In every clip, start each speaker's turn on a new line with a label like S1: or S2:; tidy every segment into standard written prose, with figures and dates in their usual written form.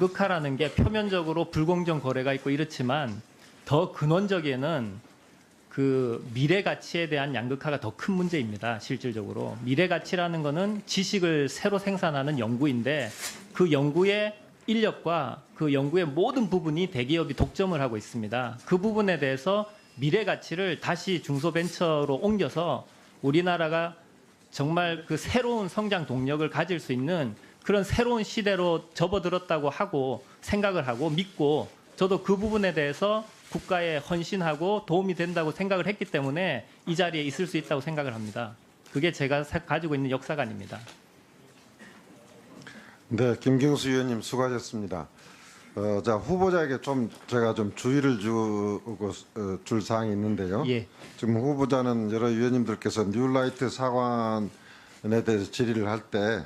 S1: 양극화라는 게 표면적으로 불공정 거래가 있고 이렇지만 더 근원적에는 그 미래 가치에 대한 양극화가 더 큰 문제입니다. 실질적으로 미래 가치라는 거는 지식을 새로 생산하는 연구인데 그 연구의 인력과 그 연구의 모든 부분이 대기업이 독점을 하고 있습니다. 그 부분에 대해서 미래 가치를 다시 중소벤처로 옮겨서 우리나라가 정말 그 새로운 성장 동력을 가질 수 있는 그런 새로운 시대로 접어들었다고 하고 생각을 하고 믿고 저도 그 부분에 대해서 국가에 헌신하고 도움이 된다고 생각을 했기 때문에 이 자리에 있을 수 있다고 생각을 합니다. 그게 제가 가지고 있는 역사관입니다.
S2: 네, 김경수 의원님 수고하셨습니다. 자, 후보자에게 제가 좀 주의를 줄 사항이 있는데요.
S1: 예.
S2: 지금 후보자는 여러 위원님들께서 뉴라이트 사관에 대해서 질의를 할 때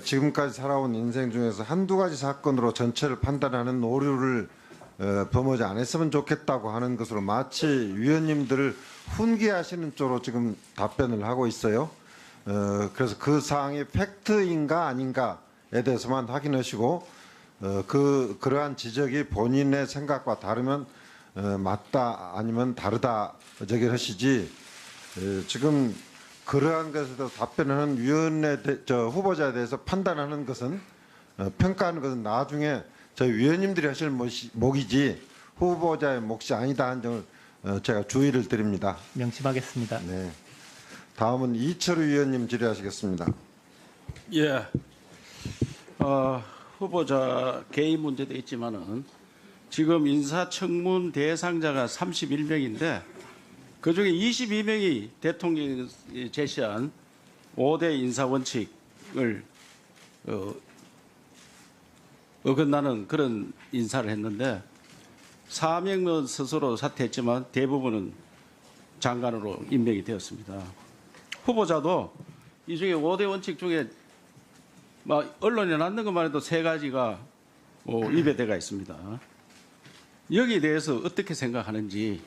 S2: 지금까지 살아온 인생 중에서 한두 가지 사건으로 전체를 판단하는 오류를 범하지 않았으면 좋겠다고 하는 것으로 마치 위원님들을 훈계하시는 쪽으로 지금 답변을 하고 있어요. 그래서 그 사항이 팩트인가 아닌가에 대해서만 확인하시고 그러한 지적이 본인의 생각과 다르면 맞다 아니면 다르다 저기하시지 지금 그러한 것에 대해서 답변하는 후보자에 대해서 판단하는 것은 평가하는 것은 나중에 저희 위원님들이 하실 몫이지 후보자의 몫이 아니다 한 점을 제가 주의를 드립니다.
S1: 명심하겠습니다.
S2: 네. 다음은 이철우 위원님 질의하시겠습니다.
S3: 예. 후보자 개인 문제도 있지만은 지금 인사청문 대상자가 31명인데 그중에 22명이 대통령이 제시한 5대 인사 원칙을 어긋나는 그런 인사를 했는데 4명은 스스로 사퇴했지만 대부분은 장관으로 임명이 되었습니다. 후보자도 이 중에 5대 원칙 중에 언론에 났는 것만 해도 3가지가 입에 대가 있습니다. 여기에 대해서 어떻게 생각하는지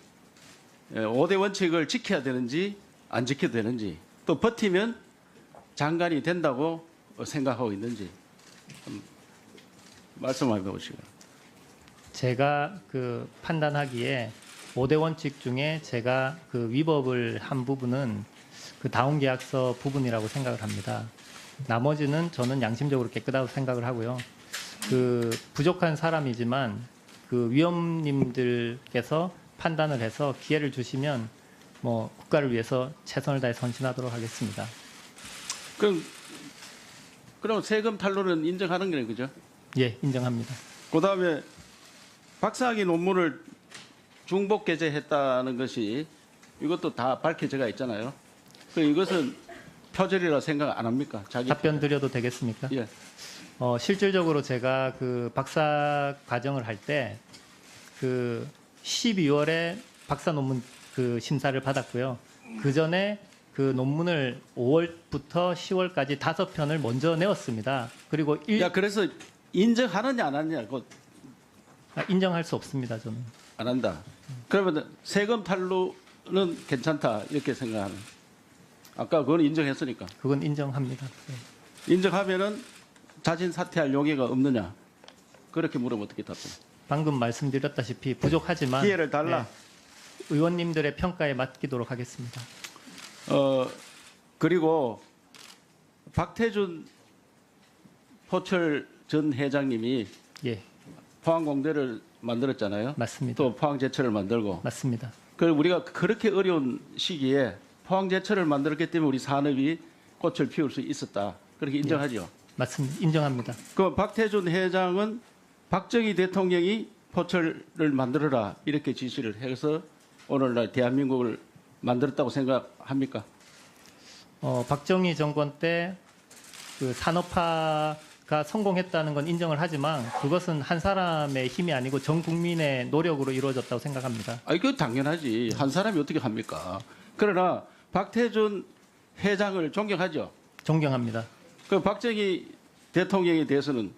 S3: 5대 원칙을 지켜야 되는지 안 지켜도 되는지 또 버티면 장관이 된다고 생각하고 있는지 말씀해 보시고.
S1: 제가 그 판단하기에 5대 원칙 중에 제가 그 위법을 한 부분은 그 다운계약서 부분이라고 생각을 합니다. 나머지는 저는 양심적으로 깨끗하다고 생각을 하고요. 그 부족한 사람이지만 그 위원님들께서 판단을 해서 기회를 주시면 뭐 국가를 위해서 최선을 다해 선신하도록 하겠습니다.
S3: 그럼 세금 탈루는 인정하는 거네, 그죠?
S1: 예, 인정합니다.
S3: 그다음에 박사학위 논문을 중복 게재했다는 것이 이것도 다 밝혀져가 있잖아요. 이것은 표절이라 생각 안 합니까?
S1: 답변 드려도 되겠습니까?
S3: 예.
S1: 실질적으로 제가 그 박사 과정을 할 때 그 12월에 박사 논문 그 심사를 받았고요. 그 전에 그 논문을 5월부터 10월까지 5편을 먼저 내었습니다. 그리고
S3: 그래서 인정하느냐 안 하느냐
S1: 인정할 수 없습니다. 저는
S3: 안 한다. 그러면 세금 탈루는 괜찮다 이렇게 생각하는. 아까 그건 인정했으니까.
S1: 그건 인정합니다. 네.
S3: 인정하면은 자진 사퇴할 용의가 없느냐? 그렇게 물으면 어떻게 답변?
S1: 방금 말씀드렸다시피 부족하지만
S3: 기회를 달라.
S1: 네, 의원님들의 평가에 맡기도록 하겠습니다.
S3: 그리고 박태준 포철 전 회장님이
S1: 예,
S3: 포항공대를 만들었잖아요.
S1: 맞습니다.
S3: 또 포항제철을 만들고.
S1: 맞습니다.
S3: 그리고 우리가 그렇게 어려운 시기에 포항제철을 만들었기 때문에 우리 산업이 꽃을 피울 수 있었다. 그렇게 인정하죠.
S1: 맞습니다. 인정합니다.
S3: 그 박태준 회장은 박정희 대통령이 포철을 만들어라 이렇게 지시를 해서 오늘날 대한민국을 만들었다고 생각합니까?
S1: 박정희 정권 때 그 산업화가 성공했다는 건 인정을 하지만 그것은 한 사람의 힘이 아니고 전 국민의 노력으로 이루어졌다고 생각합니다.
S3: 이거 당연하지. 한 사람이 어떻게 합니까? 그러나 박태준 회장을 존경하죠.
S1: 존경합니다.
S3: 그 박정희 대통령에 대해서는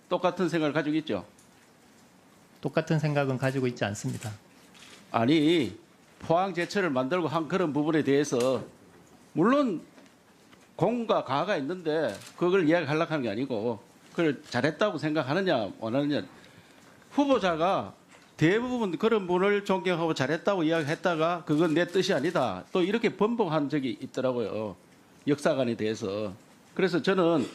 S3: 똑같은 생각을 가지고 있죠.
S1: 똑같은 생각은 가지고 있지 않습니다.
S3: 아니 포항제철을 만들고 한 그런 부분에 대해서 물론 공과 가가 있는데 그걸 이야기하려고 하는 게 아니고 그걸 잘했다고 생각하느냐 원하느냐. 후보자가 대부분 그런 분을 존경하고 잘했다고 이야기했다가 그건 내 뜻이 아니다. 또 이렇게 번복한 적이 있더라고요. 역사관에 대해서. 그래서 저는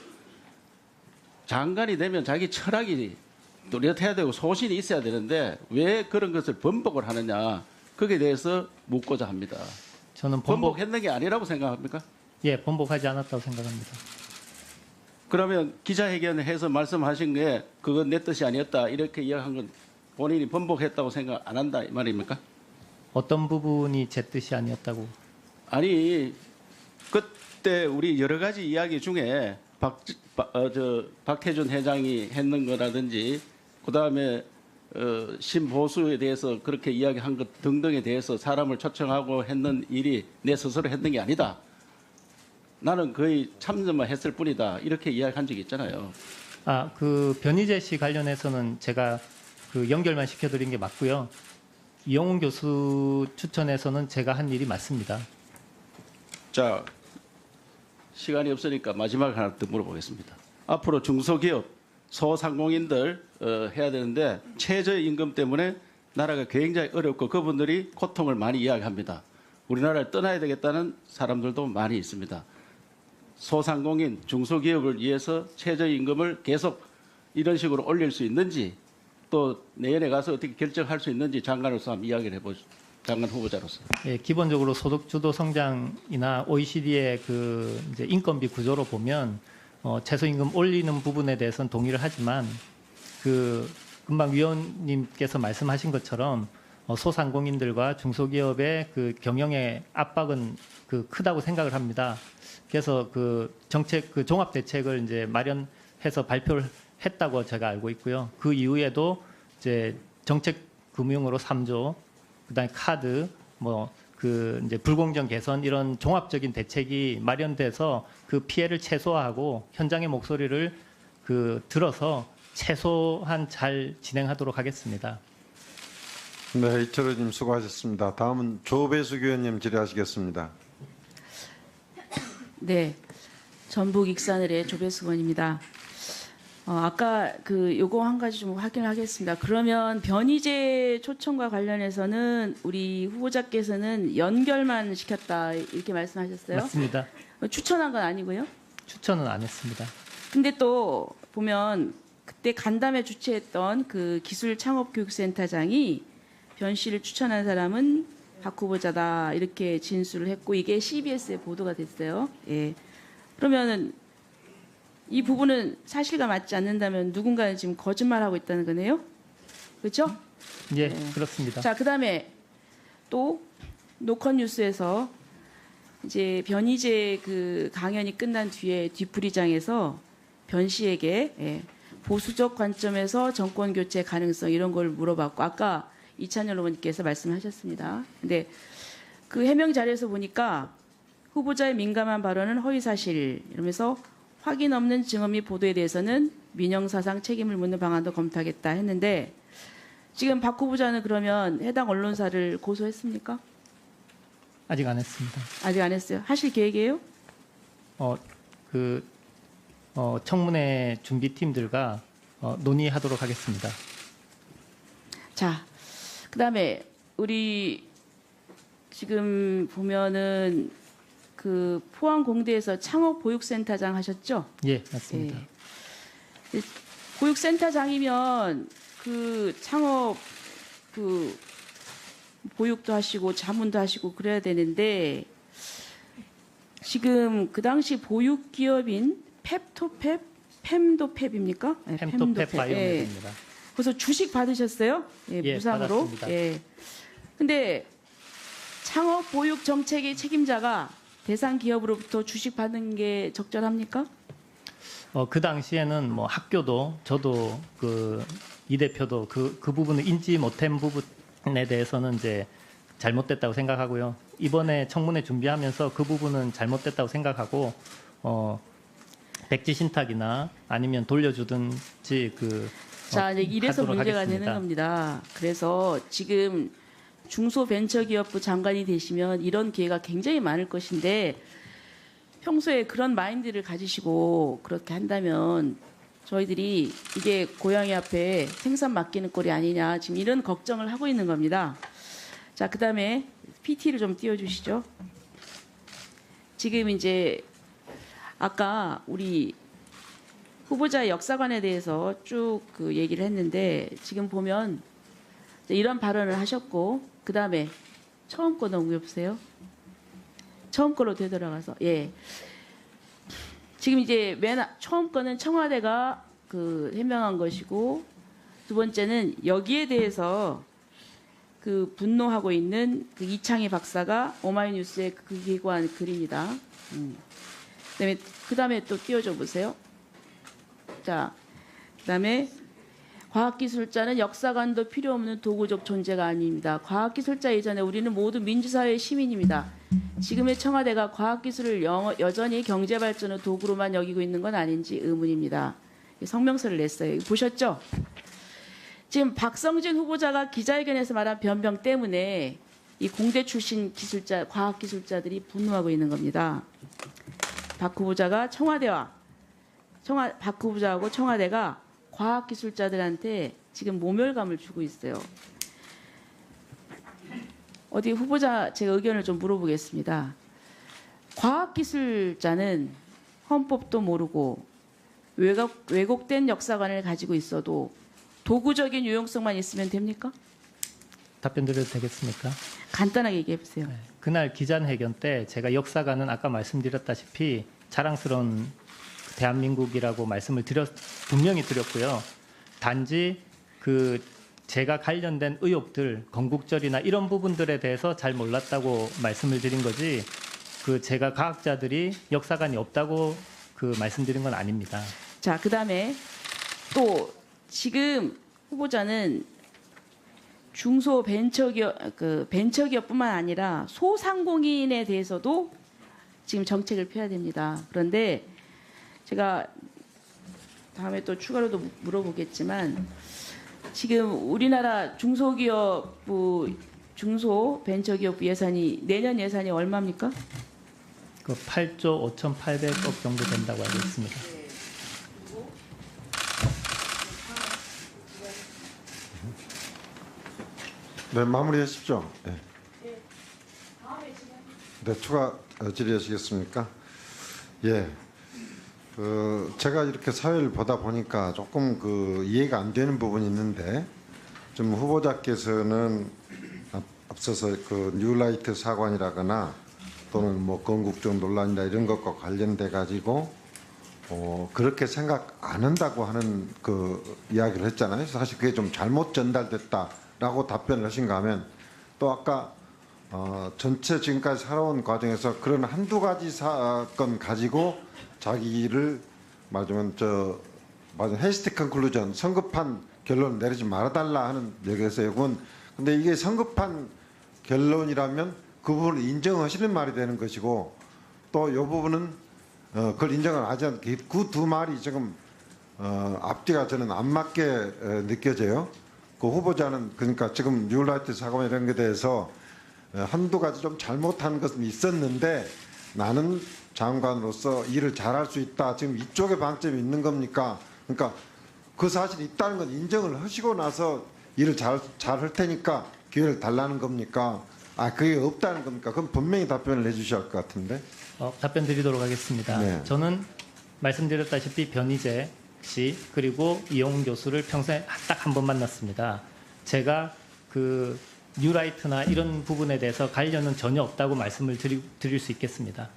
S3: 장관이 되면 자기 철학이 뚜렷해야 되고 소신이 있어야 되는데 왜 그런 것을 번복을 하느냐. 거기에 대해서 묻고자 합니다.
S1: 저는 번복,
S3: 번복했는 게 아니라고 생각합니까?
S1: 예, 번복하지 않았다고 생각합니다.
S3: 그러면 기자회견을 해서 말씀하신 게 그건 내 뜻이 아니었다. 이렇게 이야기한 건 본인이 번복했다고 생각 안 한다 이 말입니까?
S1: 어떤 부분이 제 뜻이 아니었다고?
S3: 아니 그때 우리 여러 가지 이야기 중에 박태준 회장이 했는 거라든지 그다음에 신보수에 대해서 그렇게 이야기한 것 등등에 대해서 사람을 초청하고 했는 일이 내 스스로 했는 게 아니다. 나는 거의 참여만 했을 뿐이다. 이렇게 이야기한 적이 있잖아요.
S1: 아, 그 변희재 씨 관련해서는 제가 그 연결만 시켜드린 게 맞고요. 이영훈 교수 추천해서는 제가 한 일이 맞습니다.
S3: 자, 시간이 없으니까 마지막 하나 더 물어보겠습니다. 앞으로 중소기업, 소상공인들 해야 되는데 최저임금 때문에 나라가 굉장히 어렵고 그분들이 고통을 많이 이야기합니다. 우리나라를 떠나야 되겠다는 사람들도 많이 있습니다. 소상공인, 중소기업을 위해서 최저임금을 계속 이런 식으로 올릴 수 있는지 또 내년에 가서 어떻게 결정할 수 있는지 장관으로서 한번 이야기를 해보죠. 장관 후보자로서.
S1: 예, 기본적으로 소득주도 성장이나 OECD의 그 이제 인건비 구조로 보면 최저임금 올리는 부분에 대해서는 동의를 하지만 그 금방 위원님께서 말씀하신 것처럼 소상공인들과 중소기업의 그 경영의 압박은 그 크다고 생각을 합니다. 그래서 그 정책 그 종합 대책을 이제 마련해서 발표를 했다고 제가 알고 있고요. 그 이후에도 이제 정책 금융으로 3조, 그다음에 카드, 뭐 그 이제 불공정 개선 이런 종합적인 대책이 마련돼서 그 피해를 최소화하고 현장의 목소리를 그 들어서 최소한 잘 진행하도록 하겠습니다.
S2: 네, 이철호님 수고하셨습니다. 다음은 조배수 의원님 질의하시겠습니다.
S4: 네, 전북 익산을의 조배수 의원입니다. 아까 그 요거 한 가지 좀 확인을 하겠습니다. 그러면 변희재 초청과 관련해서는 우리 후보자께서는 연결만 시켰다 이렇게 말씀하셨어요?
S1: 맞습니다.
S4: 추천한 건 아니고요.
S1: 추천은 안 했습니다.
S4: 근데 또 보면 그때 간담회 주최했던 그 기술창업교육센터장이 변 씨를 추천한 사람은 박 후보자다 이렇게 진술을 했고 이게 CBS에 보도가 됐어요. 예. 그러면은 이 부분은 사실과 맞지 않는다면 누군가는 지금 거짓말하고 있다는 거네요. 그렇죠?
S1: 예,
S4: 네.
S1: 그렇습니다.
S4: 자, 그다음에 또 노컷 뉴스에서 이제 변희재 그 강연이 끝난 뒤에 뒤풀이장에서 변 씨에게 보수적 관점에서 정권 교체 가능성 이런 걸 물어봤고 아까 이찬열 의원님께서 말씀하셨습니다. 근데 그 해명 자료에서 보니까 후보자의 민감한 발언은 허위 사실 이러면서 확인 없는 증언 및 보도에 대해서는 민형사상 책임을 묻는 방안도 검토하겠다 했는데 지금 박 후보자는 그러면 해당 언론사를 고소했습니까?
S1: 아직 안 했습니다.
S4: 아직 안 했어요. 하실 계획이에요?
S1: 청문회 준비팀들과 논의하도록 하겠습니다.
S4: 자, 그다음에 우리 지금 보면은 그 포항공대에서 창업보육센터장 하셨죠?
S1: 예, 맞습니다.
S4: 예. 보육센터장이면 그 창업 그 보육도 하시고 자문도 하시고 그래야 되는데 지금 그 당시 보육 기업인 펩토펩, 팸도펩입니까? 네,
S1: 햄토펩
S4: 예.
S1: 바이오메드입니다.
S4: 그래서 주식 받으셨어요? 예,
S1: 예,
S4: 무상으로.
S1: 받았습니다.
S4: 예. 근데 창업 보육 정책의 책임자가 대상 기업으로부터 주식 받는 게 적절합니까?
S1: 그 당시에는 뭐 학교도 저도 그 이 대표도 그 부분을 인지 못한 부분에 대해서는 이제 잘못됐다고 생각하고요. 이번에 청문회 준비하면서 그 부분은 잘못됐다고 생각하고 백지 신탁이나 아니면 돌려주든지
S4: 자, 이제 이래서
S1: 하도록
S4: 문제가
S1: 하겠습니다.
S4: 되는 겁니다. 그래서 지금 중소벤처기업부 장관이 되시면 이런 기회가 굉장히 많을 것인데 평소에 그런 마인드를 가지시고 그렇게 한다면 저희들이 이게 고양이 앞에 생선 맡기는 꼴이 아니냐 지금 이런 걱정을 하고 있는 겁니다. 자, 그다음에 PT를 좀 띄워주시죠. 지금 이제 아까 우리 후보자의 역사관에 대해서 쭉 그 얘기를 했는데 지금 보면 이런 발언을 하셨고 그다음에 처음 거 넘겨보세요. 처음 거로 되돌아가서 예. 지금 이제 처음 거는 청와대가 그 해명한 것이고 두 번째는 여기에 대해서 그 분노하고 있는 그 이창희 박사가 오마이뉴스에 그 기고한 글입니다. 그다음에 또 띄워줘 보세요. 자, 그다음에 과학기술자는 역사관도 필요 없는 도구적 존재가 아닙니다. 과학기술자 이전에 우리는 모두 민주사회의 시민입니다. 지금의 청와대가 과학기술을 여전히 경제발전의 도구로만 여기고 있는 건 아닌지 의문입니다. 성명서를 냈어요. 보셨죠? 지금 박성진 후보자가 기자회견에서 말한 변명 때문에 이 공대 출신 기술자, 과학기술자들이 분노하고 있는 겁니다. 박 후보자가 박 후보자하고 청와대가 과학기술자들한테 지금 모멸감을 주고 있어요. 어디 후보자 제가 의견을 좀 물어보겠습니다. 과학기술자는 헌법도 모르고 왜곡된 역사관을 가지고 있어도 도구적인 유용성만 있으면 됩니까?
S1: 답변 드려도 되겠습니까?
S4: 간단하게 얘기해 보세요.
S1: 네. 그날 기자회견 때 제가 역사관은 아까 말씀드렸다시피 자랑스러운 대한민국이라고 말씀을 분명히 드렸고요. 단지 그 제가 관련된 의혹들, 건국절이나 이런 부분들에 대해서 잘 몰랐다고 말씀을 드린 거지. 그 제가 과학자들이 역사관이 없다고 그 말씀드린 건 아닙니다.
S4: 자, 그다음에 또 지금 후보자는 중소 벤처기업뿐만 아니라 소상공인에 대해서도 지금 정책을 펴야 됩니다. 그런데 제가 다음에 또 추가로도 물어보겠지만 지금 우리나라 중소벤처기업부 예산이 내년 예산이 얼마입니까?
S1: 그 8조 5,800억 정도 된다고 알고 있습니다.
S2: 네, 마무리하십시오. 네. 네, 추가 질의하시겠습니까? 예. 제가 이렇게 사회를 보다 보니까 조금 이해가 안 되는 부분이 있는데, 좀 후보자께서는 앞서서 뉴라이트 사관이라거나 또는 뭐 건국적 논란이나 이런 것과 관련돼 가지고 그렇게 생각 안 한다고 하는 이야기를 했잖아요. 사실 그게 좀 잘못 전달됐다라고 답변을 하신가 하면, 또 아까 전체 지금까지 살아온 과정에서 그런 한두 가지 사건 가지고 자기를 말하자면 헤스티 컨클루전, 성급한 결론을 내리지 말아달라 하는 얘기에서 이건 근데 이게 성급한 결론이라면 그 부분을 인정하시는 말이 되는 것이고, 또 이 부분은 그걸 인정을 하지 않게 그 두 말이 지금 앞뒤가 저는 안 맞게 느껴져요. 그 후보자는 그러니까 지금 뉴라이트 사건 이런 것에 대해서 한두 가지 좀 잘못한 것은 있었는데 나는 장관으로서 일을 잘할 수 있다. 지금 이쪽에 방점이 있는 겁니까? 그러니까 그 사실이 있다는 건 인정을 하시고 나서 일을 잘 할 테니까 기회를 달라는 겁니까? 그게 없다는 겁니까? 그럼 분명히 답변을 해주셔야 할 것 같은데.
S1: 답변 드리도록 하겠습니다.
S2: 네.
S1: 저는 말씀드렸다시피 변희재 씨 그리고 이용훈 교수를 평소에 딱 한 번 만났습니다. 제가 그 뉴라이트나 이런 부분에 대해서 관련은 전혀 없다고 말씀을 드릴 수 있겠습니다.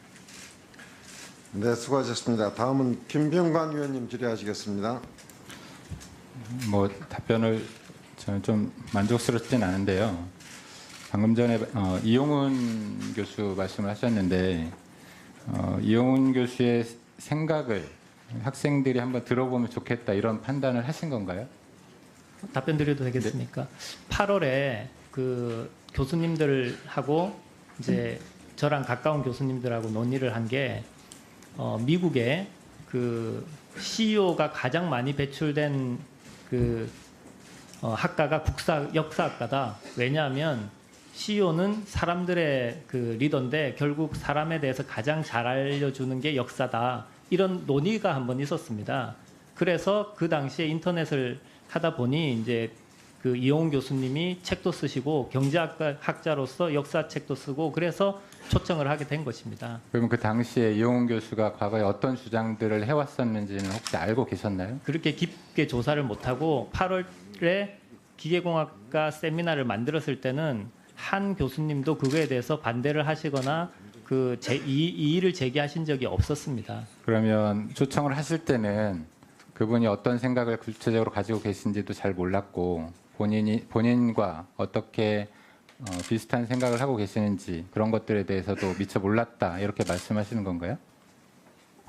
S2: 네, 수고하셨습니다. 다음은 김병관 의원님 질의하시겠습니다.
S5: 뭐 답변을 저는 좀 만족스럽진 않은데요. 방금 전에 이용훈 교수 말씀을 하셨는데 이용훈 교수의 생각을 학생들이 한번 들어보면 좋겠다 이런 판단을 하신 건가요?
S1: 답변 드려도 되겠습니까? 8월에 그 교수님들하고 이제 저랑 가까운 교수님들하고 논의를 한 게 미국의 그 CEO가 가장 많이 배출된 그 학과가 역사학과다. 왜냐하면 CEO는 사람들의 그 리더인데 결국 사람에 대해서 가장 잘 알려주는 게 역사다. 이런 논의가 한번 있었습니다. 그래서 그 당시에 인터넷을 하다 보니 이제 그 이용훈 교수님이 책도 쓰시고 경제학자로서 역사책도 쓰고 그래서 초청을 하게 된 것입니다.
S5: 그러면 그 당시에 이용훈 교수가 과거에 어떤 주장들을 해왔었는지는 혹시 알고 계셨나요?
S1: 그렇게 깊게 조사를 못하고 8월에 기계공학과 세미나를 만들었을 때는 한 교수님도 그거에 대해서 반대를 하시거나 이 이의를 제기하신 적이 없었습니다.
S5: 그러면 초청을 하실 때는 그분이 어떤 생각을 구체적으로 가지고 계신지도 잘 몰랐고 본인과 어떻게 비슷한 생각을 하고 계시는지 그런 것들에 대해서도 미처 몰랐다 이렇게 말씀하시는 건가요?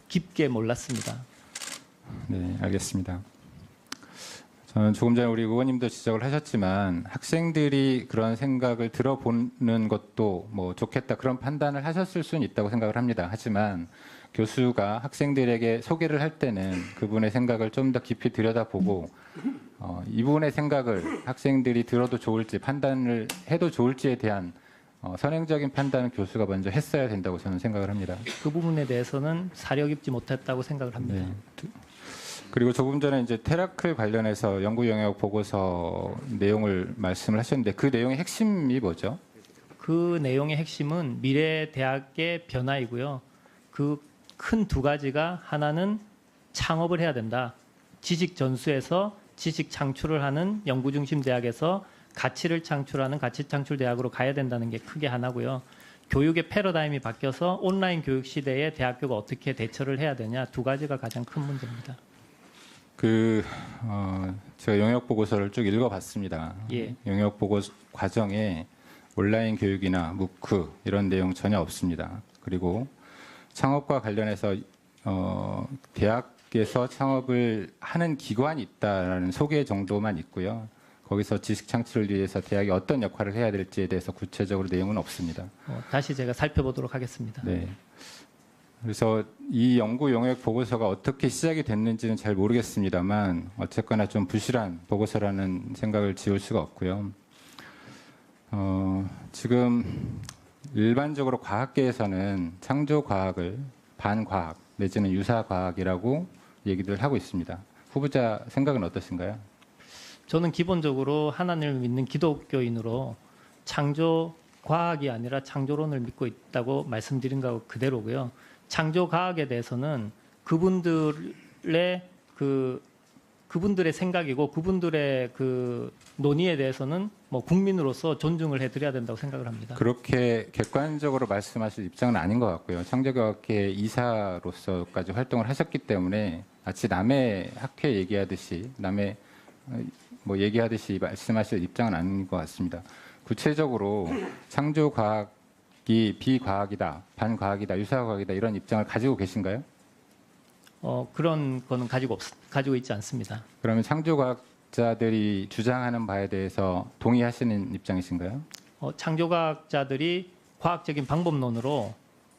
S1: 깊게 몰랐습니다.
S5: 네, 알겠습니다. 저는 조금 전에 우리 의원님도 지적을 하셨지만 학생들이 그런 생각을 들어보는 것도 뭐 좋겠다 그런 판단을 하셨을 수는 있다고 생각을 합니다. 하지만 교수가 학생들에게 소개를 할 때는 그분의 생각을 좀 더 깊이 들여다보고 이분의 생각을 학생들이 들어도 좋을지 판단을 해도 좋을지에 대한 선행적인 판단은 교수가 먼저 했어야 된다고 저는 생각을 합니다.
S1: 그 부분에 대해서는 사려 깊지 못했다고 생각을 합니다.
S5: 네. 그리고 조금 전에 이제 테라클 관련해서 연구 영역 보고서 내용을 말씀을 하셨는데 그 내용의 핵심이 뭐죠?
S1: 그 내용의 핵심은 미래 대학의 변화이고요. 그 큰 두 가지가 하나는 창업을 해야 된다. 지식 전수에서 지식 창출을 하는 연구 중심 대학에서 가치를 창출하는 가치 창출 대학으로 가야 된다는 게 크게 하나고요. 교육의 패러다임이 바뀌어서 온라인 교육 시대에 대학교가 어떻게 대처를 해야 되냐 두 가지가 가장 큰 문제입니다.
S5: 제가 영역 보고서를 쭉 읽어봤습니다.
S1: 예.
S5: 영역 보고 과정에 온라인 교육이나 무크 이런 내용 전혀 없습니다. 그리고 창업과 관련해서 대학에서 창업을 하는 기관이 있다라는 소개 정도만 있고요. 거기서 지식 창출을 위해서 대학이 어떤 역할을 해야 될지에 대해서 구체적으로 내용은 없습니다.
S1: 다시 제가 살펴보도록 하겠습니다.
S5: 네. 그래서 이 연구 영역 보고서가 어떻게 시작이 됐는지는 잘 모르겠습니다만 어쨌거나 좀 부실한 보고서라는 생각을 지울 수가 없고요. 지금 일반적으로 과학계에서는 창조과학을 반과학 내지는 유사과학이라고 얘기들 하고 있습니다. 후보자 생각은 어떠신가요?
S1: 저는 기본적으로 하나님을 믿는 기독교인으로 창조 과학이 아니라 창조론을 믿고 있다고 말씀드린 거 그대로고요. 창조 과학에 대해서는 그분들의 생각이고 그분들의 그 논의에 대해서는 뭐 국민으로서 존중을 해드려야 된다고 생각을 합니다.
S5: 그렇게 객관적으로 말씀하실 입장은 아닌 것 같고요. 창조과학회 이사로서까지 활동을 하셨기 때문에 마치 남의 학회 얘기하듯이 남의 뭐 얘기하듯이 말씀하실 입장은 아닌 것 같습니다. 구체적으로 창조과학이 비과학이다, 반과학이다, 유사과학이다 이런 입장을 가지고 계신가요?
S1: 그런 거는 가지고 있지 않습니다.
S5: 그러면 창조과학자들이 주장하는 바에 대해서 동의하시는 입장이신가요?
S1: 창조과학자들이 과학적인 방법론으로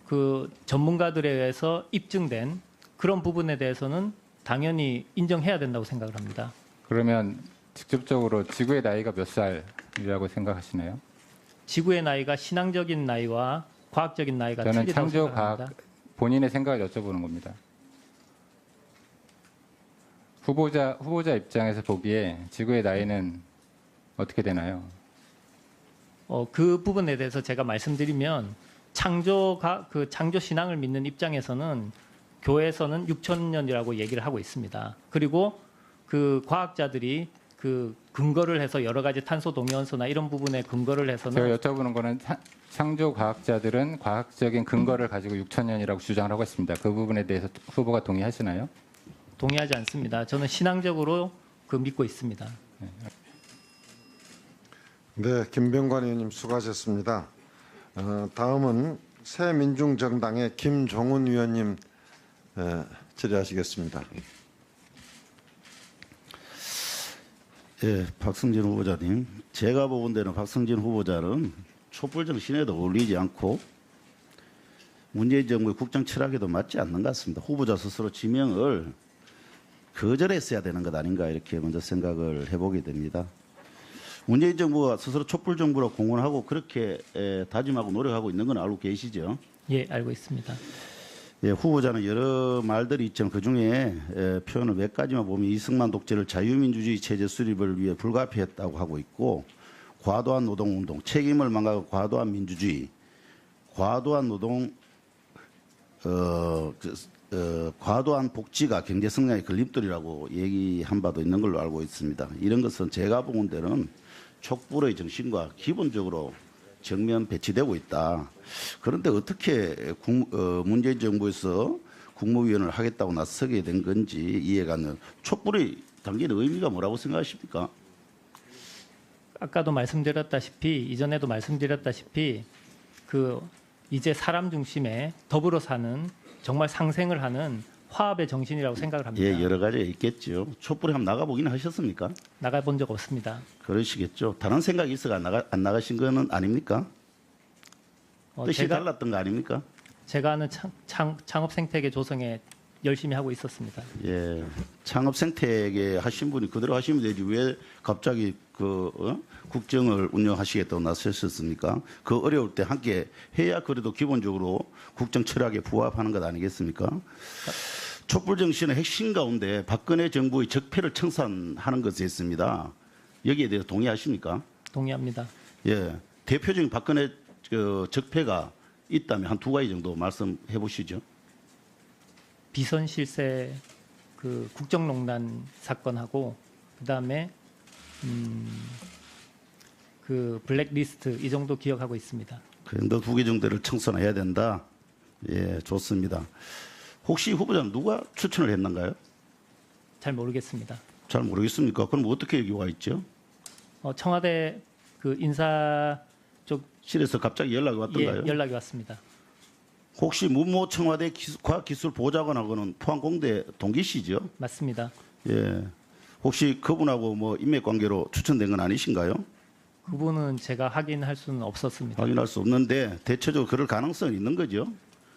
S1: 그 전문가들에 의해서 입증된 그런 부분에 대해서는 당연히 인정해야 된다고 생각을 합니다. 그러면
S5: 직접적으로 지구의 나이가 몇 살이라고 생각하시나요?
S1: 지구의 나이가 신앙적인 나이와 과학적인 나이가
S5: 저는
S1: 틀리다고 생각합니다.
S5: 창조과학 본인의 생각을 여쭤보는 겁니다. 후보자 입장에서 보기에 지구의 나이는 어떻게 되나요?
S1: 그 부분에 대해서 제가 말씀드리면 창조 신앙을 믿는 입장에서는 교회에서는 6,000년이라고 얘기를 하고 있습니다. 그리고 그 과학자들이 그 근거를 해서 여러 가지 탄소 동위원소나 이런 부분에 근거를 해서는
S5: 제가 여쭤보는 거는 창조 과학자들은 과학적인 근거를 가지고 6,000년이라고 주장을 하고 있습니다. 그 부분에 대해서 후보가 동의하시나요?
S1: 동의하지 않습니다. 저는 신앙적으로 믿고 있습니다.
S2: 네, 김병관 의원님 수고하셨습니다. 다음은 새민중정당의 김종훈 의원님 질의하시겠습니다.
S6: 예, 박성진 후보자님. 제가 보건 데는 박성진 후보자는 촛불 정신에도 어울리지 않고 문재인 정부의 국정 철학에도 맞지 않는 것 같습니다. 후보자 스스로 지명을 거절했어야 되는 것 아닌가 이렇게 먼저 생각을 해보게 됩니다. 문재인 정부가 스스로 촛불 정부로 공언하고 그렇게 다짐하고 노력하고 있는 건 알고 계시죠?
S1: 예, 알고 있습니다.
S6: 예, 후보자는 여러 말들이 있지만 그중에 표현을 몇 가지만 보면 이승만 독재를 자유민주주의 체제 수립을 위해 불가피했다고 하고 있고, 과도한 노동운동, 책임을 망가고 과도한 민주주의, 과도한 노동, 과도한 복지가 경제 성장의 걸림돌이라고 얘기한 바도 있는 걸로 알고 있습니다. 이런 것은 제가 보는 데는 촛불의 정신과 기본적으로 정면 배치되고 있다. 그런데 어떻게 문재인 정부에서 국무위원을 하겠다고 나서게 된 건지 이해가 안 돼요. 촛불이 당기는 의미가 뭐라고 생각하십니까?
S1: 아까도 말씀드렸다시피 이전에도 말씀드렸다시피 그 이제 사람 중심의 더불어 사는 정말 상생을 하는 화합의 정신이라고 생각을 합니다.
S6: 예, 여러 가지가 있겠죠. 촛불에 한번 나가보기는 하셨습니까?
S1: 나가본 적 없습니다.
S6: 그러시겠죠. 다른 생각이 있어가 안 나가신 거는 아닙니까? 뜻이 달랐던 거 아닙니까?
S1: 제가 아는 창업 생태계 조성에 열심히 하고 있었습니다.
S6: 예, 창업 생태계 하신 분이 그대로 하시면 되지 왜 갑자기 국정을 운영하시겠다고 나서셨습니까? 그 어려울 때 함께 해야 그래도 기본적으로 국정 철학에 부합하는 것 아니겠습니까? 촛불 정신의 핵심 가운데 박근혜 정부의 적폐를 청산하는 것이 있습니다. 여기에 대해서 동의하십니까?
S1: 동의합니다.
S6: 예, 대표적인 박근혜 적폐가 있다면 한 두 가지 정도 말씀해 보시죠.
S1: 비선 실세 그 국정농단 사건하고 그다음에 그 블랙리스트 이 정도 기억하고 있습니다.
S6: 그 정도 두 개 정도를 청산해야 된다. 예, 좋습니다. 혹시 후보자는 누가 추천을 했는가요?
S1: 잘 모르겠습니다.
S6: 잘 모르겠습니까? 그럼 어떻게 여기 와 있죠?
S1: 청와대 그 인사 쪽
S6: 실에서 갑자기 연락이 왔던가요?
S1: 연락이 왔습니다.
S6: 혹시 문모 청와대 과학기술보좌관하고는 포항공대 동기시죠?
S1: 맞습니다.
S6: 예. 혹시 그분하고 뭐 인맥관계로 추천된 건 아니신가요?
S1: 그분은 제가 확인할 수는 없었습니다.
S6: 확인할 수 없는데 대체적으로 그럴 가능성은 있는 거죠.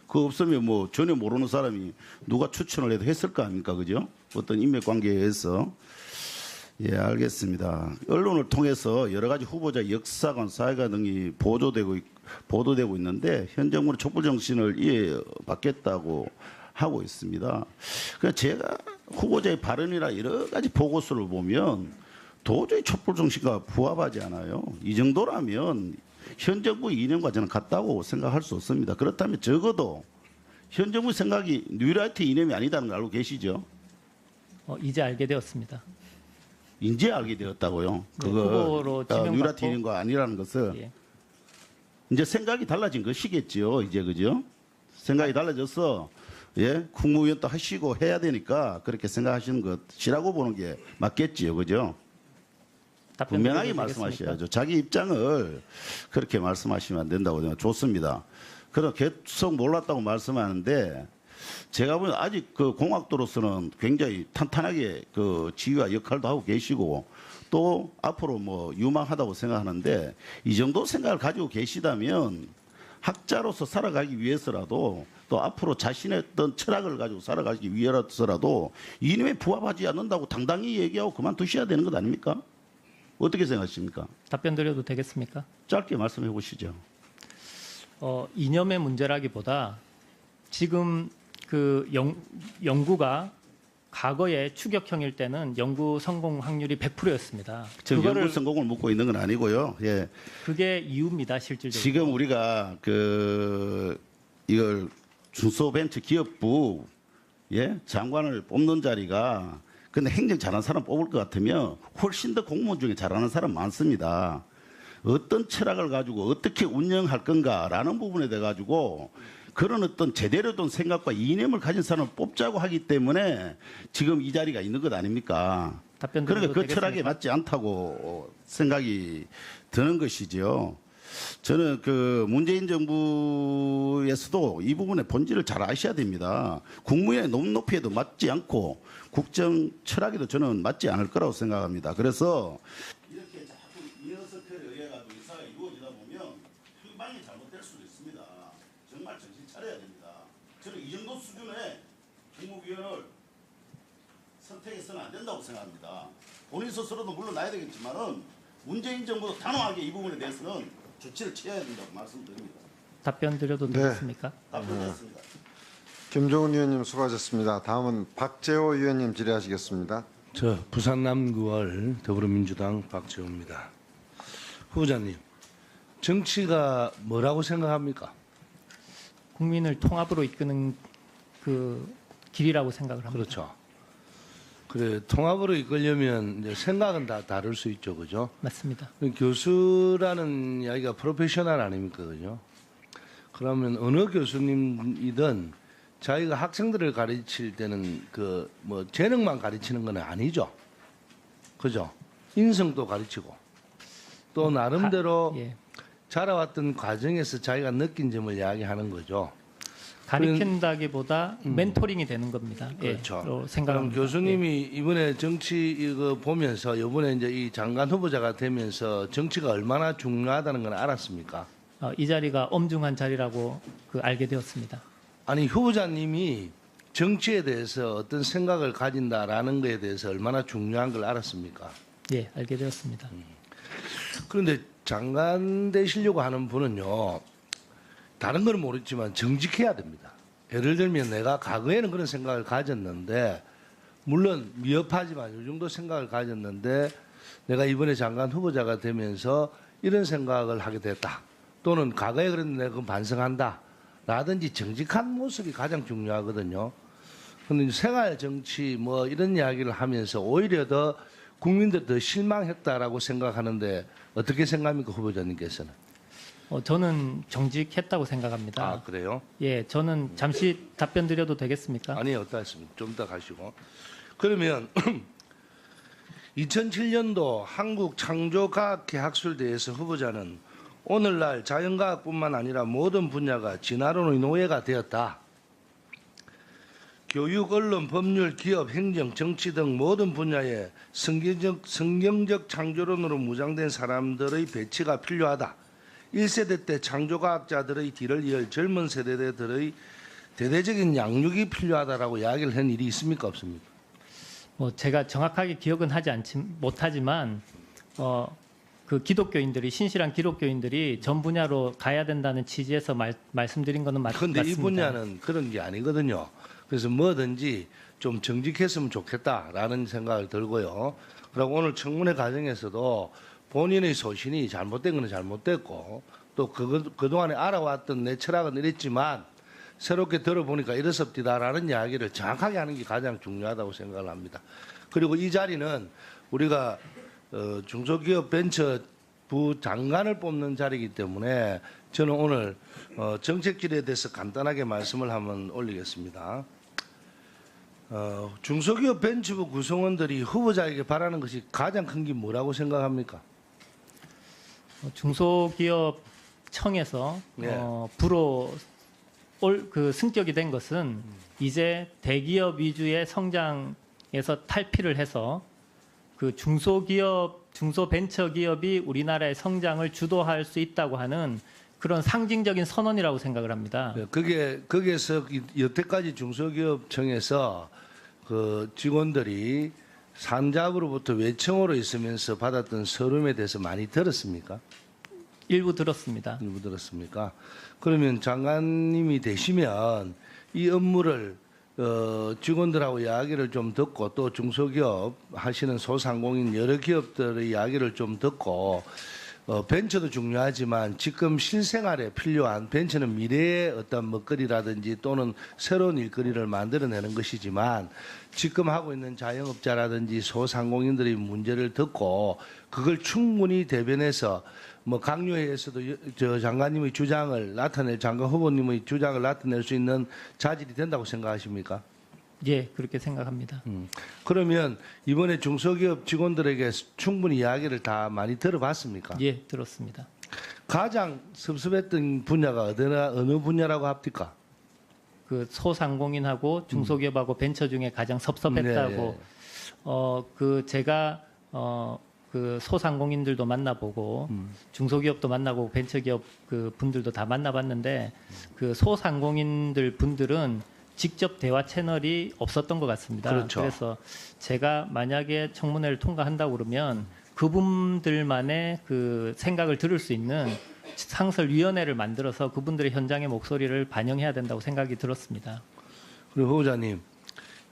S6: 그거 없으면 뭐 전혀 모르는 사람이 누가 추천을 해도 했을 거 아닙니까? 그죠? 어떤 인맥관계에 의해서. 예, 알겠습니다. 언론을 통해서 여러 가지 후보자 역사관, 사회관 등이 보도되고 있는데 현 정부는 촛불 정신을 이해받겠다고 하고 있습니다. 그러니까 제가 후보자의 발언이나 여러 가지 보고서를 보면 도저히 촛불 정신과 부합하지 않아요. 이 정도라면 현 정부 이념과 저는 같다고 생각할 수 없습니다. 그렇다면 적어도 현 정부 생각이 뉴라이트 이념이 아니다는 걸 알고 계시죠?
S1: 이제 알게 되었습니다.
S6: 이제 알게 되었다고요.
S1: 네, 후보로 지명받고
S6: 뉴라이트 이념과 아니라는 것을
S1: 예.
S6: 이제 생각이 달라진 것이겠죠. 이제 그죠? 생각이 달라져서 예, 국무위원 또 하시고 해야 되니까 그렇게 생각하시는 것이라고 보는 게 맞겠지요. 그죠?
S1: 답변
S6: 분명하게
S1: 드려도 되겠습니까?
S6: 말씀하셔야죠. 자기 입장을 그렇게 말씀하시면 안 된다고 생각. 좋습니다. 그럼 계속 몰랐다고 말씀하는데 제가 보면 아직 그 공학도로서는 굉장히 탄탄하게 그 지휘와 역할도 하고 계시고 또 앞으로 뭐 유망하다고 생각하는데 이 정도 생각을 가지고 계시다면 학자로서 살아가기 위해서라도 또 앞으로 자신의 어떤 철학을 가지고 살아가기 위해서라도 이념에 부합하지 않는다고 당당히 얘기하고 그만두셔야 되는 것 아닙니까? 어떻게 생각하십니까?
S1: 답변 드려도 되겠습니까?
S6: 짧게 말씀해 보시죠.
S1: 이념의 문제라기보다 지금 그 연구가 과거에 추격형일 때는 연구 성공 확률이 100%였습니다.
S6: 지금 연구 성공을 묻고 있는 건 아니고요. 예.
S1: 그게 이유입니다, 실질적으로.
S6: 지금 우리가 이걸 중소벤처기업부 장관을 뽑는 자리가 근데 행정 잘하는 사람 뽑을 것 같으면 훨씬 더 공무원 중에 잘하는 사람 많습니다. 어떤 철학을 가지고 어떻게 운영할 건가라는 부분에 대해 가지고 그런 어떤 제대로 된 생각과 이념을 가진 사람을 뽑자고 하기 때문에 지금 이 자리가 있는 것 아닙니까?
S1: 답변
S6: 그러니까
S1: 드려도
S6: 그
S1: 되겠습니까?
S6: 철학에 맞지 않다고 생각이 드는 것이죠. 저는 그 문재인 정부에서도 이 부분의 본질을 잘 아셔야 됩니다. 국무위원회 높이에도 맞지 않고 국정 철학에도 저는 맞지 않을 거라고 생각합니다. 그래서 이렇게 자꾸 인허스펠에 의해 가지고 인사가 이루어지다 보면 한 방이 잘못될 수도 있습니다. 정말 정신 차려야 됩니다. 저는 이 정도 수준의 국무위원을 선택해서는 안 된다고 생각합니다. 본인 스스로도 물러나야 되겠지만은 문재인 정부도 단호하게 이 부분에 대해서는 조치를 취해야 된다고 말씀드립니다.
S1: 답변 드려도
S2: 네.
S1: 되겠습니까?
S6: 답변했습니다.
S2: 김종훈 의원님 수고하셨습니다. 다음은 박재호 의원님 질의하시겠습니다.
S7: 저 부산 남구월 더불어민주당 박재호입니다. 후보자님, 정치가 뭐라고 생각합니까?
S1: 국민을 통합으로 이끄는 그 길이라고 생각을 합니다.
S7: 그렇죠. 그래 통합으로 이끌려면 이제 생각은 다 다를 수 있죠, 그죠?
S1: 맞습니다.
S7: 교수라는 이야기가 프로페셔널 아닙니까, 그죠? 그러면 어느 교수님이든 자기가 학생들을 가르칠 때는 그 뭐 재능만 가르치는 건 아니죠, 그죠? 인성도 가르치고 또 나름대로
S1: 예.
S7: 자라왔던 과정에서 자기가 느낀 점을 이야기하는 거죠.
S1: 가리킨다기보다 멘토링이 되는 겁니다.
S7: 그렇죠.
S1: 예,
S7: 그럼
S1: 생각합니다.
S7: 교수님이 이번에 정치 이거 보면서 이번에 이제 이 장관 후보자가 되면서 정치가 얼마나 중요하다는 걸 알았습니까?
S1: 이 자리가 엄중한 자리라고 알게 되었습니다.
S7: 아니 후보자님이 정치에 대해서 어떤 생각을 가진다라는 것에 대해서 얼마나 중요한 걸 알았습니까?
S1: 예, 알게 되었습니다.
S7: 그런데 장관 되시려고 하는 분은요, 다른 건 모르지만 정직해야 됩니다. 예를 들면 내가 과거에는 그런 생각을 가졌는데, 물론 미흡하지만 이 정도 생각을 가졌는데, 내가 이번에 장관 후보자가 되면서 이런 생각을 하게 됐다. 또는 과거에 그랬는데 내가 그건 반성한다. 라든지 정직한 모습이 가장 중요하거든요. 그런데 생활 정치 뭐 이런 이야기를 하면서 오히려 더 국민들 더 실망했다라고 생각하는데 어떻게 생각합니까, 후보자님께서는?
S1: 저는 정직했다고 생각합니다.
S7: 아, 그래요?
S1: 예, 저는 잠시 답변 드려도 되겠습니까?
S7: 아니, 어떠했습니까? 좀 이따 가시고. 그러면 2007년도 한국창조과학계학술대회에서 후보자는 오늘날 자연과학뿐만 아니라 모든 분야가 진화론의 노예가 되었다. 교육, 언론, 법률, 기업, 행정, 정치 등 모든 분야에 성경적 창조론으로 무장된 사람들의 배치가 필요하다. 1세대 때 창조과학자들의 뒤를 이을 젊은 세대들의 대대적인 양육이 필요하다라고 이야기를 한 일이 있습니까, 없습니까?
S1: 제가 정확하게 기억은 못하지만 그 기독교인들이 신실한 기독교인들이 전 분야로 가야 된다는 취지에서 말씀드린 것은 맞습니다.
S7: 그런데 이 분야는 그런 게 아니거든요. 그래서 뭐든지 좀 정직했으면 좋겠다라는 생각을 들고요. 그리고 오늘 청문회 과정에서도 본인의 소신이 잘못된 건 잘못됐고 또 그동안에 알아왔던 내 철학은 이랬지만 새롭게 들어보니까 이렇습니다라는 이야기를 정확하게 하는 게 가장 중요하다고 생각을 합니다. 그리고 이 자리는 우리가 중소기업 벤처부 장관을 뽑는 자리이기 때문에 저는 오늘 정책질에 대해서 간단하게 말씀을 한번 올리겠습니다. 중소기업 벤처부 구성원들이 후보자에게 바라는 것이 가장 큰 게 뭐라고 생각합니까?
S1: 중소기업청에서
S7: 네.
S1: 부로 승격이 된 것은 이제 대기업 위주의 성장에서 탈피를 해서 그 중소벤처기업이 우리나라의 성장을 주도할 수 있다고 하는 그런 상징적인 선언이라고 생각을 합니다.
S7: 네, 거기에서 여태까지 중소기업청에서 그 직원들이 산자부로부터 외청으로 있으면서 받았던 서름에 대해서 많이 들었습니까?
S1: 일부 들었습니다.
S7: 일부 들었습니까? 그러면 장관님이 되시면 이 업무를 직원들하고 이야기를 좀 듣고 또 중소기업 하시는 소상공인 여러 기업들의 이야기를 좀 듣고 벤처도 중요하지만 지금 실생활에 필요한 벤처는 미래의 어떤 먹거리라든지 또는 새로운 일거리를 만들어내는 것이지만 지금 하고 있는 자영업자라든지 소상공인들의 문제를 듣고 그걸 충분히 대변해서 뭐 강요회에서도 저 장관님의 주장을 나타낼 장관 후보님의 주장을 나타낼 수 있는 자질이 된다고 생각하십니까?
S1: 예, 그렇게 생각합니다.
S7: 그러면 이번에 중소기업 직원들에게 충분히 이야기를 다 많이 들어봤습니까?
S1: 예, 들었습니다.
S7: 가장 섭섭했던 분야가 어느 분야라고 합니까?
S1: 그 소상공인하고 중소기업하고 벤처 중에 가장 섭섭했다고 제가 그 소상공인들도 만나보고 중소기업도 만나보고 벤처기업 그 분들도 다 만나봤는데 그 소상공인들 분들은 직접 대화 채널이 없었던 것 같습니다.
S7: 그렇죠.
S1: 그래서 제가 만약에 청문회를 통과한다고 그러면 그분들만의 그 생각을 들을 수 있는 상설위원회를 만들어서 그분들의 현장의 목소리를 반영해야 된다고 생각이 들었습니다.
S7: 그리고 후보자님,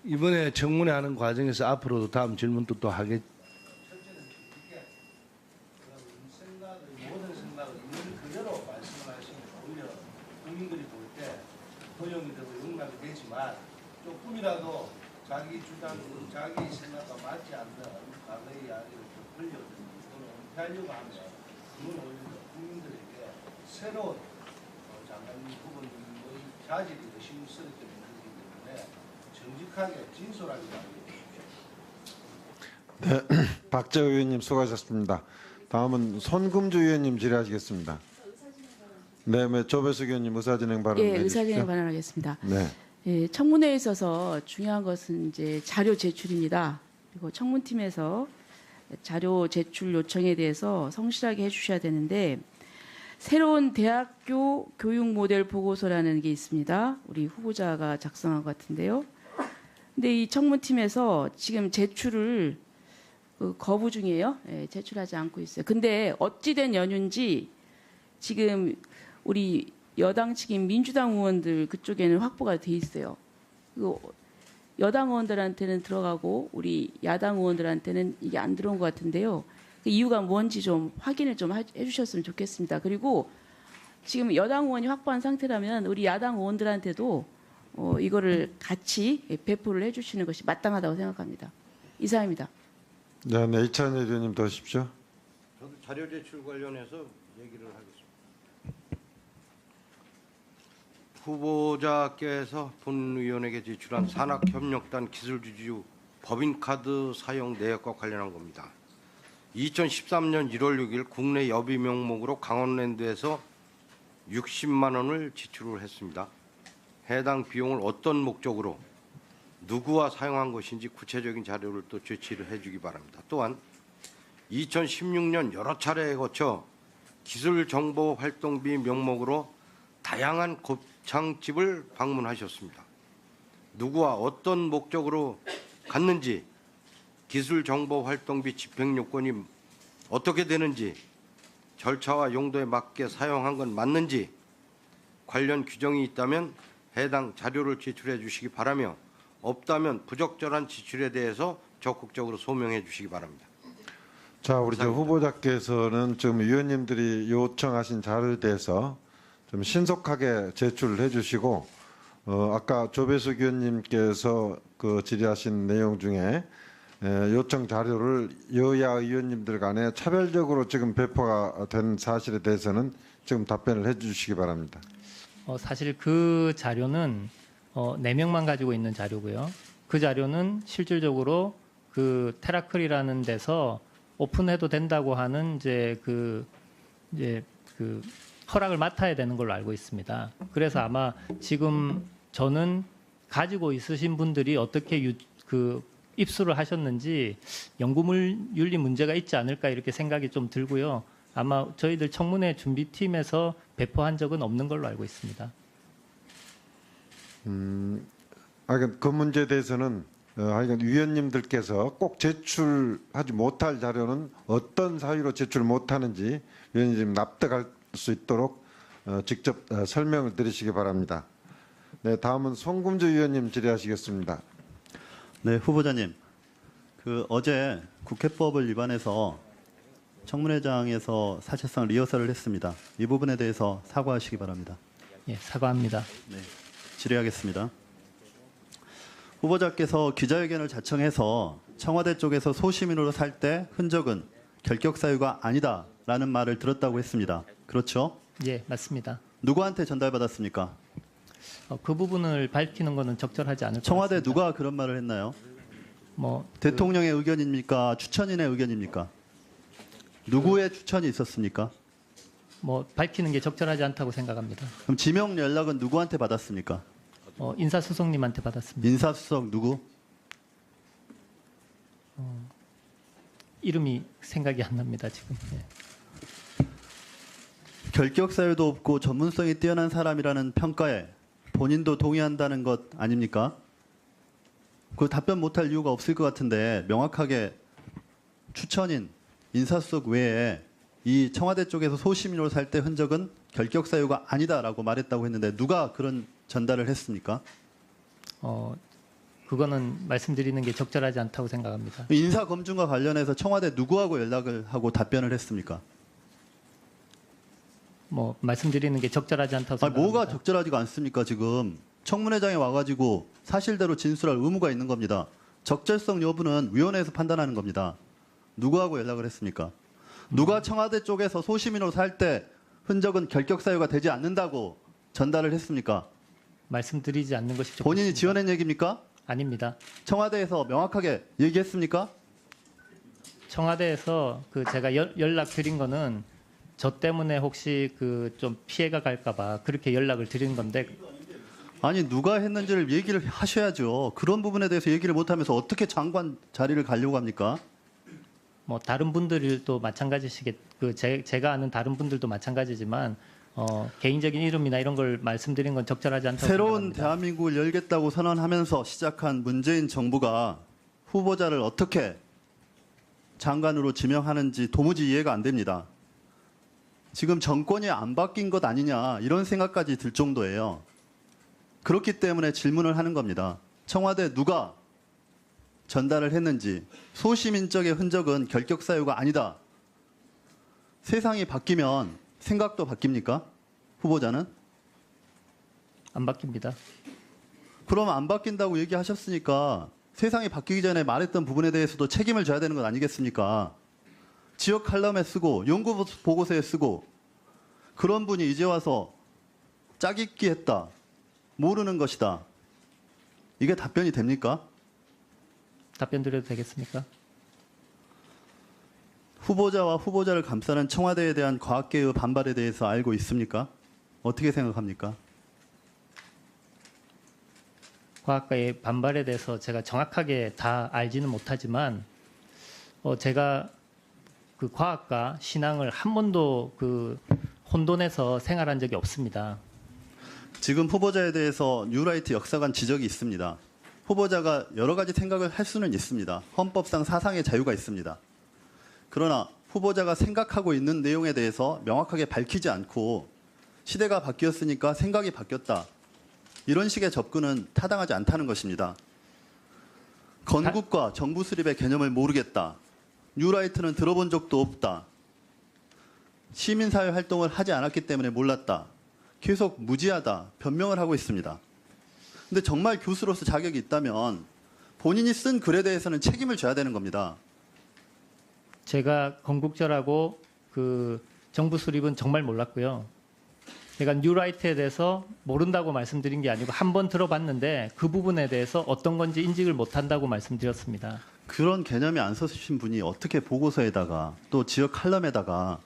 S7: 이번에 청문회 하는 과정에서 앞으로도 다음 질문도 또 하겠. 모든 생각을 있는 그대로 말씀을 하시면 오히려 국민들이 볼 때 허용이 되고 용납이 되지만 조금이라도 자기 주장, 자기 생각과 맞지 않는 과거의 이야기를 좀 흘려드리고 또는 은폐하려고 하면 그건 오히려 국민들에게 새로운 장관님 후보님의 자질이 의심스럽게 만들기 때문에 정직하게 진솔하게 이야기해 주십시오.
S2: 네, 박재호 의원님 수고하셨습니다. 다음은 손금주 의원님 질의하시겠습니다. 네, 조배석 의원님 의사진행 발언
S4: 예,
S2: 해주십시오.
S4: 의사진행 발언하겠습니다.
S2: 네.
S4: 예, 청문회에 있어서 중요한 것은 이제 자료 제출입니다. 그리고 청문팀에서 자료 제출 요청에 대해서 성실하게 해주셔야 되는데 새로운 대학교 교육 모델 보고서라는 게 있습니다. 우리 후보자가 작성한 것 같은데요. 근데 이 청문팀에서 지금 제출을 거부 중이에요. 예, 제출하지 않고 있어요. 근데 어찌된 연유인지 지금 우리 여당 측인 민주당 의원들 그쪽에는 확보가 돼 있어요. 여당 의원들한테는 들어가고 우리 야당 의원들한테는 이게 안 들어온 것 같은데요. 그 이유가 뭔지 좀 확인을 좀 해주셨으면 좋겠습니다. 그리고 지금 여당 의원이 확보한 상태라면 우리 야당 의원들한테도 이거를 같이 배포를 해주시는 것이 마땅하다고 생각합니다. 이상입니다.
S2: 네, 이찬일 의원님 더 하십시오.
S8: 저도 자료 제출 관련해서 얘기를 하겠습니다. 후보자께서 본 의원에게 제출한 산학협력단 기술주주 법인카드 사용 내역과 관련한 겁니다. 2013년 1월 6일 국내 여비 명목으로 강원랜드에서 60만 원을 지출을 했습니다. 해당 비용을 어떤 목적으로 누구와 사용한 것인지 구체적인 자료를 또 제출을 해주기 바랍니다. 또한 2016년 여러 차례에 거쳐 기술정보활동비 명목으로 다양한 곱창집을 방문하셨습니다. 누구와 어떤 목적으로 갔는지, 기술정보활동비 집행요건이 어떻게 되는지, 절차와 용도에 맞게 사용한 건 맞는지 관련 규정이 있다면 해당 자료를 제출해 주시기 바라며 없다면 부적절한 지출에 대해서 적극적으로 소명해 주시기 바랍니다.
S2: 자, 우리 후보자께서는 지금 위원님들이 요청하신 자료에 대해서 좀 신속하게 제출을 해주시고, 아까 조배석 의원님께서 그 질의하신 내용 중에 요청 자료를 여야 의원님들 간에 차별적으로 지금 배포가 된 사실에 대해서는 지금 답변을 해주시기 바랍니다.
S1: 사실 그 자료는 4명만 가지고 있는 자료고요. 그 자료는 실질적으로 그 테라클이라는 데서 오픈해도 된다고 하는 이제 그 허락을 맡아야 되는 걸로 알고 있습니다. 그래서 아마 지금 저는 가지고 있으신 분들이 어떻게 입수를 하셨는지 연구윤리 문제가 있지 않을까 이렇게 생각이 좀 들고요. 아마 저희들 청문회 준비팀에서 배포한 적은 없는 걸로 알고 있습니다.
S2: 그 문제에 대해서는 위원님들께서 꼭 제출하지 못할 자료는 어떤 사유로 제출 못하는지 위원님 납득할 수 있도록 직접 설명을 드리시기 바랍니다. 네, 다음은 송금주 의원님 질의하시겠습니다.
S9: 네, 후보자님. 어제 국회법을 위반해서 청문회장에서 사실상 리허설을 했습니다. 이 부분에 대해서 사과하시기 바랍니다.
S1: 예, 사과합니다.
S9: 네, 질의하겠습니다. 후보자께서 기자회견을 자청해서 청와대 쪽에서 소시민으로 살 때 흔적은 결격 사유가 아니다라는 말을 들었다고 했습니다. 그렇죠?
S1: 예, 맞습니다.
S9: 누구한테 전달받았습니까?
S1: 그 부분을 밝히는 것은 적절하지 않을 것
S9: 청와대
S1: 같습니다.
S9: 누가 그런 말을 했나요?
S1: 뭐
S9: 대통령의 의견입니까? 추천인의 의견입니까? 누구의 추천이 있었습니까?
S1: 뭐 밝히는 게 적절하지 않다고 생각합니다.
S9: 그럼 지명 연락은 누구한테 받았습니까?
S1: 인사수석님한테 받았습니다.
S9: 인사수석 누구?
S1: 이름이 생각이 안 납니다 지금. 예.
S9: 결격 사유도 없고 전문성이 뛰어난 사람이라는 평가에 본인도 동의한다는 것 아닙니까? 그 답변 못할 이유가 없을 것 같은데 명확하게 추천인, 인사수석 외에 이 청와대 쪽에서 소시민으로 살 때 흔적은 결격 사유가 아니다라고 말했다고 했는데 누가 그런 전달을 했습니까?
S1: 그거는 말씀드리는 게 적절하지 않다고 생각합니다.
S9: 인사 검증과 관련해서 청와대 누구하고 연락을 하고 답변을 했습니까?
S1: 뭐 말씀드리는 게 적절하지 않다고
S9: 아니,
S1: 생각합니다.
S9: 뭐가 적절하지가 않습니까? 지금 청문회장에 와가지고 사실대로 진술할 의무가 있는 겁니다. 적절성 여부는 위원회에서 판단하는 겁니다. 누구하고 연락을 했습니까? 누가 청와대 쪽에서 소시민으로 살 때 흔적은 결격 사유가 되지 않는다고 전달을 했습니까?
S1: 말씀드리지 않는 것이 좋겠습니다.
S9: 본인이 지어낸 얘기입니까?
S1: 아닙니다.
S9: 청와대에서 명확하게 얘기했습니까?
S1: 청와대에서 그 제가 연락 드린 거는 저 때문에 혹시 그 좀 피해가 갈까봐 그렇게 연락을 드린 건데
S9: 아니 누가 했는지를 얘기를 하셔야죠. 그런 부분에 대해서 얘기를 못하면서 어떻게 장관 자리를 가려고 합니까?
S1: 뭐 다른 분들도 마찬가지시겠 그 제가 아는 다른 분들도 마찬가지지만 개인적인 이름이나 이런 걸 말씀드린 건 적절하지 않다고
S9: 새로운
S1: 생각합니다.
S9: 대한민국을 열겠다고 선언하면서 시작한 문재인 정부가 후보자를 어떻게 장관으로 지명하는지 도무지 이해가 안 됩니다. 지금 정권이 안 바뀐 것 아니냐 이런 생각까지 들 정도예요. 그렇기 때문에 질문을 하는 겁니다. 청와대 누가 전달을 했는지 소시민적의 흔적은 결격 사유가 아니다. 세상이 바뀌면 생각도 바뀝니까? 후보자는?
S1: 안 바뀝니다.
S9: 그럼 안 바뀐다고 얘기하셨으니까 세상이 바뀌기 전에 말했던 부분에 대해서도 책임을 져야 되는 것 아니겠습니까? 지역 칼럼에 쓰고 연구 보고서에 쓰고 그런 분이 이제 와서 짜깁기 했다. 모르는 것이다. 이게 답변이 됩니까?
S1: 답변 드려도 되겠습니까?
S9: 후보자와 후보자를 감싸는 청와대에 대한 과학계의 반발에 대해서 알고 있습니까? 어떻게 생각합니까?
S1: 과학가의 반발에 대해서 제가 정확하게 다 알지는 못하지만 제가 그 과학과 신앙을 한 번도 그 혼돈해서 생활한 적이 없습니다.
S9: 지금 후보자에 대해서 뉴라이트 역사관 지적이 있습니다. 후보자가 여러 가지 생각을 할 수는 있습니다. 헌법상 사상의 자유가 있습니다. 그러나 후보자가 생각하고 있는 내용에 대해서 명확하게 밝히지 않고 시대가 바뀌었으니까 생각이 바뀌었다. 이런 식의 접근은 타당하지 않다는 것입니다. 건국과 정부 수립의 개념을 모르겠다. 뉴라이트는 들어본 적도 없다. 시민사회 활동을 하지 않았기 때문에 몰랐다. 계속 무지하다. 변명을 하고 있습니다. 근데 정말 교수로서 자격이 있다면 본인이 쓴 글에 대해서는 책임을 져야 되는 겁니다.
S1: 제가 건국절하고 그 정부 수립은 정말 몰랐고요. 제가 뉴라이트에 대해서 모른다고 말씀드린 게 아니고 한 번 들어봤는데 그 부분에 대해서 어떤 건지 인식을 못한다고 말씀드렸습니다.
S9: 그런 개념이 안 서신 분이 어떻게 보고서에다가 또 지역 칼럼에다가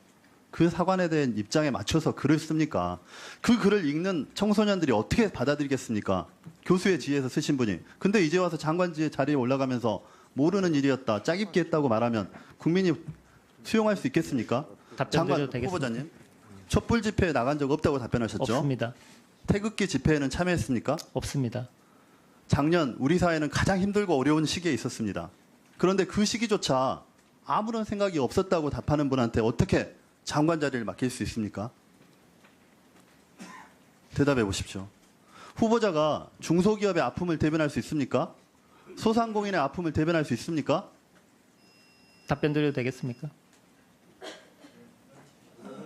S9: 그 사관에 대한 입장에 맞춰서 글을 씁니까? 그 글을 읽는 청소년들이 어떻게 받아들이겠습니까? 교수의 지혜에서 쓰신 분이. 근데 이제 와서 장관지의 자리에 올라가면서 모르는 일이었다, 짜깁기 했다고 말하면 국민이 수용할 수 있겠습니까?
S1: 답변
S9: 장관
S1: 드려도 되겠습니까?
S9: 후보자님, 촛불 집회에 나간 적 없다고 답변하셨죠?
S1: 없습니다.
S9: 태극기 집회에는 참여했습니까?
S1: 없습니다.
S9: 작년 우리 사회는 가장 힘들고 어려운 시기에 있었습니다. 그런데 그 시기조차 아무런 생각이 없었다고 답하는 분한테 어떻게 장관 자리를 맡길 수 있습니까? 대답해 보십시오. 후보자가 중소기업의 아픔을 대변할 수 있습니까? 소상공인의 아픔을 대변할 수 있습니까?
S1: 답변 드려도 되겠습니까?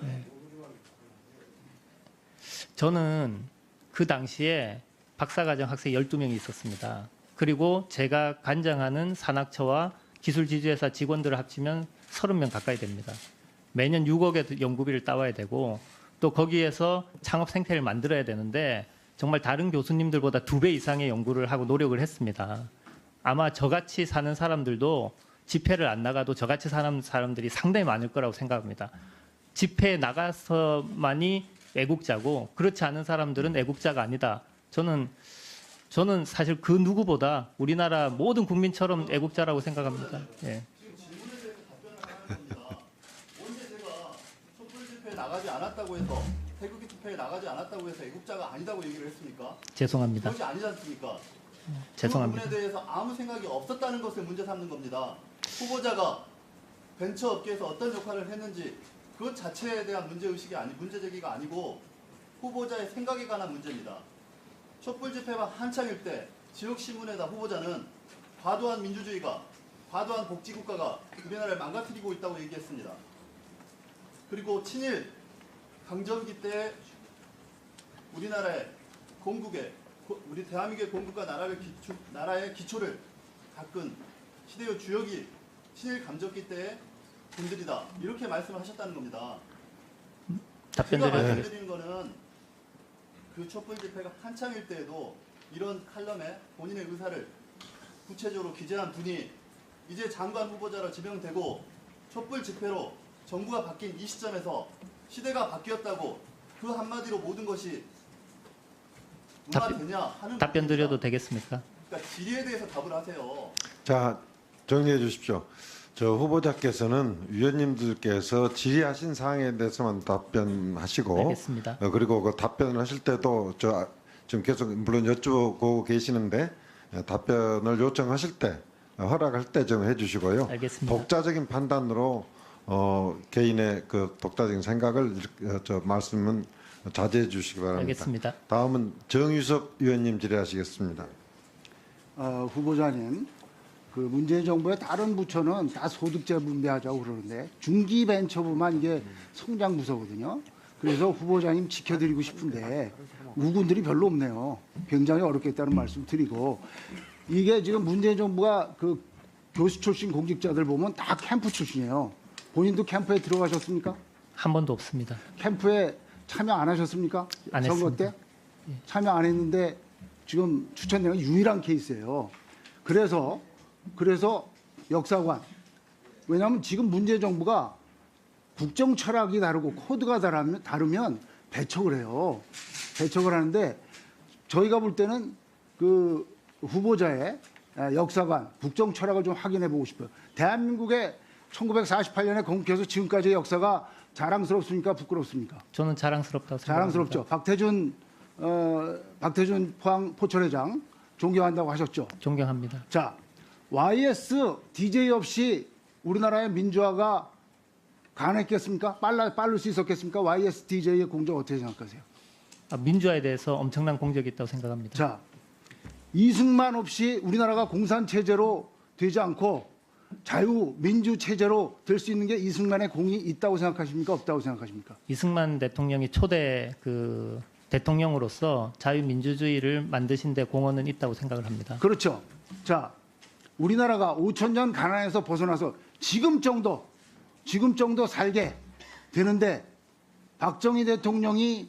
S1: 네. 저는 그 당시에 박사과정 학생 12명이 있었습니다. 그리고 제가 관장하는 산학처와 기술지주회사 직원들을 합치면 30명 가까이 됩니다. 매년 6억의 연구비를 따와야 되고 또 거기에서 창업 생태를 만들어야 되는데 정말 다른 교수님들보다 2배 이상의 연구를 하고 노력을 했습니다. 아마 저같이 사는 사람들도 집회를 안 나가도 저같이 사는 사람들이 상당히 많을 거라고 생각합니다. 집회에 나가서만이 애국자고 그렇지 않은 사람들은 애국자가 아니다. 저는 사실 그 누구보다 우리나라 모든 국민처럼 애국자라고 생각합니다. 예.
S9: 언제 제가 촛불 집회에 나가지 않았다고 해서 태극기 집회에 나가지 않았다고 해서 애국자가 아니다고 얘기를 했습니까?
S1: 죄송합니다.
S9: 그것이 아니지 않습니까?
S1: 죄송합니다.
S9: 그 부분에 대해서 아무 생각이 없었다는 것을 문제 삼는 겁니다. 후보자가 벤처업계에서 어떤 역할을 했는지 그 자체에 대한 문제 제기가 아니고 후보자의 생각에 관한 문제입니다. 촛불 집회가 한창일 때 지역 신문에다 후보자는 과도한 민주주의가, 과도한 복지국가가 우리나라를 망가뜨리고 있다고 얘기했습니다. 그리고 친일 강점기 때 우리나라의 건국에, 우리 대한민국의 건국과 나라의 기초를 닦은 시대의 주역이 친일 감점기 때의 분들이다, 이렇게 말씀하셨다는 겁니다.
S1: 답변
S9: 제가
S1: 드려야
S9: 말씀드리는 거는 그 촛불 집회가 한창일 때에도 이런 칼럼에 본인의 의사를 구체적으로 기재한 분이 이제 장관 후보자로 지명되고 촛불 집회로 정부가 바뀐 이 시점에서 시대가 바뀌었다고 그 한마디로 모든 것이 무마되냐 하는
S1: 답변
S9: 부분입니다.
S1: 드려도 되겠습니까?
S9: 그러니까 질의에 대해서 답을 하세요.
S2: 자, 정리해 주십시오. 저 후보자께서는 위원님들께서 질의하신 사항에 대해서만 답변하시고,
S1: 알겠습니다.
S2: 그리고 그 답변을 하실 때도 지금 계속 물론 여쭈고 계시는데 답변을 요청하실 때 허락할 때 좀 해주시고요.
S1: 알겠습니다.
S2: 독자적인 판단으로 개인의 그 독자적인 생각을 말씀은 자제해 주시기 바랍니다.
S1: 알겠습니다.
S2: 다음은 정유섭 의원님 질의하시겠습니다.
S10: 후보자님, 그 문재인 정부의 다른 부처는 다 소득세 분배하자고 그러는데 중기벤처부만 이게 성장 부서거든요. 그래서 후보자님 지켜드리고 싶은데 우군들이 별로 없네요. 굉장히 어렵겠다는 말씀 드리고, 이게 지금 문재인 정부가 그 교수 출신 공직자들 보면 다 캠프 출신이에요. 본인도 캠프에 들어가셨습니까?
S1: 한 번도 없습니다.
S10: 캠프에 참여 안 하셨습니까?
S1: 안
S10: 선거
S1: 했습니다.
S10: 때? 참여 안 했는데 지금 추천되는 유일한 케이스예요. 그래서 역사관, 왜냐하면 지금 문재인 정부가 국정 철학이 다르고 코드가 다르면 배척을 해요. 배척을 하는데 저희가 볼 때는 그 후보자의 역사관, 국정 철학을 좀 확인해 보고 싶어요. 대한민국의 1948년에 건국해서 지금까지의 역사가 자랑스럽습니까? 부끄럽습니까?
S1: 저는 자랑스럽다고 생각합니다.
S10: 자랑스럽죠. 박태준 포항포철회장 존경한다고 하셨죠.
S1: 존경합니다.
S10: 자, YS DJ 없이 우리나라의 민주화가 가능했겠습니까? 빠를 수 있었겠습니까? YS DJ의 공적 어떻게 생각하세요?
S1: 민주화에 대해서 엄청난 공적이 있다고 생각합니다.
S10: 자, 이승만 없이 우리나라가 공산 체제로 되지 않고 자유 민주 체제로 될 수 있는 게 이승만의 공이 있다고 생각하십니까? 없다고 생각하십니까?
S1: 이승만 대통령이 초대 그 대통령으로서 자유민주주의를 만드신 데 공헌은 있다고 생각을 합니다.
S10: 그렇죠. 자, 우리나라가 5,000년 가난에서 벗어나서 지금 정도 살게 되는데 박정희 대통령이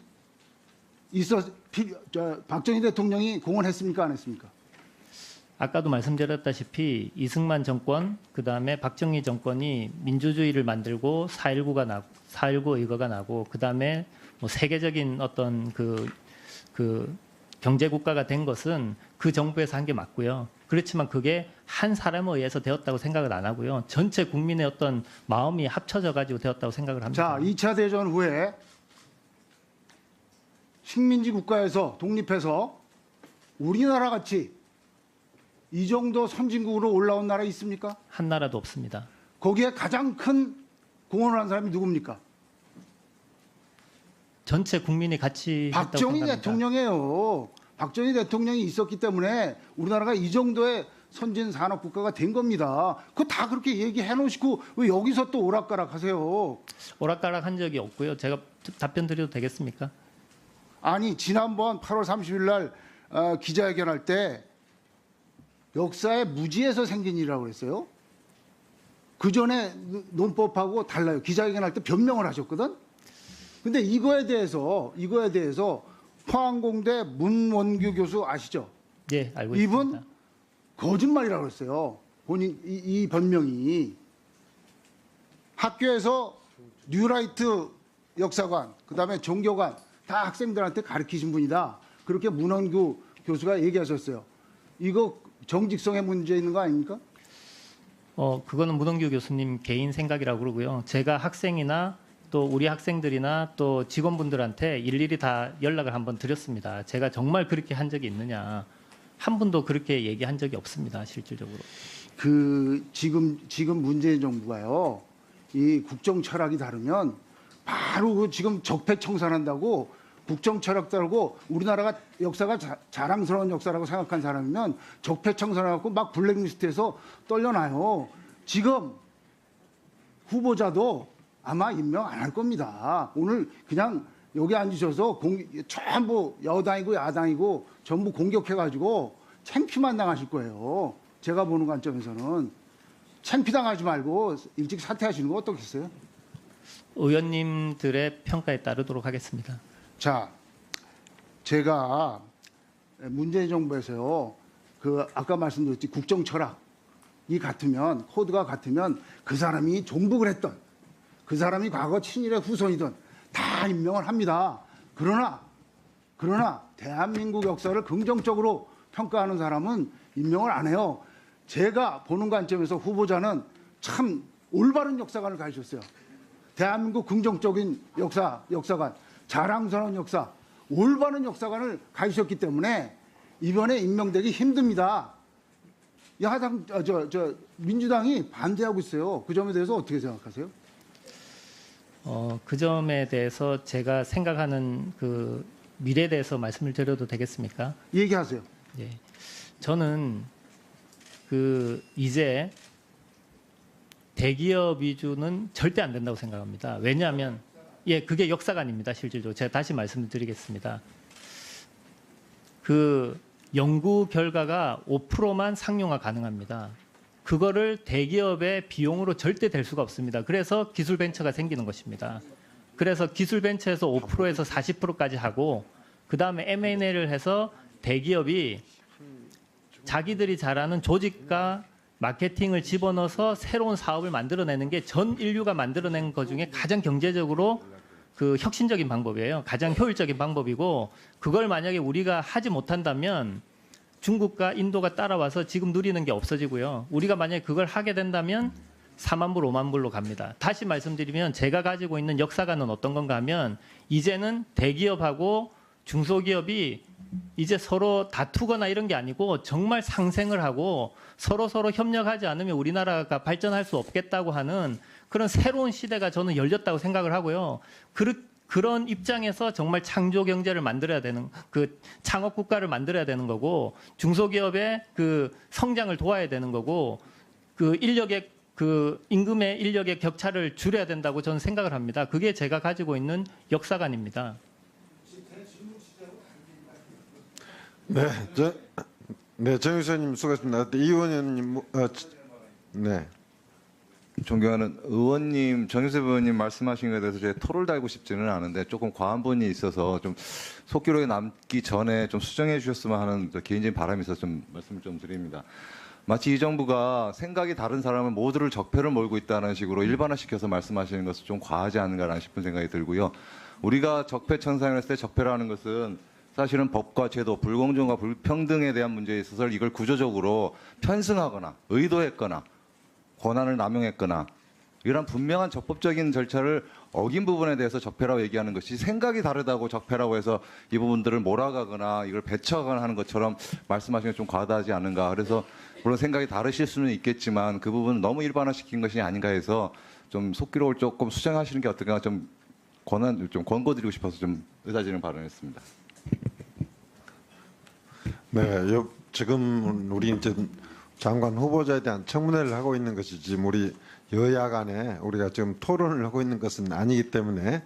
S10: 공헌했습니까? 안 했습니까?
S1: 아까도 말씀드렸다시피 이승만 정권, 그다음에 박정희 정권이 민주주의를 만들고 4.19 의거가 나고 그다음에 뭐 세계적인 어떤 그 경제 국가가 된 것은 그 정부에서 한 게 맞고요. 그렇지만 그게 한 사람에 의해서 되었다고 생각을 안 하고요. 전체 국민의 어떤 마음이 합쳐져 가지고 되었다고 생각을 합니다.
S10: 자, 2차 대전 후에 식민지 국가에서 독립해서 우리나라 같이 이 정도 선진국으로 올라온 나라 있습니까?
S1: 한 나라도 없습니다.
S10: 거기에 가장 큰 공헌을 한 사람이 누굽니까?
S1: 전체 국민이 같이 했다고
S10: 박정희
S1: 생각합니다.
S10: 대통령이에요. 박정희 대통령이 있었기 때문에 우리나라가 이 정도의 선진 산업 국가가 된 겁니다. 그거 다 그렇게 얘기해 놓으시고 왜 여기서 또 오락가락 하세요?
S1: 오락가락 한 적이 없고요. 제가 답변 드려도 되겠습니까?
S10: 아니, 지난번 8월 30일 날 기자회견할 때 역사의 무지에서 생긴 일이라고 그랬어요. 그 전에 논법하고 달라요. 기자회견할 때 변명을 하셨거든. 근데 이거에 대해서 포항공대 문원규 교수 아시죠?
S1: 네, 알고
S10: 이분
S1: 있습니다.
S10: 거짓말이라고 그랬어요. 본인 이 변명이 학교에서 뉴라이트 역사관, 그다음에 종교관 다 학생들한테 가르치신 분이다. 그렇게 문원규 교수가 얘기하셨어요. 이거 정직성에 문제 있는 거 아닙니까?
S1: 그거는 문원규 교수님 개인 생각이라고 그러고요. 제가 학생이나 또 우리 학생들이나 또 직원분들한테 일일이 다 연락을 한번 드렸습니다. 제가 정말 그렇게 한 적이 있느냐. 한 분도 그렇게 얘기한 적이 없습니다. 실질적으로.
S10: 그 지금 문재인 정부가요. 이 국정 철학이 다르면 바로 그 지금 적폐 청산한다고 국정 철학자고 우리나라가 역사가 자랑스러운 역사라고 생각한 사람이면 적폐청산해갖고 막 블랙리스트에서 떨려나요. 지금 후보자도 아마 임명 안 할 겁니다. 오늘 그냥 여기 앉으셔서 전부 여당이고 야당이고 전부 공격해가지고 창피만 당하실 거예요. 제가 보는 관점에서는 창피당하지 말고 일찍 사퇴하시는 거 어떻겠어요?
S1: 의원님들의 평가에 따르도록 하겠습니다.
S10: 자, 제가 문재인 정부에서요, 아까 말씀드렸지 국정 철학이 같으면 코드가 같으면 그 사람이 종북을 했던 그 사람이 과거 친일의 후손이든 다 임명을 합니다. 그러나 대한민국 역사를 긍정적으로 평가하는 사람은 임명을 안 해요. 제가 보는 관점에서 후보자는 참 올바른 역사관을 가지셨어요. 대한민국 긍정적인 역사관, 자랑스러운 역사, 올바른 역사관을 가지셨기 때문에 이번에 임명되기 힘듭니다. 야당, 민주당이 반대하고 있어요. 그 점에 대해서 어떻게 생각하세요?
S1: 그 점에 대해서 제가 생각하는 그 미래에 대해서 말씀을 드려도 되겠습니까?
S10: 얘기하세요.
S1: 예. 저는 이제 대기업 위주는 절대 안 된다고 생각합니다. 왜냐하면 그게 역사관입니다. 실질적으로 제가 다시 말씀을 드리겠습니다. 그 연구 결과가 5%만 상용화 가능합니다. 그거를 대기업의 비용으로 절대 될 수가 없습니다. 그래서 기술 벤처가 생기는 것입니다. 그래서 기술 벤처에서 5%에서 40%까지 하고 그 다음에 M&A를 해서 대기업이 자기들이 잘하는 조직과 마케팅을 집어넣어서 새로운 사업을 만들어내는 게 전 인류가 만들어낸 것 중에 가장 경제적으로 혁신적인 방법이에요. 가장 효율적인 방법이고 그걸 만약에 우리가 하지 못한다면 중국과 인도가 따라와서 지금 누리는 게 없어지고요. 우리가 만약에 그걸 하게 된다면 4만 불, 5만 불로 갑니다. 다시 말씀드리면 제가 가지고 있는 역사관은 어떤 건가 하면 이제는 대기업하고 중소기업이 이제 서로 다투거나 이런 게 아니고 정말 상생을 하고 서로 협력하지 않으면 우리나라가 발전할 수 없겠다고 하는 그런 새로운 시대가 저는 열렸다고 생각을 하고요. 그런 입장에서 정말 창조 경제를 만들어야 되는 창업 국가를 만들어야 되는 거고 중소기업의 성장을 도와야 되는 거고 임금의 인력의 격차를 줄여야 된다고 저는 생각을 합니다. 그게 제가 가지고 있는 역사관입니다.
S2: 정 의원님 수고하셨습니다. 이 의원님, 네.
S11: 존경하는 의원님, 정유섭 의원님 말씀하신 것에 대해서 제가 토를 달고 싶지는 않은데 조금 과한 부분이 있어서 좀 속기록에 남기 전에 좀 수정해 주셨으면 하는 개인적인 바람이 있어서 좀 말씀을 좀 드립니다. 마치 이 정부가 생각이 다른 사람을 모두를 적폐를 몰고 있다는 식으로 일반화시켜서 말씀하시는 것은 좀 과하지 않은가라는 싶은 생각이 들고요. 우리가 적폐청산을 했을 때 적폐라는 것은 사실은 법과 제도, 불공정과 불평등에 대한 문제에 있어서 이걸 구조적으로 편승하거나 의도했거나 권한을 남용했거나 이런 분명한 적법적인 절차를 어긴 부분에 대해서 적폐라고 얘기하는 것이 생각이 다르다고 적폐라고 해서 이 부분들을 몰아가거나 이걸 배척하거나 하는 것처럼 말씀하시는 게 좀 과다하지 않은가. 그래서 물론 생각이 다르실 수는 있겠지만 그 부분은 너무 일반화시킨 것이 아닌가 해서 좀 속기록을 조금 수정하시는 게 어떨까 좀 권고드리고 싶어서 좀 의사진행 발언했습니다.
S2: 네, 지금 우리 이제 장관 후보자에 대한 청문회를 하고 있는 것이지 우리 여야 간에 우리가 지금 토론을 하고 있는 것은 아니기 때문에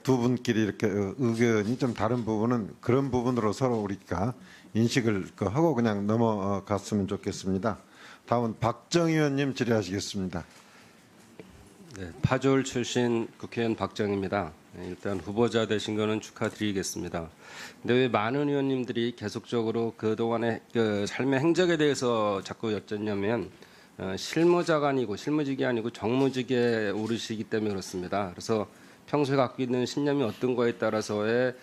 S2: 두 분끼리 이렇게 의견이 좀 다른 부분은 그런 부분으로 서로 우리가 인식을 하고 그냥 넘어갔으면 좋겠습니다. 다음은 박정 의원님 질의하시겠습니다.
S12: 네, 파졸 출신 국회의원 박정입니다. 일단 후보자 되신 거는 축하드리겠습니다. 근데 왜 많은 의원님들이 계속적으로 그동안의 삶의 행적에 대해서 자꾸 여쭙냐면 실무직이 아니고 정무직에 오르시기 때문에 그렇습니다. 그래서 평소에 갖고 있는 신념이 어떤 거에 따라서의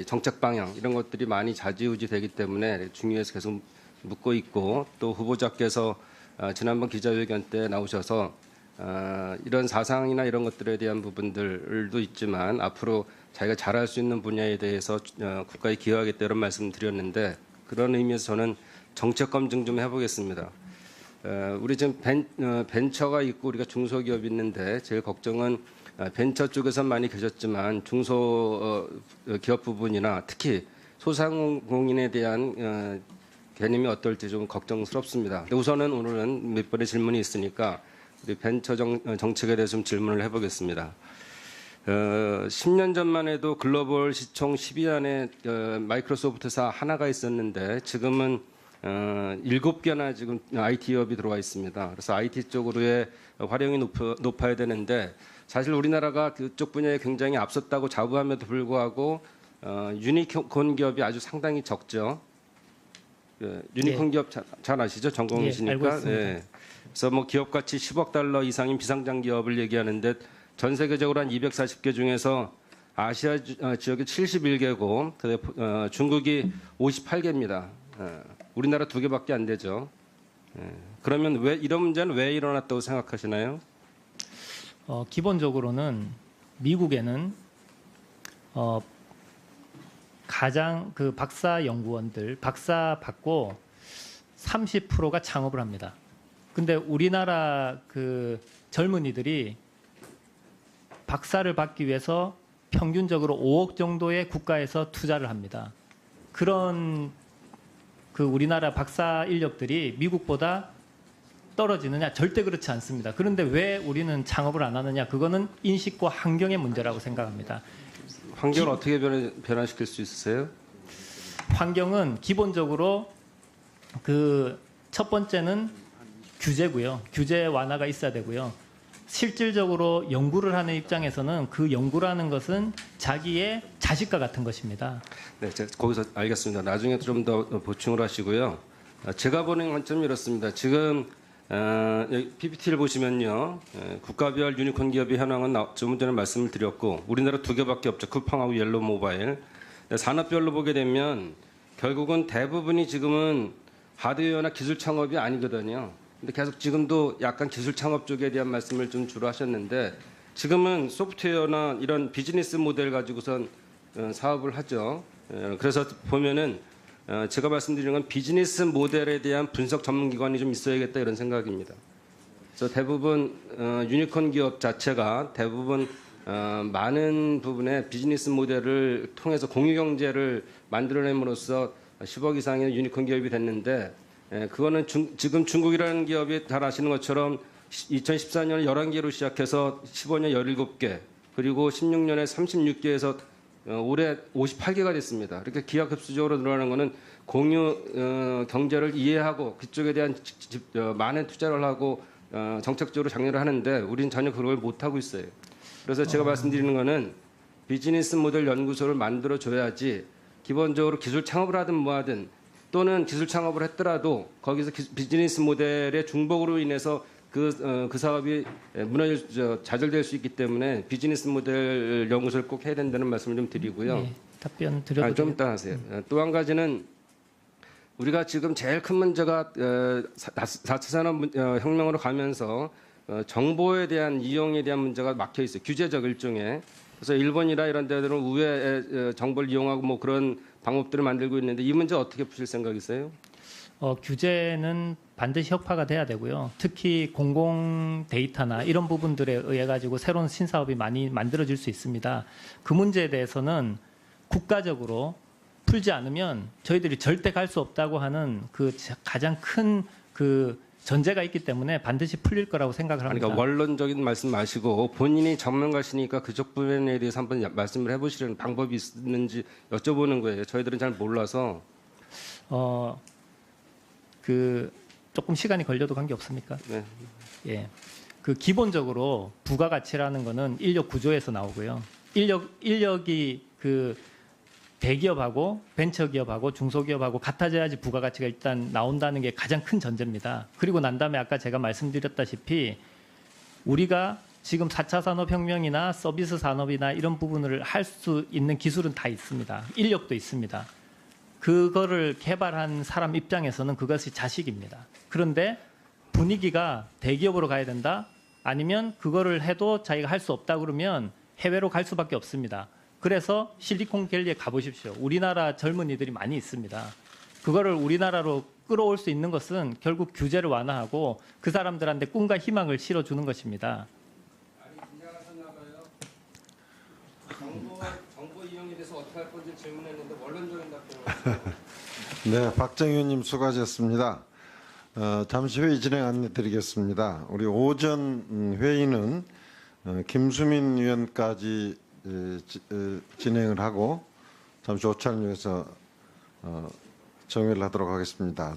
S12: 정책 방향 이런 것들이 많이 좌지우지 되기 때문에 중요해서 계속 묻고 있고 또 후보자께서 지난번 기자회견 때 나오셔서 이런 사상이나 이런 것들에 대한 부분들도 있지만 앞으로 자기가 잘할 수 있는 분야에 대해서 국가에 기여하겠다 이런 말씀 드렸는데 그런 의미에서 저는 정책 검증 좀 해보겠습니다. 우리 지금 벤처가 있고 우리가 중소기업이 있는데 제일 걱정은 벤처 쪽에서 많이 계셨지만 중소기업 부분이나 특히 소상공인에 대한 개념이 어떨지 좀 걱정스럽습니다. 근데 우선은 오늘은 몇 번의 질문이 있으니까 우리 벤처 정책에 대해서 좀 질문을 해보겠습니다. 10년 전만 해도 글로벌 시총 10위 안에 마이크로소프트사 하나가 있었는데 지금은 7개나 지금 IT 기업이 들어와 있습니다. 그래서 IT 쪽으로의 활용이 높아야 되는데 사실 우리나라가 그쪽 분야에 굉장히 앞섰다고 자부함에도 불구하고 유니콘 기업이 아주 상당히 적죠. 유니콘 기업 잘 아시죠? 전공이시니까.
S1: 알고 있습니다.
S12: 그래서 뭐 기업 가치 10억 달러 이상인 비상장 기업을 얘기하는데 전 세계적으로 한 240개 중에서 아시아 지역이 71개고 중국이 58개입니다. 우리나라 2개밖에 안 되죠. 그러면 왜 이런 문제는 왜 일어났다고 생각하시나요?
S1: 기본적으로는 미국에는 가장 그 박사 연구원들 박사 받고 30%가 창업을 합니다. 근데 우리나라 그 젊은이들이 박사를 받기 위해서 평균적으로 5억 정도의 국가에서 투자를 합니다. 그런 그 우리나라 박사 인력들이 미국보다 떨어지느냐? 절대 그렇지 않습니다. 그런데 왜 우리는 창업을 안 하느냐? 그거는 인식과 환경의 문제라고 생각합니다.
S12: 환경을 어떻게 변화시킬 수 있으세요?
S1: 환경은 기본적으로 그 첫 번째는 규제고요. 규제 완화가 있어야 되고요. 실질적으로 연구를 하는 입장에서는 그 연구라는 것은 자기의 자식과 같은 것입니다.
S12: 네, 제가 거기서 알겠습니다. 나중에 좀 더 보충을 하시고요. 제가 보는 관점이 이렇습니다. 지금 여기 PPT를 보시면요, 국가별 유니콘 기업의 현황은 좀 전에 말씀을 드렸고 우리나라 2개밖에 없죠. 쿠팡하고 옐로우 모바일. 산업별로 보게 되면 결국은 대부분이 지금은 하드웨어나 기술 창업이 아니거든요. 근데 계속 지금도 약간 기술 창업 쪽에 대한 말씀을 좀 주로 하셨는데 지금은 소프트웨어나 이런 비즈니스 모델 가지고선 사업을 하죠. 그래서 보면은 제가 말씀드리는 건 비즈니스 모델에 대한 분석 전문기관이 좀 있어야겠다 이런 생각입니다. 그래서 대부분 유니콘 기업 자체가 대부분 많은 부분의 비즈니스 모델을 통해서 공유경제를 만들어냄으로써 10억 이상의 유니콘 기업이 됐는데 그거는 지금 중국이라는 기업이 잘 아시는 것처럼 2014년에 11개로 시작해서 15년 17개 그리고 16년에 36개에서 올해 58개가 됐습니다. 이렇게 기하급수적으로 늘어나는 것은 공유 경제를 이해하고 그쪽에 대한 많은 투자를 하고 정책적으로 장려를 하는데 우리는 전혀 그걸 못하고 있어요. 그래서 제가 말씀드리는 것은 비즈니스 모델 연구소를 만들어줘야지 기본적으로 기술 창업을 하든 뭐 하든 또는 기술 창업을 했더라도 거기서 비즈니스 모델의 중복으로 인해서 그 사업이 좌절될 수 있기 때문에 비즈니스 모델 연구소를 꼭 해야 된다는 말씀을 좀 드리고요.
S1: 네, 답변 드려도
S12: 좀 이따 하세요. 또 한 가지는 우리가 지금 제일 큰 문제가 4차 산업혁명으로 가면서 정보에 대한 이용에 대한 문제가 막혀 있어요. 규제적 일종의. 그래서 일본이나 이런 데들은 우회 정보를 이용하고 뭐 그런 방법들을 만들고 있는데 이 문제 어떻게 푸실 생각이세요?
S1: 규제는 반드시 혁파가 돼야 되고요. 특히 공공 데이터나 이런 부분들에 의해 가지고 새로운 신사업이 많이 만들어질 수 있습니다. 그 문제에 대해서는 국가적으로 풀지 않으면 저희들이 절대 갈 수 없다고 하는 그 가장 큰 그 전제가 있기 때문에 반드시 풀릴 거라고 생각을 합니다.
S12: 그러니까 원론적인 말씀 마시고 본인이 전문가시니까 그쪽 부분에 대해서 한번 말씀을 해보시려는 방법이 있는지 여쭤보는 거예요. 저희들은 잘 몰라서.
S1: 그 조금 시간이 걸려도 관계 없습니까?
S12: 네.
S1: 예. 그 기본적으로 부가가치라는 거는 인력 구조에서 나오고요. 인력이 그 대기업하고 벤처기업하고 중소기업하고 같아져야지 부가가치가 일단 나온다는 게 가장 큰 전제입니다. 그리고 난 다음에 아까 제가 말씀드렸다시피 우리가 지금 4차 산업혁명이나 서비스 산업이나 이런 부분을 할 수 있는 기술은 다 있습니다. 인력도 있습니다. 그거를 개발한 사람 입장에서는 그것이 자식입니다. 그런데 분위기가 대기업으로 가야 된다? 아니면 그거를 해도 자기가 할 수 없다 그러면 해외로 갈 수밖에 없습니다. 그래서 실리콘밸리에 가보십시오. 우리나라 젊은이들이 많이 있습니다. 그거를 우리나라로 끌어올 수 있는 것은 결국 규제를 완화하고 그 사람들한테 꿈과 희망을 실어주는 것입니다.
S12: 정보 이용에 대해서 어떻게 할 건지 질문했는데 원론적인 답변을.
S2: 네, 박정 의원님 수고하셨습니다. 잠시 회의 진행 안내드리겠습니다. 우리 오전 회의는 김수민 의원까지 진행을 하고 잠시 오찬을 위해서 정회를 하도록 하겠습니다.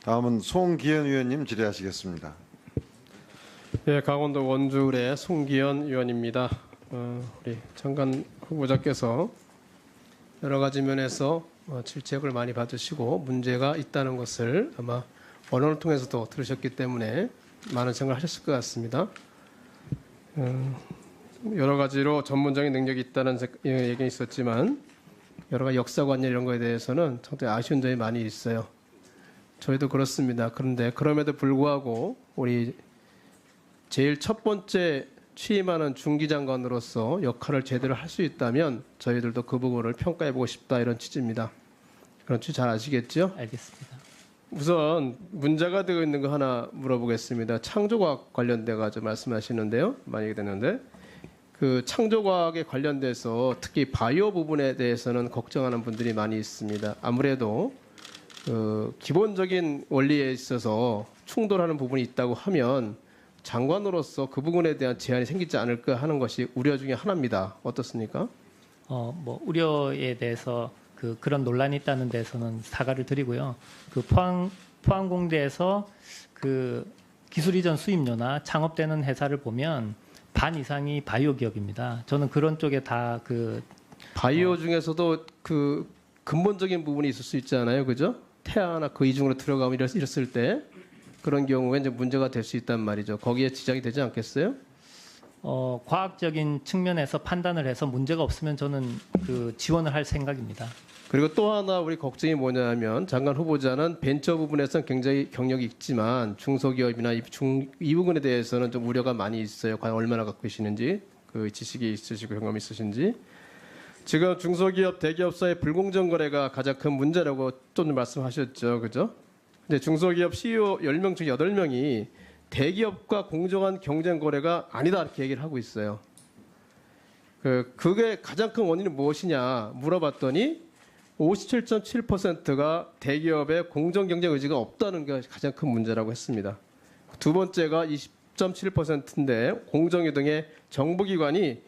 S2: 다음은 송기현 의원님 질의하시겠습니다.
S13: 예, 강원도 원주을의 송기현 의원입니다. 우리 장관 후보자께서 여러 가지 면에서 질책을 많이 받으시고 문제가 있다는 것을 아마 언론을 통해서도 들으셨기 때문에 많은 생각을 하셨을 것 같습니다. 여러 가지로 전문적인 능력이 있다는 얘기가 있었지만 여러 가지 역사관 이런 거에 대해서는 상당히 아쉬운 점이 많이 있어요. 저희도 그렇습니다. 그런데 그럼에도 불구하고 우리 제일 첫 번째 취임하는 중기장관으로서 역할을 제대로 할 수 있다면 저희들도 그 부분을 평가해보고 싶다 이런 취지입니다. 그런 취지 잘 아시겠죠?
S1: 알겠습니다.
S13: 우선 문제가 되고 있는 거 하나 물어보겠습니다. 창조과학 관련돼 가지고 말씀하시는데요. 많이 됐는데 그 창조과학에 관련돼서 특히 바이오 부분에 대해서는 걱정하는 분들이 많이 있습니다. 아무래도 그 기본적인 원리에 있어서 충돌하는 부분이 있다고 하면 장관으로서 그 부분에 대한 제한이 생기지 않을까 하는 것이 우려 중에 하나입니다. 어떻습니까?
S1: 뭐 우려에 대해서 그런 논란이 있다는 데서는 사과를 드리고요. 그 포항공대에서 그 기술 이전 수입료나 창업되는 회사를 보면 반 이상이 바이오 기업입니다. 저는 그런 쪽에 다
S13: 바이오 중에서도 그 근본적인 부분이 있을 수 있잖아요, 그죠? 태아나 그 이중으로 들어가면 이랬을 때 그런 경우에 이제 문제가 될 수 있단 말이죠. 거기에 지장이 되지 않겠어요?
S1: 과학적인 측면에서 판단을 해서 문제가 없으면 저는 지원을 할 생각입니다.
S13: 그리고 또 하나 우리 걱정이 뭐냐면 장관 후보자는 벤처 부분에서는 굉장히 경력이 있지만 중소기업이나 이 부분에 대해서는 좀 우려가 많이 있어요. 과연 얼마나 갖고 계시는지 그 지식이 있으시고 경험이 있으신지. 지금 중소기업 대기업 사이 불공정 거래가 가장 큰 문제라고 좀 말씀하셨죠, 그죠? 근데 중소기업 CEO 10명 중 8명이 대기업과 공정한 경쟁 거래가 아니다 이렇게 얘기를 하고 있어요. 그게 가장 큰 원인은 무엇이냐 물어봤더니 57.7%가 대기업의 공정 경쟁 의지가 없다는 게 가장 큰 문제라고 했습니다. 두 번째가 20.7%인데 공정유등의 정부기관이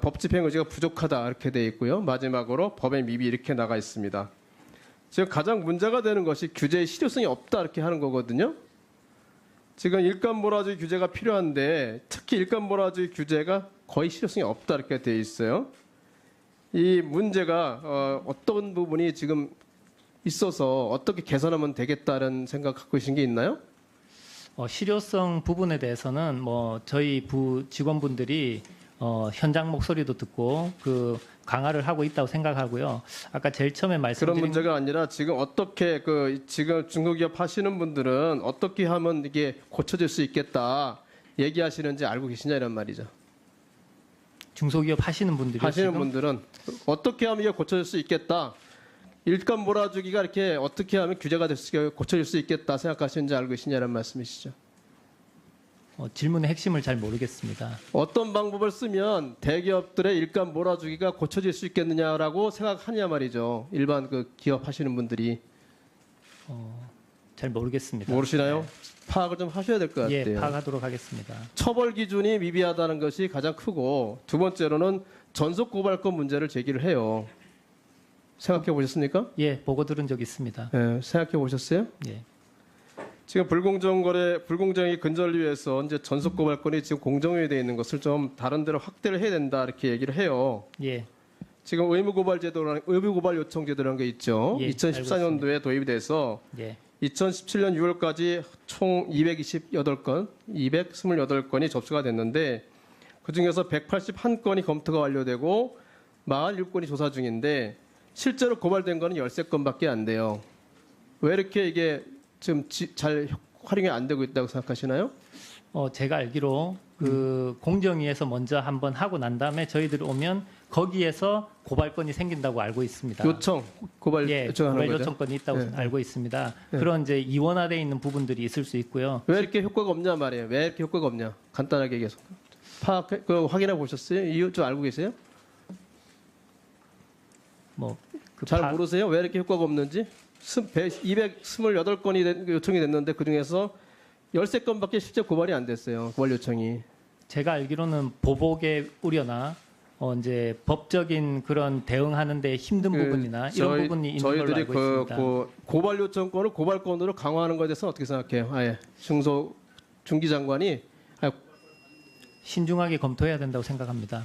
S13: 법 집행 의지가 부족하다 이렇게 돼 있고요. 마지막으로 법의 미비 이렇게 나가 있습니다. 지금 가장 문제가 되는 것이 규제의 실효성이 없다 이렇게 하는 거거든요. 지금 일감몰아주기 규제가 필요한데 특히 일감몰아주기 규제가 거의 실효성이 없다 이렇게 돼 있어요. 이 문제가 어떤 부분이 지금 있어서 어떻게 개선하면 되겠다는 생각 갖고 계신 게 있나요?
S1: 실효성 부분에 대해서는 저희 부 직원분들이 현장 목소리도 듣고 강화를 하고 있다고 생각하고요. 아까 제일 처음에 말씀드린
S13: 그런 문제가 아니라 지금 어떻게 지금 중소기업 하시는 분들은 어떻게 하면 이게 고쳐질 수 있겠다 얘기하시는지 알고 계시냐 이런 말이죠.
S1: 중소기업 하시는
S13: 분들은 어떻게 하면 이게 고쳐질 수 있겠다. 일감 몰아주기가 이렇게 어떻게 하면 규제가 고쳐질 수 있겠다 생각하시는지 알고 계시냐는 말씀이시죠.
S1: 질문의 핵심을 잘 모르겠습니다.
S13: 어떤 방법을 쓰면 대기업들의 일감 몰아주기가 고쳐질 수 있겠느냐라고 생각하냐 말이죠. 일반 기업 하시는 분들이.
S1: 잘 모르겠습니다.
S13: 모르시나요?
S1: 네.
S13: 파악을 좀 하셔야 될 것 같아요.
S1: 예, 파악하도록 하겠습니다.
S13: 처벌 기준이 미비하다는 것이 가장 크고 두 번째로는 전속 고발권 문제를 제기를 해요. 생각해 보셨습니까?
S1: 예, 보고 들은 적 있습니다.
S13: 예, 생각해 보셨어요?
S1: 예.
S13: 지금 불공정이 근절을 위해서 이제 전속 고발권이 지금 공정위에 되어 있는 것을 좀 다른 데로 확대를 해야 된다 이렇게 얘기를 해요.
S1: 예.
S13: 지금 의무 고발 요청 제도라는 게 있죠.
S1: 예,
S13: 2014년도에 도입이 돼서
S1: 예.
S13: 2017년 6월까지 총 228건이 접수가 됐는데 그중에서 181건이 검토가 완료되고 47건이 조사 중인데 실제로 고발된 거는 13건밖에 안 돼요. 왜 이렇게 이게 지금 잘 활용이 안 되고 있다고 생각하시나요?
S1: 제가 알기로 그 공정위에서 먼저 한번 하고 난 다음에 저희들이 오면 거기에서 고발건이 생긴다고 알고 있습니다.
S13: 요청 고발
S1: 예,
S13: 요청하는
S1: 고발
S13: 거죠.
S1: 요청건이 있다고
S13: 예.
S1: 알고 있습니다.
S13: 예.
S1: 그런 이제 이원화되어 있는 부분들이 있을 수 있고요.
S13: 왜 이렇게 효과가 없냐 말이에요. 왜 이렇게 효과가 없냐. 간단하게 얘기해서 확인해 보셨어요? 이유 좀 알고 계세요? 잘 모르세요? 왜 이렇게 효과가 없는지? 228건이 요청이 됐는데 그중에서 13건밖에 실제 고발이 안 됐어요. 고발 요청이.
S1: 제가 알기로는 보복의 우려나 이제 법적인 그런 대응하는 데 힘든 부분이나 이런 부분이 있는 걸로
S13: 저희들이
S1: 알고 있습니다.
S13: 고발 요청권을 고발권으로 강화하는 것에 대해서 어떻게 생각해요? 아예 중기 장관이
S1: 신중하게 검토해야 된다고 생각합니다.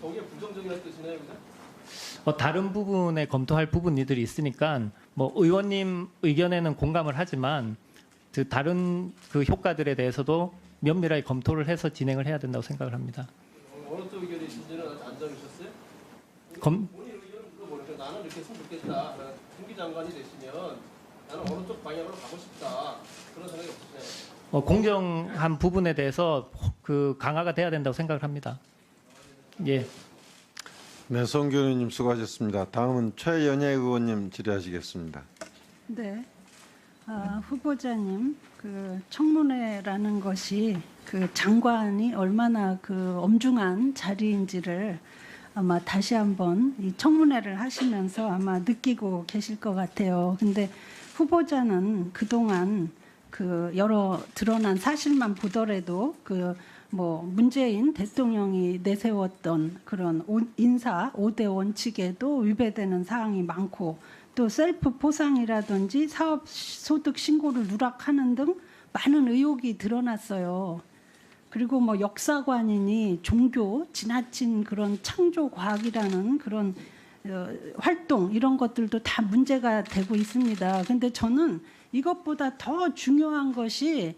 S13: 거기에 부정적이라는 뜻이네요, 그죠?
S1: 다른 부분에 검토할 부분들이 있으니까 뭐 의원님 의견에는 공감을 하지만 그 다른 그 효과들에 대해서도 면밀하게 검토를 해서 진행을 해야 된다고 생각을 합니다.
S13: 어느 쪽 의견이 있는지는 아직 안 정하셨어요?
S1: 검
S13: 본인 의견을 물어보니까 나는 이렇게 했으면 좋겠다. 중기 장관이 되시면 나는 어느 쪽 방향으로 가고 싶다. 그런 생각이 없으세요?
S1: 공정한 부분에 대해서 그 강화가 돼야 된다고 생각을 합니다. 예.
S2: 네, 송규 의원님 수고하셨습니다. 다음은 최연애 의원님 질의하시겠습니다.
S14: 네, 후보자님, 그 청문회라는 것이 그 장관이 얼마나 그 엄중한 자리인지를 아마 다시 한번 이 청문회를 하시면서 아마 느끼고 계실 것 같아요. 근데 후보자는 그동안 그 여러 드러난 사실만 보더라도 그 뭐 문재인 대통령이 내세웠던 그런 인사 5대 원칙에도 위배되는 사항이 많고 또 셀프 포상이라든지 사업 소득 신고를 누락하는 등 많은 의혹이 드러났어요. 그리고 뭐 역사관이니 종교, 지나친 그런 창조 과학이라는 그런 활동 이런 것들도 다 문제가 되고 있습니다. 근데 저는 이것보다 더 중요한 것이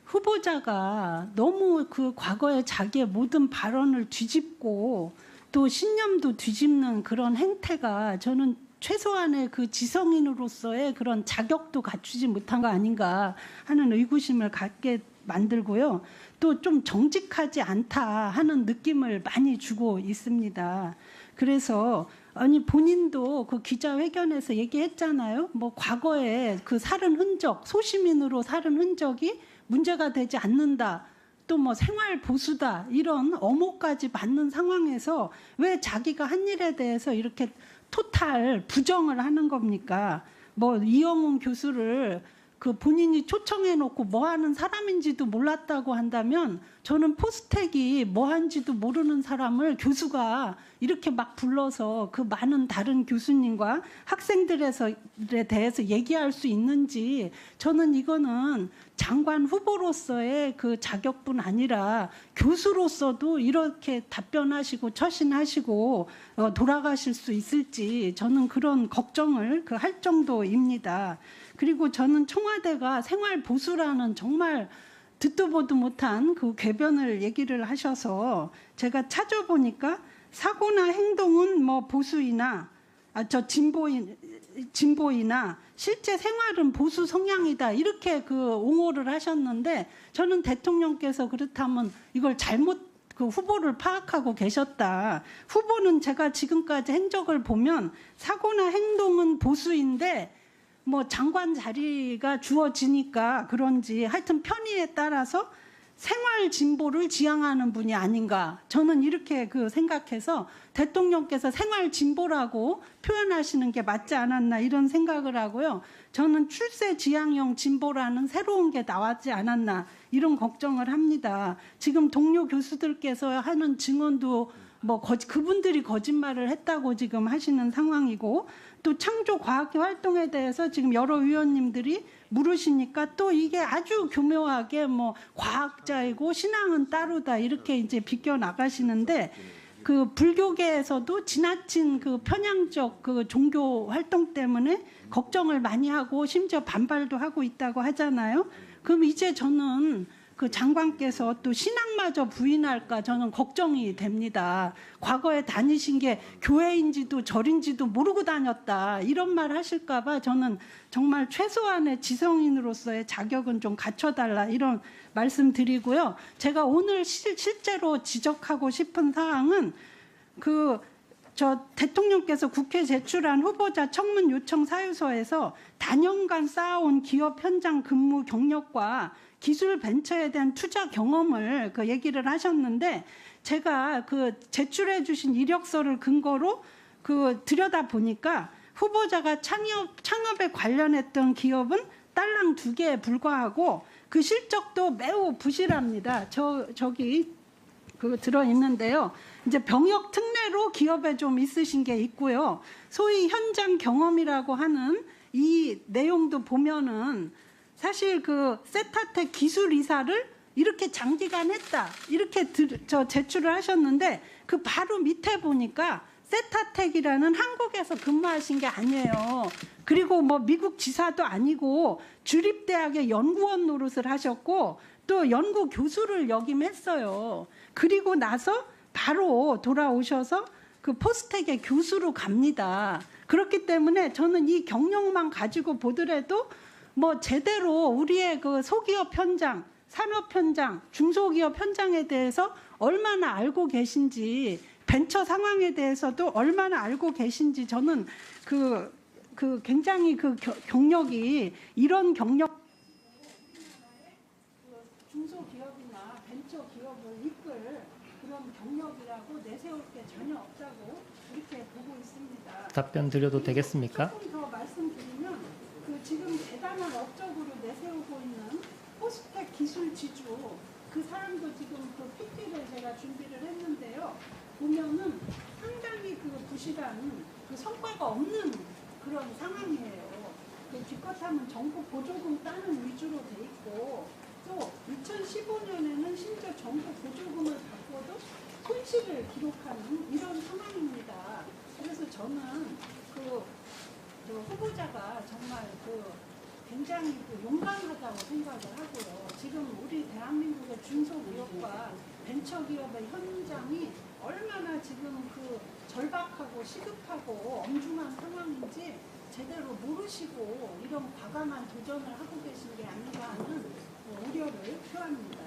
S14: 후보자가 너무 그 과거에 자기의 모든 발언을 뒤집고 또 신념도 뒤집는 그런 행태가 저는 최소한의 그 지성인으로서의 그런 자격도 갖추지 못한 거 아닌가 하는 의구심을 갖게 만들고요. 또 좀 정직하지 않다 하는 느낌을 많이 주고 있습니다. 그래서 아니 본인도 그 기자회견에서 얘기했잖아요. 뭐 과거에 그 살은 흔적, 소시민으로 살은 흔적이 문제가 되지 않는다. 또 뭐 생활 보수다. 이런 엄호까지 받는 상황에서 왜 자기가 한 일에 대해서 이렇게 토탈 부정을 하는 겁니까? 뭐 이영훈 교수를 그 본인이 초청해 놓고 뭐 하는 사람인지도 몰랐다고 한다면 저는 포스텍이 뭐 한지도 모르는 사람을 교수가 이렇게 막 불러서 그 많은 다른 교수님과 학생들에 대해서 얘기할 수 있는지 저는 이거는 장관 후보로서의 그 자격뿐 아니라 교수로서도 이렇게 답변하시고 처신하시고 돌아가실 수 있을지 저는 그런 걱정을 할 정도입니다. 그리고 저는 청와대가 생활 보수라는 정말 듣도 보도 못한 그 궤변을 얘기를 하셔서 제가 찾아보니까 사고나 행동은 뭐 보수이나 진보이나 실제 생활은 보수 성향이다 이렇게 그 옹호를 하셨는데 저는 대통령께서 그렇다면 이걸 잘못 그 후보를 파악하고 계셨다. 후보는 제가 지금까지 행적을 보면 사고나 행동은 보수인데 뭐 장관 자리가 주어지니까 그런지 하여튼 편의에 따라서 생활 진보를 지향하는 분이 아닌가 저는 이렇게 그 생각해서 대통령께서 생활 진보라고 표현하시는 게 맞지 않았나 이런 생각을 하고요. 저는 출세 지향형 진보라는 새로운 게 나왔지 않았나 이런 걱정을 합니다. 지금 동료 교수들께서 하는 증언도 뭐 그분들이 거짓말을 했다고 지금 하시는 상황이고 또 창조 과학 활동에 대해서 지금 여러 의원님들이 물으시니까 또 이게 아주 교묘하게 뭐 과학자이고 신앙은 따로다 이렇게 이제 비껴 나가시는데 그 불교계에서도 지나친 그 편향적 그 종교 활동 때문에 걱정을 많이 하고 심지어 반발도 하고 있다고 하잖아요. 그럼 이제 저는 그 장관께서 또 신앙마저 부인할까 저는 걱정이 됩니다. 과거에 다니신 게 교회인지도 절인지도 모르고 다녔다 이런 말 하실까 봐 저는 정말 최소한의 지성인으로서의 자격은 좀 갖춰달라 이런 말씀 드리고요. 제가 오늘 실제로 지적하고 싶은 사항은 저 대통령께서 국회에 제출한 후보자 청문 요청 사유서에서 단연간 쌓아온 기업 현장 근무 경력과 기술 벤처에 대한 투자 경험을 얘기를 하셨는데 제가 제출해 주신 이력서를 근거로 들여다 보니까 후보자가 창업에 관련했던 기업은 딸랑 2개에 불과하고 그 실적도 매우 부실합니다. 저기 들어 있는데요. 이제 병역 특례로 기업에 좀 있으신 게 있고요. 소위 현장 경험이라고 하는 이 내용도 보면은 사실 세타텍 기술 이사를 이렇게 장기간 했다 이렇게 제출을 하셨는데 그 바로 밑에 보니까 세타텍이라는 한국에서 근무하신 게 아니에요. 그리고 뭐 미국 지사도 아니고 주립대학의 연구원 노릇을 하셨고 또 연구 교수를 역임했어요. 그리고 나서 바로 돌아오셔서 포스텍의 교수로 갑니다. 그렇기 때문에 저는 이 경력만 가지고 보더라도 뭐 제대로 우리의 소기업 현장, 산업 현장, 중소기업 현장에 대해서 얼마나 알고 계신지, 벤처 상황에 대해서도 얼마나 알고 계신지 저는 굉장히 경력이 이런 경력 중소기업이나 벤처 기업을 이끌 그런 경력이라고 내세울 게 전혀 없다고 그렇게 보고 있습니다.
S1: 답변 드려도 되겠습니까?
S14: 조금 더 말씀드리면 지금 대단한 업적으로 내세우고 있는 포스텍 기술 지주 그 사람도 지금 PP를 제가 준비를 했는데요. 보면은 상당히 부실한 성과가 없는 그런 상황이에요. 기껏하면 정부 보조금 따는 위주로 돼 있고 또 2015년에는 심지어 정부 보조금을 받고도 손실을 기록하는 이런 상황입니다. 그래서 저는 후보자가 정말 굉장히 용감하다고 생각을 하고요. 지금 우리 대한민국의 중소기업과 벤처기업의 현장이 얼마나 지금 절박하고 시급하고 엄중한 상황인지 제대로 모르시고 이런 과감한 도전을 하고 계신 게 아닌가 하는 우려를 표합니다.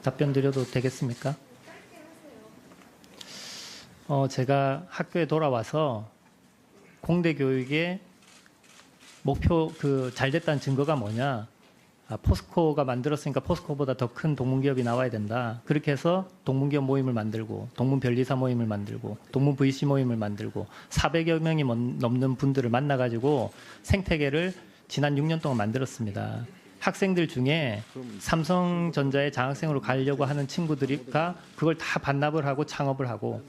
S1: 답변 드려도 되겠습니까? 제가 학교에 돌아와서 공대 교육의 목표 잘 됐다는 증거가 뭐냐? 포스코가 만들었으니까 포스코보다 더 큰 동문기업이 나와야 된다. 그렇게 해서 동문기업 모임을 만들고 동문변리사 모임을 만들고 동문VC 모임을 만들고 400여 명이 넘는 분들을 만나가지고 생태계를 지난 6년 동안 만들었습니다. 학생들 중에 삼성전자에 장학생으로 가려고 하는 친구들이가 그걸 다 반납을 하고 창업을 하고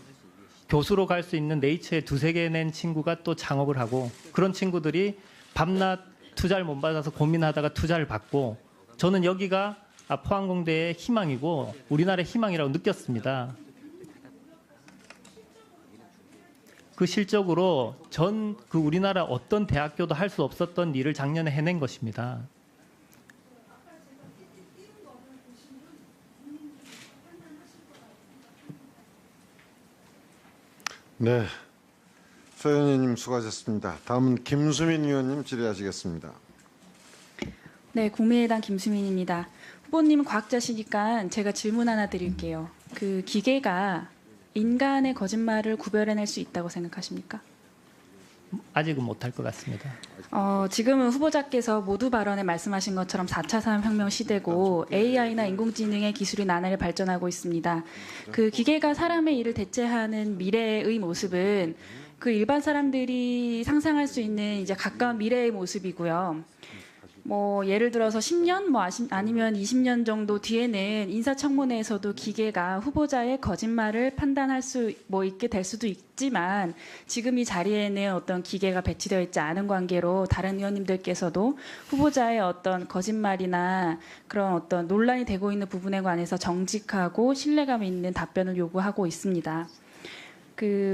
S1: 교수로 갈 수 있는 네이처에 2-3개 낸 친구가 또 창업을 하고 그런 친구들이 밤낮 투자를 못 받아서 고민하다가 투자를 받고 저는 여기가 포항공대의 희망이고 우리나라의 희망이라고 느꼈습니다. 그 실적으로 우리나라 어떤 대학교도 할 수 없었던 일을 작년에 해낸 것입니다.
S2: 네, 서 의원님 수고하셨습니다. 다음은 김수민 의원님 질의하시겠습니다.
S15: 네, 국민의당 김수민입니다. 후보님 과학자시니까 제가 질문 하나 드릴게요. 기계가 인간의 거짓말을 구별해낼 수 있다고 생각하십니까?
S1: 아직은 못할 것 같습니다.
S15: 지금은 후보자께서 모두 발언에 말씀하신 것처럼 4차 산업혁명 시대고 AI나 인공지능의 기술이 나날이 발전하고 있습니다. 기계가 사람의 일을 대체하는 미래의 모습은 일반 사람들이 상상할 수 있는 이제 가까운 미래의 모습이고요. 예를 들어서 10년, 아니면 20년 정도 뒤에는 인사청문회에서도 기계가 후보자의 거짓말을 판단할 수 있게 될 수도 있지만 지금 이 자리에는 어떤 기계가 배치되어 있지 않은 관계로 다른 의원님들께서도 후보자의 어떤 거짓말이나 그런 어떤 논란이 되고 있는 부분에 관해서 정직하고 신뢰감 있는 답변을 요구하고 있습니다.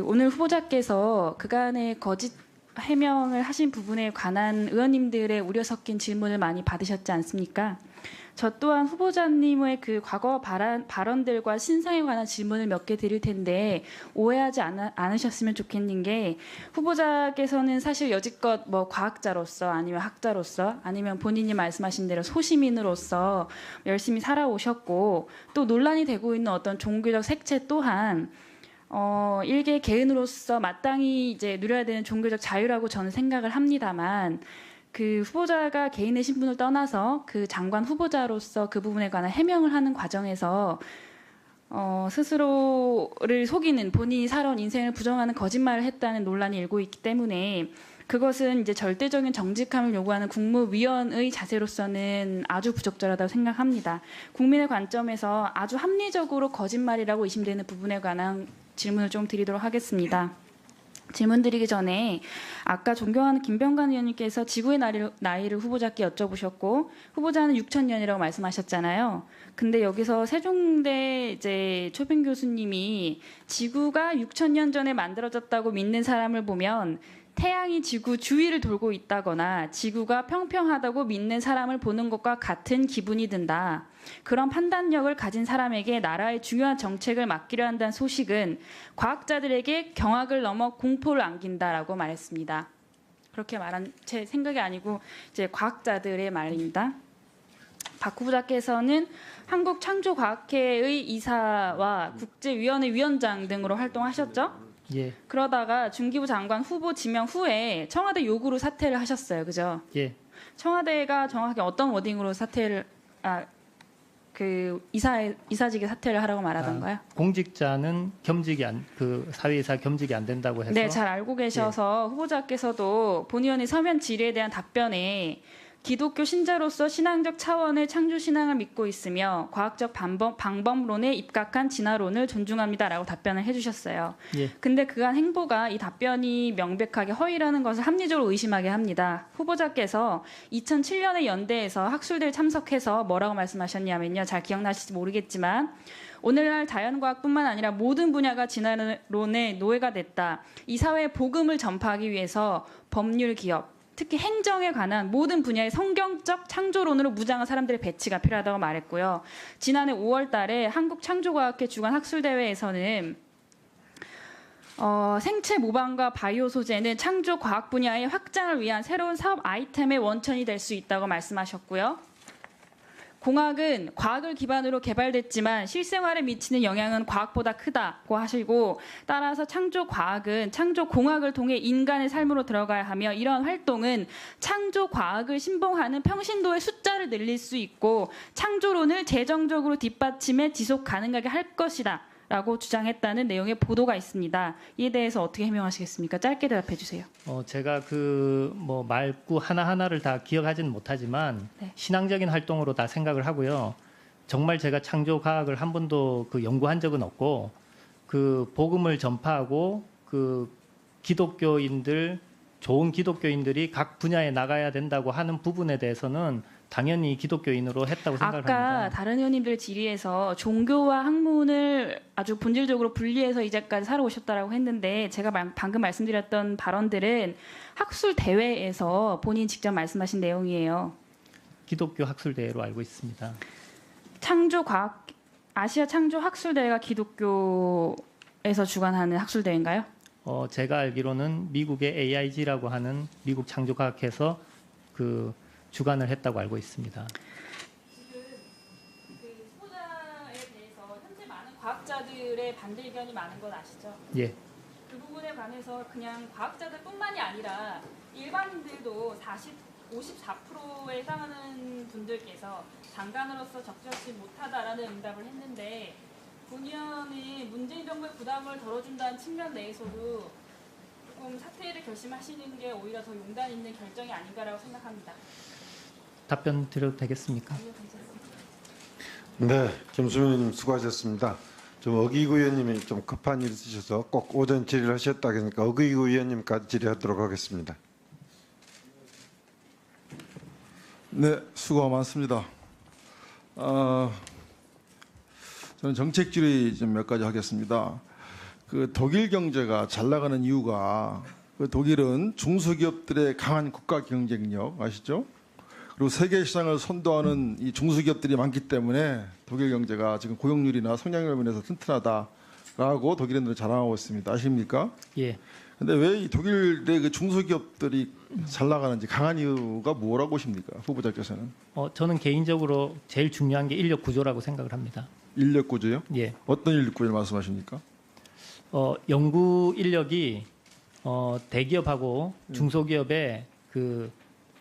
S15: 오늘 후보자께서 그간의 거짓 해명을 하신 부분에 관한 의원님들의 우려 섞인 질문을 많이 받으셨지 않습니까? 저 또한 후보자님의 그 과거 발언들과 신상에 관한 질문을 몇 개 드릴 텐데 오해하지 않으셨으면 좋겠는 게 후보자께서는 사실 여지껏 뭐 과학자로서 아니면 학자로서 아니면 본인이 말씀하신 대로 소시민으로서 열심히 살아오셨고 또 논란이 되고 있는 어떤 종교적 색채 또한 일개 개인으로서 마땅히 이제 누려야 되는 종교적 자유라고 저는 생각을 합니다만 그 후보자가 개인의 신분을 떠나서 그 장관 후보자로서 그 부분에 관한 해명을 하는 과정에서 스스로를 속이는 본인이 살아온 인생을 부정하는 거짓말을 했다는 논란이 일고 있기 때문에 그것은 이제 절대적인 정직함을 요구하는 국무위원의 자세로서는 아주 부적절하다고 생각합니다. 국민의 관점에서 아주 합리적으로 거짓말이라고 의심되는 부분에 관한 질문을 좀 드리도록 하겠습니다. 질문 드리기 전에 아까 존경하는 김병관 의원님께서 지구의 나이를 후보자께 여쭤보셨고 후보자는 6,000년이라고 말씀하셨잖아요. 근데 여기서 세종대 이제 초빙 교수님이 지구가 6,000년 전에 만들어졌다고 믿는 사람을 보면 태양이 지구 주위를 돌고 있다거나 지구가 평평하다고 믿는 사람을 보는 것과 같은 기분이 든다. 그런 판단력을 가진 사람에게 나라의 중요한 정책을 맡기려 한다는 소식은 과학자들에게 경악을 넘어 공포를 안긴다라고 말했습니다. 그렇게 말한 제 생각이 아니고 이제 과학자들의 말입니다. 박 후보자께서는 한국창조과학회의 이사와 국제위원회 위원장 등으로 활동하셨죠?
S1: 예.
S15: 그러다가 중기부 장관 후보 지명 후에 청와대 요구로 사퇴를 하셨어요. 그죠?
S1: 예.
S15: 청와대가 정확하게 어떤 워딩으로 사퇴를 그 이사직에 사퇴를 하라고 말하던가요?
S1: 공직자는 사회이사 겸직이 안 된다고 해서
S15: 네, 잘 알고 계셔서 후보자께서도 본 의원의 서면 질의에 대한 답변에 기독교 신자로서 신앙적 차원의 창조 신앙을 믿고 있으며 과학적 방법론에 입각한 진화론을 존중합니다라고 답변을 해주셨어요.
S1: 예.
S15: 근데 그간 행보가 이 답변이 명백하게 허위라는 것을 합리적으로 의심하게 합니다. 후보자께서 2007년에 연대에서 학술대에 참석해서 뭐라고 말씀하셨냐면요. 잘 기억나실지 모르겠지만 오늘날 자연과학뿐만 아니라 모든 분야가 진화론의 노예가 됐다. 이 사회에 복음을 전파하기 위해서 법률, 기업, 특히 행정에 관한 모든 분야의 성경적 창조론으로 무장한 사람들의 배치가 필요하다고 말했고요. 지난해 5월 달에 한국창조과학회 주관 학술대회에서는 생체 모방과 바이오 소재는 창조과학 분야의 확장을 위한 새로운 사업 아이템의 원천이 될 수 있다고 말씀하셨고요. 공학은 과학을 기반으로 개발됐지만 실생활에 미치는 영향은 과학보다 크다고 하시고 따라서 창조과학은 창조공학을 통해 인간의 삶으로 들어가야 하며 이러한 활동은 창조과학을 신봉하는 평신도의 숫자를 늘릴 수 있고 창조론을 재정적으로 뒷받침해 지속 가능하게 할 것이다 라고 주장했다는 내용의 보도가 있습니다. 이에 대해서 어떻게 해명하시겠습니까? 짧게 대답해 주세요.
S1: 제가 말구 하나하나를 다 기억하지는 못하지만
S15: 네.
S1: 신앙적인 활동으로 다 생각을 하고요. 정말 제가 창조 과학을 한 번도 연구한 적은 없고 복음을 전파하고 좋은 기독교인들이 각 분야에 나가야 된다고 하는 부분에 대해서는 당연히 기독교인으로 했다고 생각합니다.
S15: 아까 다른 의원님들 질의에서 종교와 학문을 아주 본질적으로 분리해서 이제까지 살아오셨다라고 했는데 제가 방금 말씀드렸던 발언들은 학술 대회에서 본인 직접 말씀하신 내용이에요.
S1: 기독교 학술 대회로 알고 있습니다.
S15: 아시아 창조 학술 대회가 기독교에서 주관하는 학술 대회인가요?
S1: 제가 알기로는 미국의 AIG라고 하는 미국 창조과학회에서 주관을 했다고 알고 있습니다.
S15: 후보자에 대해서 현재 많은 과학자들의 반대 의견이 많은 건 아시죠?
S1: 예.
S15: 그 부분에 관해서 그냥 과학자들뿐만이 아니라 일반인들도 54%에 해당하는 분들께서 장관으로서 적절치 못하다라는 응답을 했는데 본 의원이 문재인 정부의 부담을 덜어준다는 측면 내에서도 조금 사퇴를 결심하시는 게 오히려 더 용단 있는 결정이 아닌가라고 생각합니다.
S1: 답변 드려도 되겠습니까?
S2: 네, 김수민 수고하셨습니다. 어기구 의원님이 좀 급한 일이 있으셔서 꼭 오전 질의를 하셨다 하니까 어기구 의원님까지 질의하도록 하겠습니다.
S16: 네, 수고가 많습니다. 저는 정책 질의 좀 몇 가지 하겠습니다. 독일 경제가 잘 나가는 이유가 독일은 중소기업들의 강한 국가 경쟁력 아시죠? 그리고 그리고 세계 시장을 선도하는 이 중소기업들이 많기 때문에 독일 경제가 지금 고용률이나 성장률 면에서 튼튼하다라고 독일인들은 자랑하고 있습니다. 아십니까?
S1: 예.
S16: 근데 왜 이 독일의 그 중소기업들이 잘 나가는지 강한 이유가 뭐라고 보십니까? 후보자께서는.
S1: 저는 개인적으로 제일 중요한 게 인력 구조라고 생각을 합니다.
S16: 인력 구조요?
S1: 예.
S16: 어떤 인력 구조를 말씀하십니까?
S1: 연구 인력이 대기업하고 중소기업에 그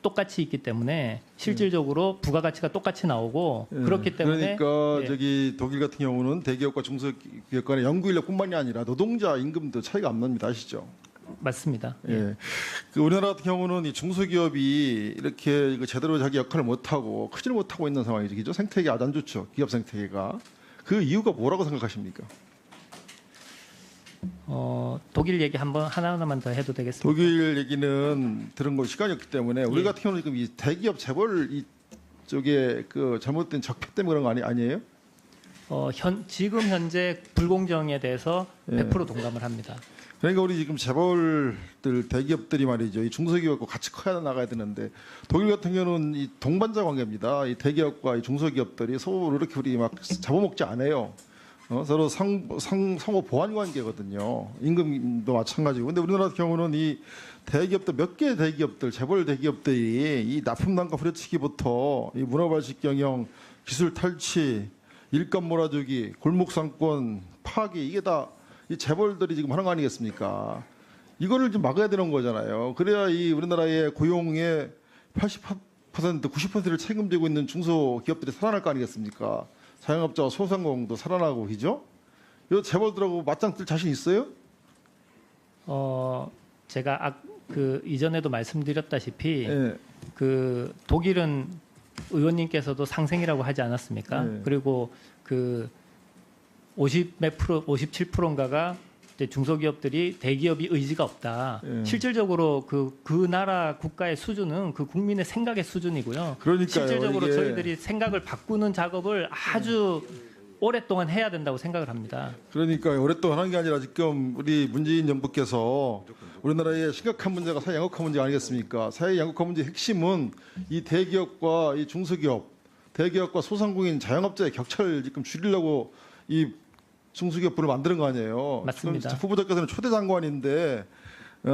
S1: 똑같이 있기 때문에 실질적으로 부가가치가 똑같이 나오고 그렇기 때문에
S16: 그러니까
S1: 예.
S16: 저기 독일 같은 경우는 대기업과 중소기업 간의 연구 인력뿐만이 아니라 노동자 임금도 차이가 안 납니다. 아시죠?
S1: 맞습니다.
S16: 예. 그 우리나라 같은 경우는 이 중소기업이 이렇게 이거 제대로 자기 역할을 못하고 크지를 못하고 있는 상황이죠. 생태계 아주 안 좋죠. 기업 생태계가. 그 이유가 뭐라고 생각하십니까?
S1: 독일 얘기 하나만 더 해도 되겠습니까?
S16: 독일 얘기는 들은 거 시간이 없기 때문에 우리
S1: 예.
S16: 같은 경우는 지금 이 대기업 재벌 이쪽에 그 잘못된 적폐 때문에 그런 거 아니에요?
S1: 지금 현재 불공정에 대해서
S16: 예.
S1: 100% 동감을 합니다.
S16: 그러니까 우리 지금 재벌들 대기업들이 말이죠. 이 중소기업과 같이 커야 나가야 되는데 독일 같은 경우는 이 동반자 관계입니다. 이 대기업과 이 중소기업들이 서로 이렇게 우리 막 잡아먹지 않아요. 서로 상호 보완 관계거든요. 임금도 마찬가지고. 근데 우리나라 같은 경우는 이 대기업들 몇 개의 대기업들, 재벌 대기업들이 이 납품 단가 후려치기부터 이 문화발식 경영, 기술 탈취, 일감 몰아주기, 골목 상권 파기 이게 다 이 재벌들이 지금 하는 거 아니겠습니까? 이거를 좀 막아야 되는 거잖아요. 그래야 이 우리나라의 고용의 80%, 90%를 책임지고 있는 중소기업들이 살아날 거 아니겠습니까? 자영업자와 소상공도 살아나고 그죠? 이 재벌들하고 맞짱 뜰 자신 있어요?
S1: 제가 그 이전에도 말씀드렸다시피
S16: 예.
S1: 그 독일은 의원님께서도 상생이라고 하지 않았습니까?
S16: 네.
S1: 그리고 그 57%인가가 중소기업들이 대기업이 의지가 없다.
S16: 예.
S1: 실질적으로 그 나라 국가의 수준은 그 국민의 생각의 수준이고요.
S16: 그러니까요.
S1: 실질적으로
S16: 이게-
S1: 저희들이 생각을 바꾸는 작업을 아주 오랫동안 해야 된다고 생각을 합니다.
S16: 그러니까 오랫동안 하는 게 아니라 지금 우리 문재인 정부께서 우리나라의 심각한 문제가 사회 양극화 문제 아니겠습니까? 사회 양극화 문제의 핵심은 이 대기업과 이 중소기업, 대기업과 소상공인 자영업자의 격차를 지금 줄이려고 이 중소기업부를 만드는 거 아니에요.
S1: 맞습니다.
S16: 지금 후보자께서는 초대 장관인데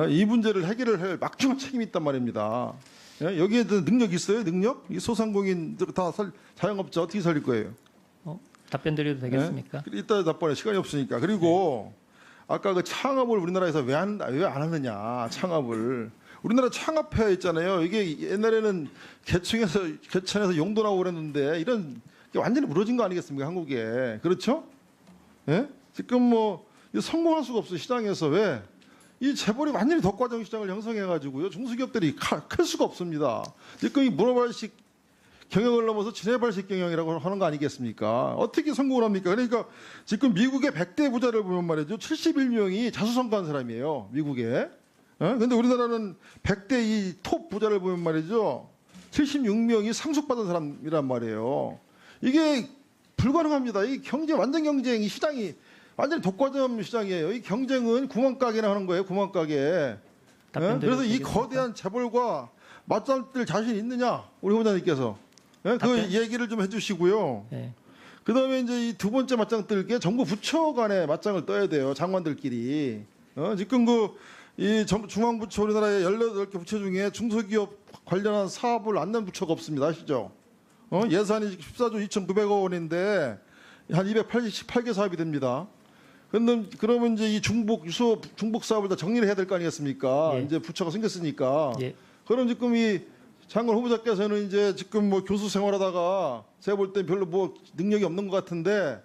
S16: 이 문제를 해결을 할 막중한 책임이 있단 말입니다. 여기에 대한 능력 있어요? 능력? 이 소상공인 다 자영업자 어떻게 살릴 거예요?
S1: 답변 드려도 되겠습니까?
S16: 네? 이따 답변에 시간이 없으니까. 그리고 아까 그 창업을 우리나라에서 왜 안 하느냐, 창업을. 우리나라 창업회 있잖아요. 이게 옛날에는 개천에서 용도 나오고 그랬는데 이런 게 완전히 무너진 거 아니겠습니까, 한국에. 그렇죠? 예? 지금 뭐 성공할 수가 없어요, 시장에서. 왜? 이 재벌이 완전히 덕과정 시장을 형성해가지고요. 중소기업들이 클 수가 없습니다. 지금 이 문어발식 경영을 넘어서 지네발식 경영이라고 하는 거 아니겠습니까? 어떻게 성공을 합니까? 그러니까 지금 미국의 100대 부자를 보면 말이죠. 71명이 자수성가한 사람이에요. 미국에. 근데 우리나라는 100대 이 톱 부자를 보면 말이죠. 76명이 상속받은 사람이란 말이에요. 이게 불가능합니다. 이 완전 경쟁, 이 시장이 완전히 독과점 시장이에요. 이 경쟁은 구멍가게나 하는 거예요. 구멍가게. 그래서 이 거대한 재벌과 맞짱 뜰 자신 있느냐? 우리 후보자님께서. 그 얘기를 좀 해주시고요.
S1: 네.
S16: 그다음에 이제 이 두 번째 맞짱 뜰 게 정부 부처 간에 맞짱을 떠야 돼요. 장관들끼리. 지금 이 중앙부처 우리나라의 18개 부처 중에 중소기업 관련한 사업을 안낸 부처가 없습니다. 아시죠? 예산이 14조 2,900억 원인데 한 288개 사업이 됩니다. 그러면 이제 이 중복 사업을 다 정리를 해야 될 거 아니겠습니까?
S1: 예.
S16: 이제 부처가 생겼으니까.
S1: 예.
S16: 그럼 지금 이 장관 후보자께서는 이제 지금 뭐 교수 생활하다가 제가 볼 땐 별로 뭐 능력이 없는 것 같은데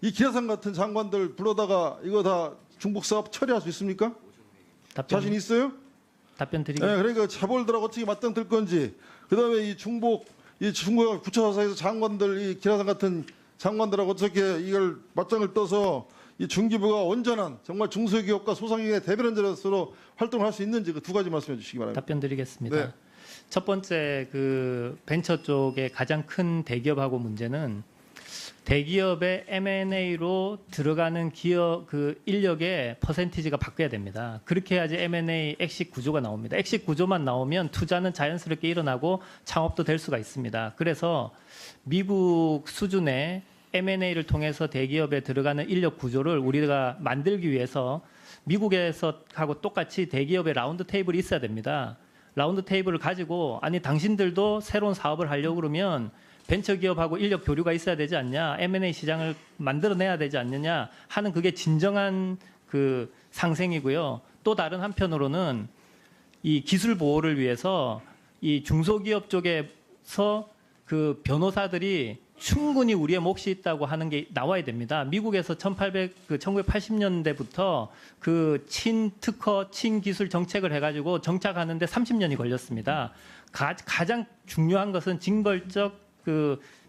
S16: 이 기라상 같은 장관들 불러다가 이거 다 중복 사업 처리할 수 있습니까? 자신 있어요?
S1: 답변 드리겠습니다.
S16: 네, 그러니까 재벌들하고 어떻게 맞짱 뜰 건지. 그다음에 이 중국 부처사에서 장관들 이 기라상 같은 장관들하고 어떻게 이걸 맞짱을 떠서 이 중기부가 온전한 정말 중소기업과 소상공인의 대변인으로서 활동을 할 수 있는지 그 두 가지 말씀해 주시기 바랍니다.
S1: 답변 드리겠습니다.
S16: 네.
S1: 첫 번째 그 벤처 쪽의 가장 큰 대기업하고 문제는 대기업의 M&A로 들어가는 기업 그 인력의 퍼센티지가 바뀌어야 됩니다. 그렇게 해야지 M&A 엑식 구조가 나옵니다. 엑식 구조만 나오면 투자는 자연스럽게 일어나고 창업도 될 수가 있습니다. 그래서 미국 수준의 M&A를 통해서 대기업에 들어가는 인력 구조를 우리가 만들기 위해서 미국에서 하고 똑같이 대기업의 라운드 테이블이 있어야 됩니다. 라운드 테이블을 가지고 아니 당신들도 새로운 사업을 하려고 그러면 벤처기업하고 인력 교류가 있어야 되지 않냐, M&A 시장을 만들어내야 되지 않느냐 하는 그게 진정한 그 상생이고요. 또 다른 한편으로는 이 기술 보호를 위해서 이 중소기업 쪽에서 그 변호사들이 충분히 우리의 몫이 있다고 하는 게 나와야 됩니다. 미국에서 1980년대부터 그 친특허, 친기술 정책을 해가지고 정착하는데 30년이 걸렸습니다. 가장 중요한 것은 징벌적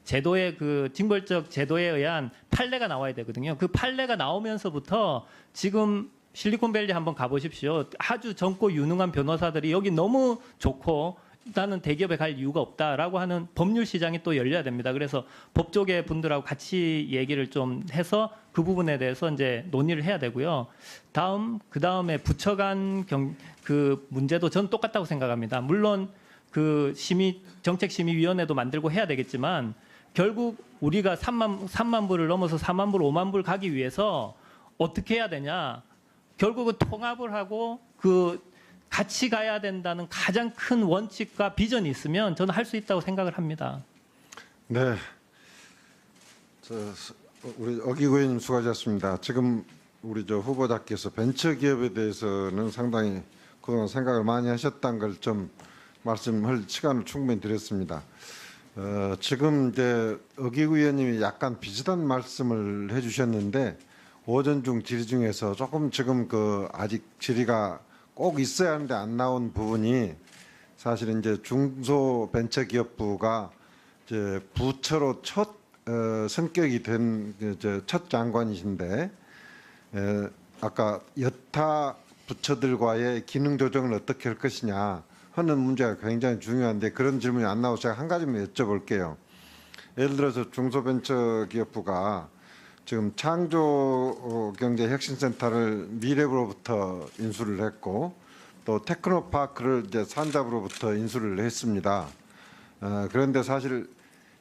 S1: 징벌적 제도에 의한 판례가 나와야 되거든요. 그 판례가 나오면서부터 지금 실리콘밸리 한번 가보십시오. 아주 젊고 유능한 변호사들이 여기 너무 좋고 나는 대기업에 갈 이유가 없다라고 하는 법률 시장이 또 열려야 됩니다. 그래서 법조계 분들하고 같이 얘기를 좀 해서 그 부분에 대해서 이제 논의를 해야 되고요. 그 다음에 부처 간 그 문제도 저는 똑같다고 생각합니다. 물론 그 정책심의위원회도 만들고 해야 되겠지만 결국 우리가 3만 불을 넘어서 4만 불, 5만 불 가기 위해서 어떻게 해야 되냐? 결국은 통합을 하고 같이 가야 된다는 가장 큰 원칙과 비전이 있으면 저는 할 수 있다고 생각을 합니다.
S2: 네, 우리 어기구 의원님 수고하셨습니다. 지금 우리 후보자께서 벤처기업에 대해서는 상당히 그동안 생각을 많이 하셨다는 걸 좀 말씀할 시간을 충분히 드렸습니다. 지금 이제 어기구 의원님이 약간 비슷한 말씀을 해주셨는데 오전 중 질의 중에서 조금 지금 아직 질의가 꼭 있어야 하는데 안 나온 부분이 사실은 이제 중소벤처기업부가 이제 부처로 첫 성격이 된 첫 장관이신데 아까 여타 부처들과의 기능 조정을 어떻게 할 것이냐 하는 문제가 굉장히 중요한데 그런 질문이 안 나와서 제가 한 가지만 여쭤볼게요. 예를 들어서 중소벤처기업부가 지금 창조경제혁신센터를 미래부로부터 인수를 했고 또 테크노파크를 이제 산자부로부터 인수를 했습니다. 그런데 사실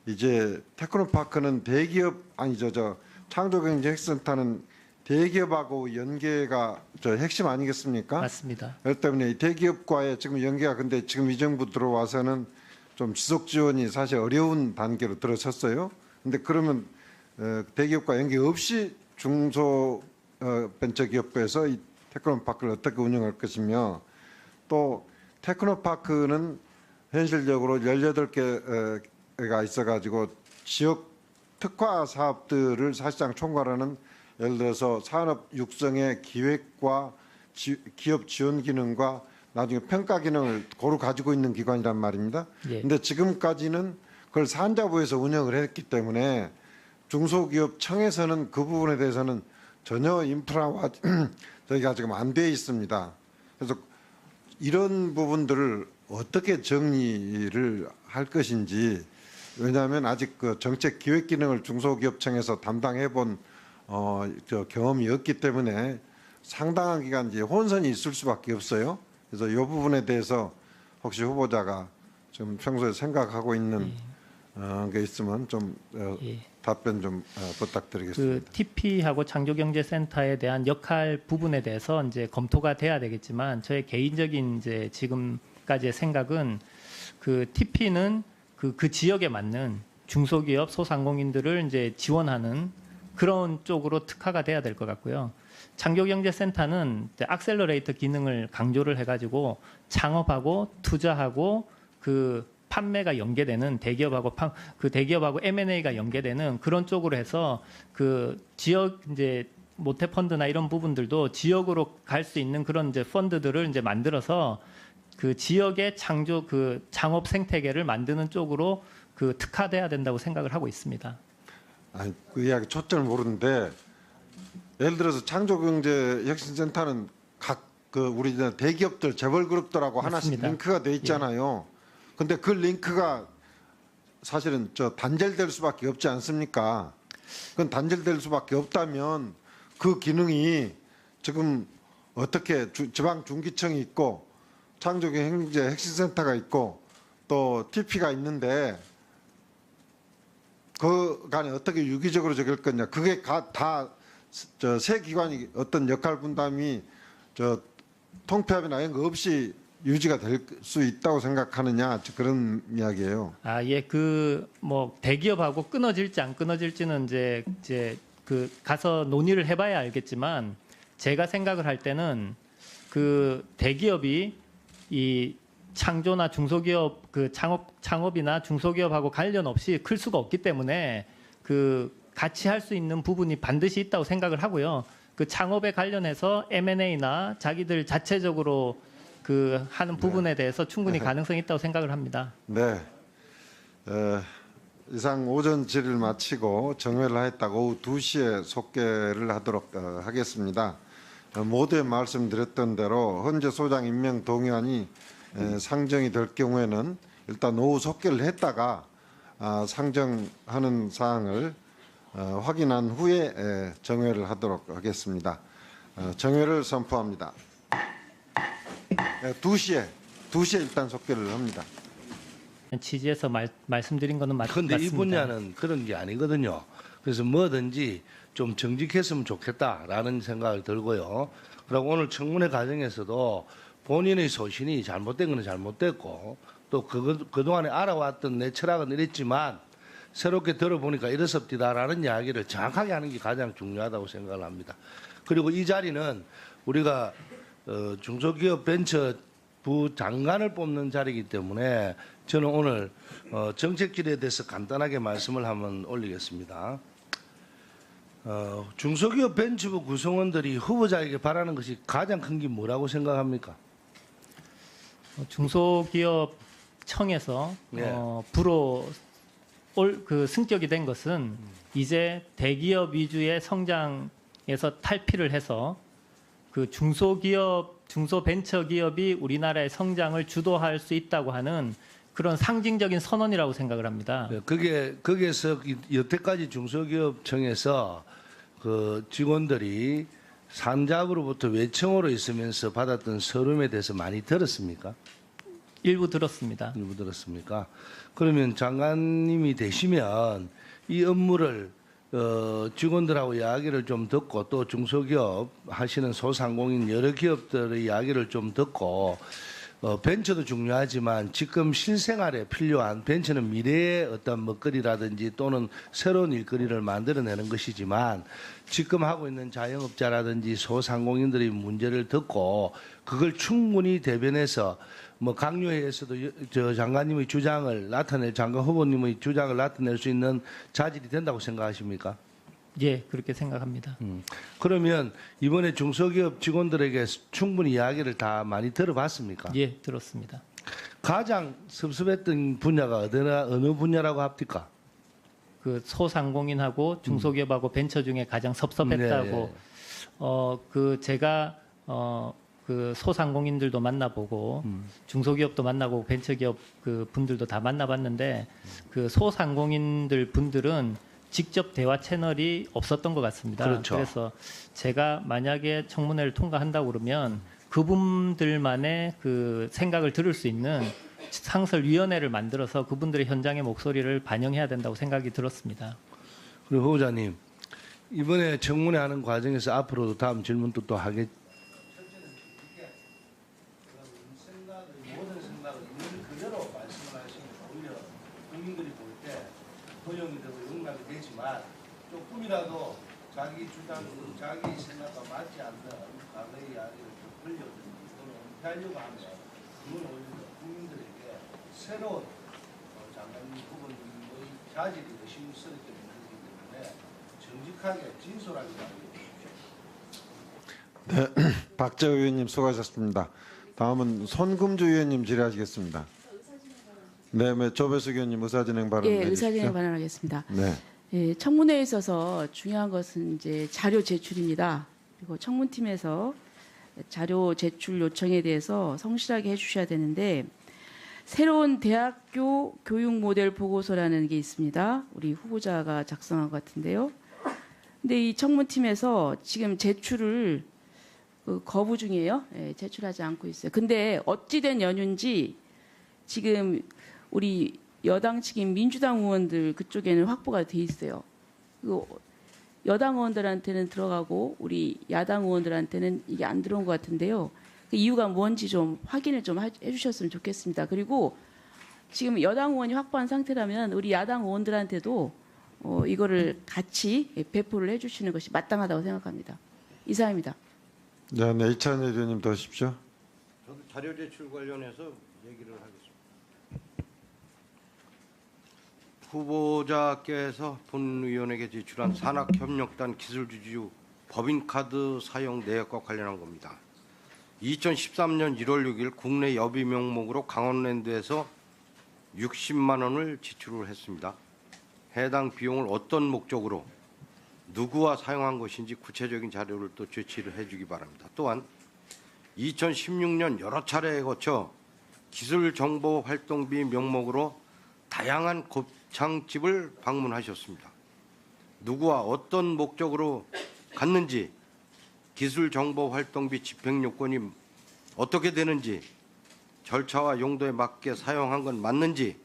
S2: 이제 테크노파크는 창조경제혁신센터는 대기업하고 연계가 핵심 아니겠습니까?
S1: 맞습니다.
S2: 그렇기 때문에 이 대기업과의 지금 연계가 근데 지금 이 정부 들어와서는 좀 지속 지원이 사실 어려운 단계로 들어섰어요. 근데 그러면 대기업과 연계 없이 중소벤처기업부에서 이 테크노파크를 어떻게 운영할 것이며 또 테크노파크는 현실적으로 18개가 있어가지고 지역 특화 사업들을 사실상 총괄하는 예를 들어서 산업 육성의 기획과 기업 지원 기능과 나중에 평가 기능을 고루 가지고 있는 기관이란 말입니다. 그런데 지금까지는 그걸 산자부에서 운영을 했기 때문에 중소기업청에서는 그 부분에 대해서는 전혀 인프라와 저희가 지금 안 돼 있습니다. 그래서 이런 부분들을 어떻게 정리를 할 것인지 왜냐하면 아직 그 정책 기획 기능을 중소기업청에서 담당해 본 경험이 없기 때문에 상당한 기간 이제 혼선이 있을 수밖에 없어요. 그래서 이 부분에 대해서 혹시 후보자가 좀 평소에 생각하고 있는 게 있으면 좀 답변 좀 부탁드리겠습니다.
S1: 그 TP하고 창조경제센터에 대한 역할 부분에 대해서 이제 검토가 돼야 되겠지만 저의 개인적인 이제 지금까지의 생각은 그 TP는 그 지역에 맞는 중소기업 소상공인들을 이제 지원하는 그런 쪽으로 특화가 돼야 될 것 같고요. 창조경제센터는 액셀러레이터 기능을 강조를 해가지고 창업하고 투자하고 그 판매가 연계되는 대기업하고 M&A가 연계되는 그런 쪽으로 해서 그 지역 이제 모태펀드나 이런 부분들도 지역으로 갈 수 있는 그런 이제 펀드들을 이제 만들어서 그 지역의 창업 생태계를 만드는 쪽으로 그 특화돼야 된다고 생각을 하고 있습니다.
S2: 아니, 그 이야기 초점을 모르는데 예를 들어서 창조경제혁신센터는 각 우리 대기업들 재벌그룹들하고 하나씩 링크가 돼 있잖아요. 근데 그 링크가 사실은 단절될 수밖에 없지 않습니까? 그건 단절될 수밖에 없다면 그 기능이 지금 어떻게 지방 중기청이 있고 창조경제 핵심센터가 있고 또 TP가 있는데 그 간에 어떻게 유기적으로 적일 거냐. 그게 다 저 세 기관이 어떤 역할 분담이 저 통폐합이나 이런 거 없이 유지가 될 수 있다고 생각하느냐 그런 이야기예요.
S1: 아, 예, 그 뭐 대기업하고 끊어질지 안 끊어질지는 이제 그 가서 논의를 해봐야 알겠지만 제가 생각을 할 때는 그 대기업이 이 창조나 중소기업 그 창업이나 중소기업하고 관련 없이 클 수가 없기 때문에 그 같이 할 수 있는 부분이 반드시 있다고 생각을 하고요. 그 창업에 관련해서 M&A나 자기들 자체적으로 그 하는 부분에 대해서 충분히 가능성이 있다고 생각을 합니다.
S2: 네. 이상 오전 질의를 마치고 정회를 하였다고 오후 2시에 속개를 하도록 하겠습니다. 모두에 말씀드렸던 대로 현재 소장 임명 동의안이 상정이 될 경우에는 일단 오후 속개를 했다가 상정하는 사항을 확인한 후에 정회를 하도록 하겠습니다. 정회를 선포합니다. 2시에 일단 속개를 합니다.
S1: 취지에서 말씀드린 거는
S7: 그런데
S1: 맞습니다.
S7: 이 분야는 그런 게 아니거든요. 그래서 뭐든지 좀 정직했으면 좋겠다라는 생각을 들고요. 그리고 오늘 청문회 과정에서도 본인의 소신이 잘못된 건 잘못됐고 또 그동안에 알아왔던 내 철학은 이랬지만 새롭게 들어보니까 이렇습니다라는 이야기를 정확하게 하는 게 가장 중요하다고 생각을 합니다. 그리고 이 자리는 우리가 중소기업 벤처부 장관을 뽑는 자리이기 때문에 저는 오늘 정책질에 대해서 간단하게 말씀을 한번 올리겠습니다. 중소기업 벤처부 구성원들이 후보자에게 바라는 것이 가장 큰 게 뭐라고 생각합니까?
S1: 중소기업청에서 부로 그 승격이 된 것은 이제 대기업 위주의 성장에서 탈피를 해서 그 중소벤처기업이 우리나라의 성장을 주도할 수 있다고 하는 그런 상징적인 선언이라고 생각을 합니다.
S7: 거기에서 여태까지 중소기업청에서 그 직원들이 산자부로부터 외청으로 있으면서 받았던 서름에 대해서 많이 들었습니까?
S1: 일부 들었습니다.
S7: 일부 들었습니까? 그러면 장관님이 되시면 이 업무를 직원들하고 이야기를 좀 듣고 또 중소기업 하시는 소상공인 여러 기업들의 이야기를 좀 듣고 벤처도 중요하지만 지금 실생활에 필요한 벤처는 미래의 어떤 먹거리라든지 또는 새로운 일거리를 만들어내는 것이지만 지금 하고 있는 자영업자라든지 소상공인들의 문제를 듣고 그걸 충분히 대변해서 뭐 강요회에서도 저 장관님의 주장을 나타낼 장관 후보님의 주장을 나타낼 수 있는 자질이 된다고 생각하십니까?
S1: 예, 그렇게 생각합니다.
S7: 그러면 이번에 중소기업 직원들에게 충분히 이야기를 다 많이 들어봤습니까?
S1: 예, 들었습니다.
S7: 가장 섭섭했던 분야가 어느 분야라고 합니까?
S1: 그 소상공인하고 중소기업하고 벤처 중에 가장 섭섭했다고 그 제가 그 소상공인들도 만나보고 중소기업도 만나보고 벤처기업 그 분들도 다 만나봤는데 그 소상공인들 분들은 직접 대화 채널이 없었던 것 같습니다.
S7: 그렇죠.
S1: 그래서 제가 만약에 청문회를 통과한다고 그러면 그분들만의 그 생각을 들을 수 있는 상설위원회를 만들어서 그분들의 현장의 목소리를 반영해야 된다고 생각이 들었습니다.
S7: 그리고 후보자님 이번에 청문회 하는 과정에서 앞으로도 다음 질문도 또 하겠. 모든 생각을 있는 그대로 말씀을 하시면 오히려 국민들이 볼 때 허용이 되고 용납이 되지만 조금이라도 자기 주장, 자기 생각과 맞지 않는 과거의 이야기를 좀 흘려주는 또는 은폐하려고 하면 그건 오히려 국민들에게 새로운 장관님 후보님의 자질이 의심스럽게 만들기 때문에 정직하게 진솔하게 이야기해 주십시오.
S2: 네, 박재호 의원님 수고하셨습니다. 다음은 손금주 의원님 질의하시겠습니다. 네, 조배숙 의원님 의사진행 발언
S4: 예,
S2: 해주십시오.
S4: 의사진행 발언하겠습니다.
S2: 네.
S4: 예, 청문회에 있어서 중요한 것은 이제 자료 제출입니다. 그리고 청문팀에서 자료 제출 요청에 대해서 성실하게 해주셔야 되는데 새로운 대학교 교육 모델 보고서라는 게 있습니다. 우리 후보자가 작성한 것 같은데요. 근데 이 청문팀에서 지금 제출을 거부 중이에요. 예, 제출하지 않고 있어요. 근데 어찌된 연유인지 지금 우리 여당 측인 민주당 의원들 그쪽에는 확보가 돼 있어요. 여당 의원들한테는 들어가고 우리 야당 의원들한테는 이게 안 들어온 것 같은데요. 그 이유가 뭔지 좀 확인을 좀 해주셨으면 좋겠습니다. 그리고 지금 여당 의원이 확보한 상태라면 우리 야당 의원들한테도 이거를 같이 배포를 해주시는 것이 마땅하다고 생각합니다. 이상입니다.
S2: 네, 이찬열 의원님 더 하십시오.
S8: 저도 자료 제출 관련해서 얘기를 하겠습니다. 후보자께서 본 의원에게 제출한 산학협력단 기술주주 법인카드 사용 내역과 관련한 겁니다. 2013년 1월 6일 국내 여비 명목으로 강원랜드에서 60만 원을 지출을 했습니다. 해당 비용을 어떤 목적으로 누구와 사용한 것인지 구체적인 자료를 또 제출을 해주기 바랍니다. 또한 2016년 여러 차례에 거쳐 기술정보활동비 명목으로 다양한 곱창집을 방문하셨습니다. 누구와 어떤 목적으로 갔는지, 기술정보활동비 집행요건이 어떻게 되는지, 절차와 용도에 맞게 사용한 건 맞는지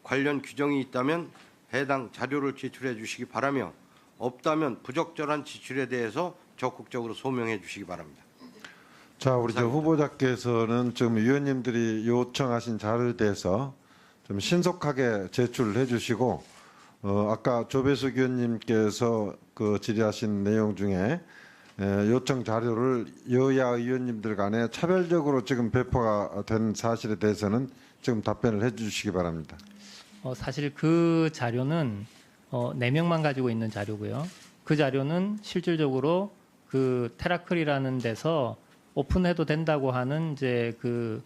S8: 관련 규정이 있다면 해당 자료를 제출해 주시기 바라며 없다면 부적절한 지출에 대해서 적극적으로 소명해 주시기 바랍니다.
S2: 자, 우리 저 후보자께서는 지금 위원님들이 요청하신 자료에 대해서 좀 신속하게 제출을 해주시고, 아까 조배숙 의원님께서 그 질의하신 내용 중에 요청 자료를 여야 의원님들 간에 차별적으로 지금 배포가 된 사실에 대해서는 지금 답변을 해주시기 바랍니다.
S1: 사실 그 자료는 4명만 가지고 있는 자료고요. 그 자료는 실질적으로 그 테라클이라는 데서 오픈해도 된다고 하는 이제 그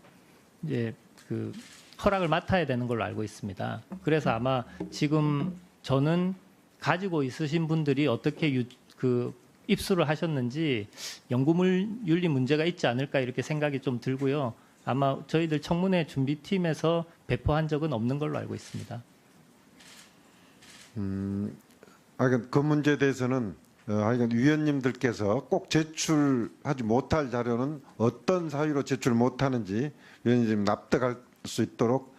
S1: 허락을 맡아야 되는 걸로 알고 있습니다. 그래서 아마 지금 저는 가지고 있으신 분들이 어떻게 입수를 하셨는지 연구윤리 문제가 있지 않을까 이렇게 생각이 좀 들고요. 아마 저희들 청문회 준비팀에서 배포한 적은 없는 걸로 알고 있습니다.
S2: 그 문제에 대해서는 위원님들께서 꼭 제출하지 못할 자료는 어떤 사유로 제출 못하는지 위원님 납득할 수 있도록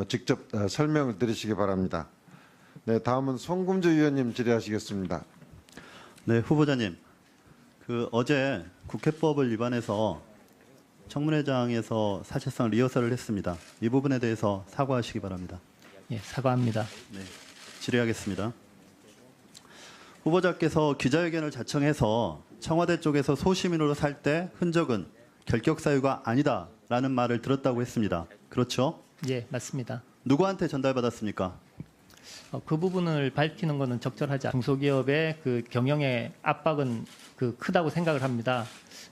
S2: 직접 설명을 드리시기 바랍니다. 네, 다음은 송금주 의원님 질의하시겠습니다.
S9: 네, 후보자님. 어제 국회법을 위반해서 청문회장에서 사실상 리허설을 했습니다. 이 부분에 대해서 사과하시기 바랍니다.
S1: 예, 사과합니다.
S9: 네, 질의하겠습니다. 후보자께서 기자회견을 자청해서 청와대 쪽에서 소시민으로 살 때 흔적은 결격 사유가 아니다라는 말을 들었다고 했습니다. 그렇죠?
S1: 예, 맞습니다.
S9: 누구한테 전달받았습니까?
S1: 그 부분을 밝히는 것은 적절하지 않습니다. 중소기업의 그 경영의 압박은 크다고 생각을 합니다.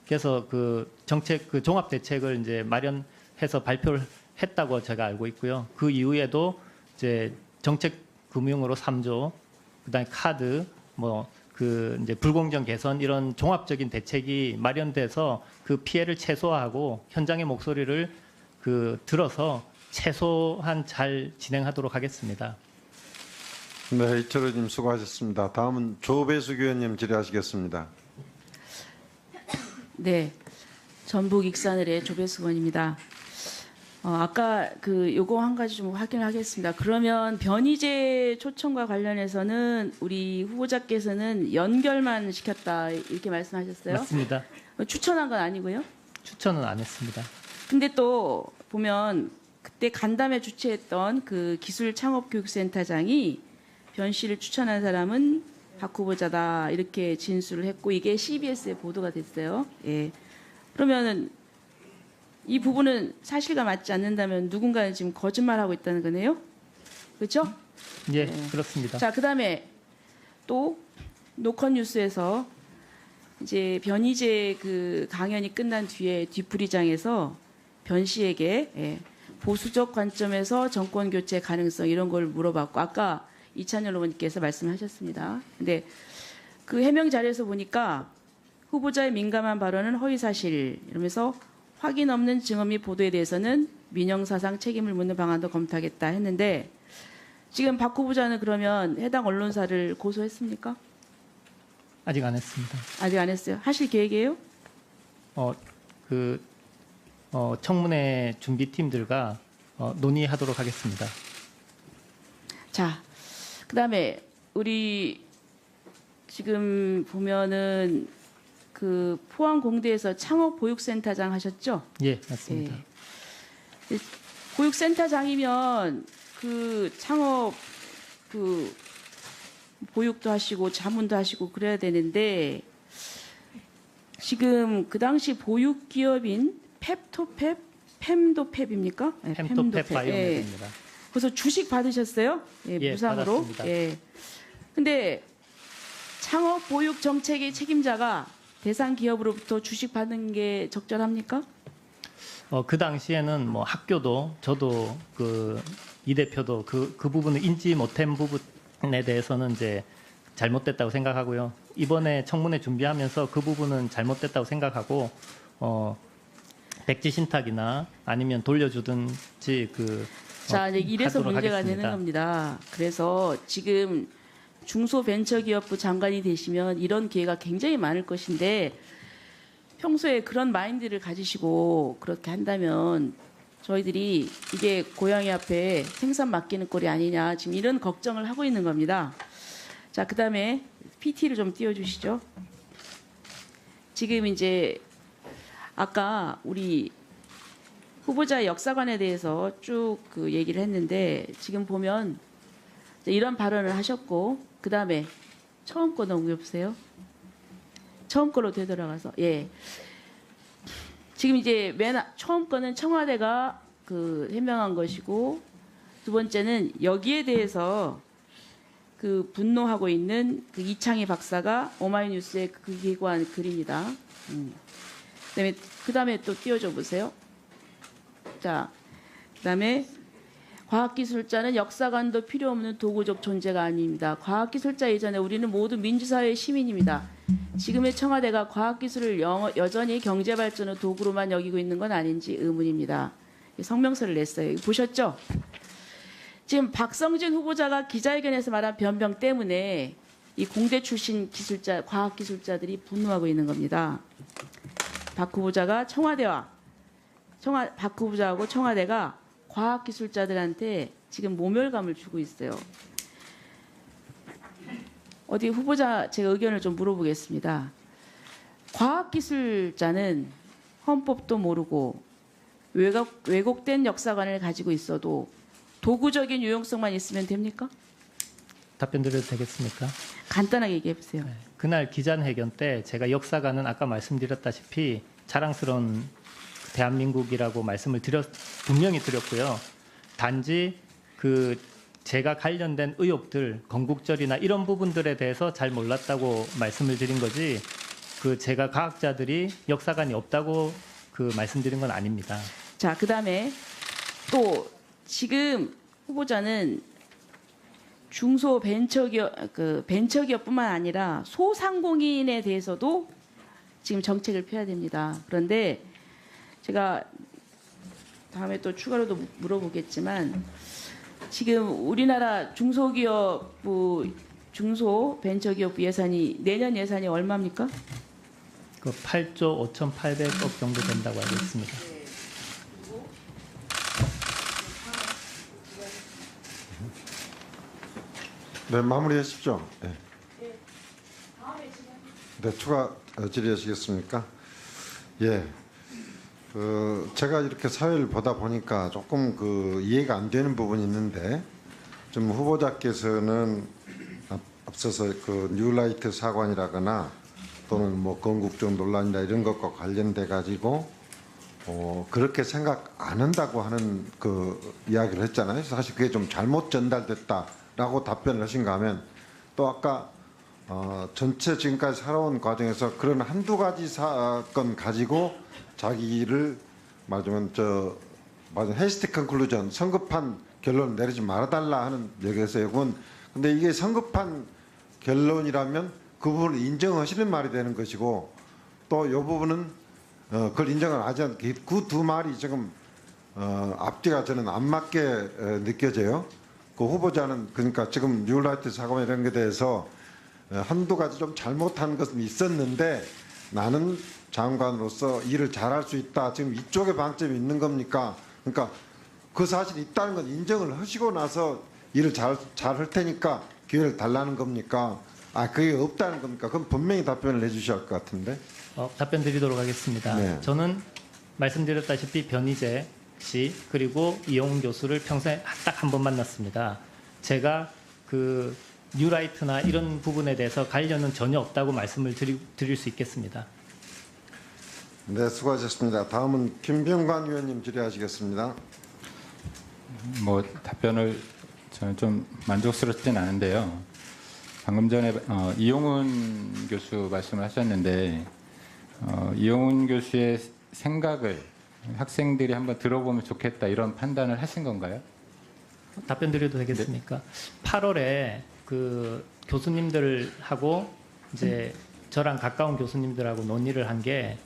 S1: 그래서 그 정책 종합 대책을 이제 마련해서 발표를 했다고 제가 알고 있고요. 그 이후에도 이제 정책 금융으로 3조, 그다음에 카드, 이제 불공정 개선 이런 종합적인 대책이 마련돼서 그 피해를 최소화하고 현장의 목소리를 들어서 최소한 잘 진행하도록 하겠습니다.
S2: 네, 이철 의원님 수고하셨습니다. 다음은 조배숙 의원님 질의하시겠습니다.
S4: 네, 전북 익산을의 조배숙 의원입니다. 아까 요거 한 가지 좀 확인하겠습니다. 그러면 변희재 초청과 관련해서는 우리 후보자께서는 연결만 시켰다 이렇게 말씀하셨어요?
S1: 맞습니다.
S4: 추천한 건 아니고요?
S1: 추천은 안 했습니다.
S4: 근데 또 보면 그때 간담회 주최했던 그 기술창업교육센터장이 변 씨를 추천한 사람은 박 후보자다 이렇게 진술을 했고 이게 CBS에 보도가 됐어요. 예. 그러면은 이 부분은 사실과 맞지 않는다면 누군가는 지금 거짓말하고 있다는 거네요. 그렇죠?
S1: 예, 그렇습니다.
S4: 자, 그다음에 또 노컷뉴스에서 이제 변희재 그 강연이 끝난 뒤에 뒤풀이장에서 변 씨에게 보수적 관점에서 정권 교체 가능성 이런 걸 물어봤고 아까 이찬열 의원님께서 말씀하셨습니다. 근데 그 해명 자료에서 보니까 후보자의 민감한 발언은 허위 사실 이러면서 확인 없는 증언 및 보도에 대해서는 민영사상 책임을 묻는 방안도 검토하겠다 했는데 지금 박 후보자는 그러면 해당 언론사를 고소했습니까?
S1: 아직 안 했습니다.
S4: 아직 안 했어요. 하실 계획이에요?
S1: 청문회 준비팀들과 논의하도록 하겠습니다.
S4: 자, 그다음에 우리 지금 보면은 그 포항 공대에서 창업 보육센터장 하셨죠?
S1: 예, 맞습니다.
S4: 예. 보육센터장이면 그 창업 그 보육도 하시고 자문도 하시고 그래야 되는데 지금 그 당시 보육 기업인 펩토펩, 펜도펩입니까? 네,
S1: 펜토펩 바이오메드입니다.
S4: 그래서 주식 받으셨어요? 예,
S1: 예,
S4: 무상으로.
S1: 받았습니다.
S4: 예. 근데 창업 보육 정책의 책임자가 대상 기업으로부터 주식 받는 게 적절합니까?
S1: 그 당시에는 뭐 학교도 저도 이 대표도 그 부분을 인지 못한 부분에 대해서는 이제 잘못됐다고 생각하고요. 이번에 청문회 준비하면서 그 부분은 잘못됐다고 생각하고 백지 신탁이나 아니면 돌려주든지
S4: 자, 이제 이래서
S1: 하도록
S4: 문제가
S1: 하겠습니다.
S4: 되는 겁니다. 그래서 지금 중소벤처기업부 장관이 되시면 이런 기회가 굉장히 많을 것인데 평소에 그런 마인드를 가지시고 그렇게 한다면 저희들이 이게 고양이 앞에 생선 맡기는 꼴이 아니냐 지금 이런 걱정을 하고 있는 겁니다. 자, 그다음에 PT를 좀 띄워주시죠. 지금 이제 아까 우리 후보자 역사관에 대해서 쭉 그 얘기를 했는데 지금 보면 이런 발언을 하셨고 그다음에 처음 거 넘겨보세요. 처음 거로 되돌아가서 예. 지금 이제 처음 거는 청와대가 그 해명한 것이고 두 번째는 여기에 대해서 그 분노하고 있는 그 이창희 박사가 오마이뉴스에 그 기고한 글입니다. 그다음에 또 띄워줘 보세요. 자, 그다음에 과학기술자는 역사관도 필요 없는 도구적 존재가 아닙니다. 과학기술자 이전에 우리는 모두 민주사회의 시민입니다. 지금의 청와대가 과학기술을 여전히 경제발전의 도구로만 여기고 있는 건 아닌지 의문입니다. 성명서를 냈어요. 보셨죠? 지금 박성진 후보자가 기자회견에서 말한 변명 때문에 이 공대 출신 기술자, 과학기술자들이 분노하고 있는 겁니다. 박 후보자가 박 후보자하고 청와대가 과학기술자들한테 지금 모멸감을 주고 있어요. 어디 후보자 제가 의견을 좀 물어보겠습니다. 과학기술자는 헌법도 모르고 왜곡된 역사관을 가지고 있어도 도구적인 유용성만 있으면 됩니까?
S1: 답변 드려도 되겠습니까?
S4: 간단하게 얘기해 보세요.
S1: 네. 그날 기자회견 때 제가 역사관은 아까 말씀드렸다시피 자랑스러운 대한민국이라고 말씀을 분명히 드렸고요. 단지 제가 관련된 의혹들, 건국절이나 이런 부분들에 대해서 잘 몰랐다고 말씀을 드린 거지 제가 과학자들이 역사관이 없다고 말씀드린 건 아닙니다.
S4: 자, 그다음에 또 지금 후보자는 중소 벤처기업뿐만 아니라 소상공인에 대해서도 지금 정책을 펴야 됩니다. 그런데 제가 다음에 또 추가로도 물어보겠지만 지금 우리나라 중소벤처기업부 예산이 내년 예산이 얼마입니까?
S1: 8조 5,800억 정도 된다고 알고 있습니다.
S2: 네, 마무리하십시오. 네. 네, 추가 질의하시겠습니까? 예. 제가 이렇게 사회를 보다 보니까 조금 이해가 안 되는 부분이 있는데 좀 후보자께서는 앞서서 뉴라이트 사관이라거나 또는 뭐 건국적 논란이나 이런 것과 관련돼 가지고 그렇게 생각 안 한다고 하는 이야기를 했잖아요. 사실 그게 좀 잘못 전달됐다라고 답변을 하신가 하면 또 아까 전체 지금까지 살아온 과정에서 그런 한두 가지 사건 가지고 자기를 말하자면 헤스티 컨클루전 성급한 결론을 내리지 말아달라 하는 얘기였어요. 근데 이게 성급한 결론이라면 그 부분을 인정하시는 말이 되는 것이고 또 이 부분은 그걸 인정을 하지 않고 그 두 말이 지금 앞뒤가 저는 안 맞게 느껴져요. 그 후보자는 그러니까 지금 뉴라이트 사건 이런 게 대해서 한두 가지 좀 잘못한 것은 있었는데 나는 장관으로서 일을 잘할 수 있다. 지금 이쪽에 방점이 있는 겁니까? 그러니까 그 사실이 있다는 건 인정을 하시고 나서 일을 잘 할 테니까 기회를 달라는 겁니까? 그게 없다는 겁니까? 그럼 분명히 답변을 해주셔야 할 것 같은데.
S1: 답변 드리도록 하겠습니다.
S2: 네.
S1: 저는 말씀드렸다시피 변희재 씨 그리고 이용훈 교수를 평소에 딱 한 번 만났습니다. 제가 그 뉴라이트나 이런 부분에 대해서 관련은 전혀 없다고 말씀을 드릴 수 있겠습니다.
S2: 네, 수고하셨습니다. 다음은 김병관 의원님 질의하시겠습니다.
S5: 뭐 답변을 저는 좀 만족스럽진 않은데요. 방금 전에 이용훈 교수 말씀을 하셨는데 이용훈 교수의 생각을 학생들이 한번 들어보면 좋겠다 이런 판단을 하신 건가요?
S1: 답변 드려도 되겠습니까? 8월에 그 교수님들하고 이제 저랑 가까운 교수님들하고 논의를 한 게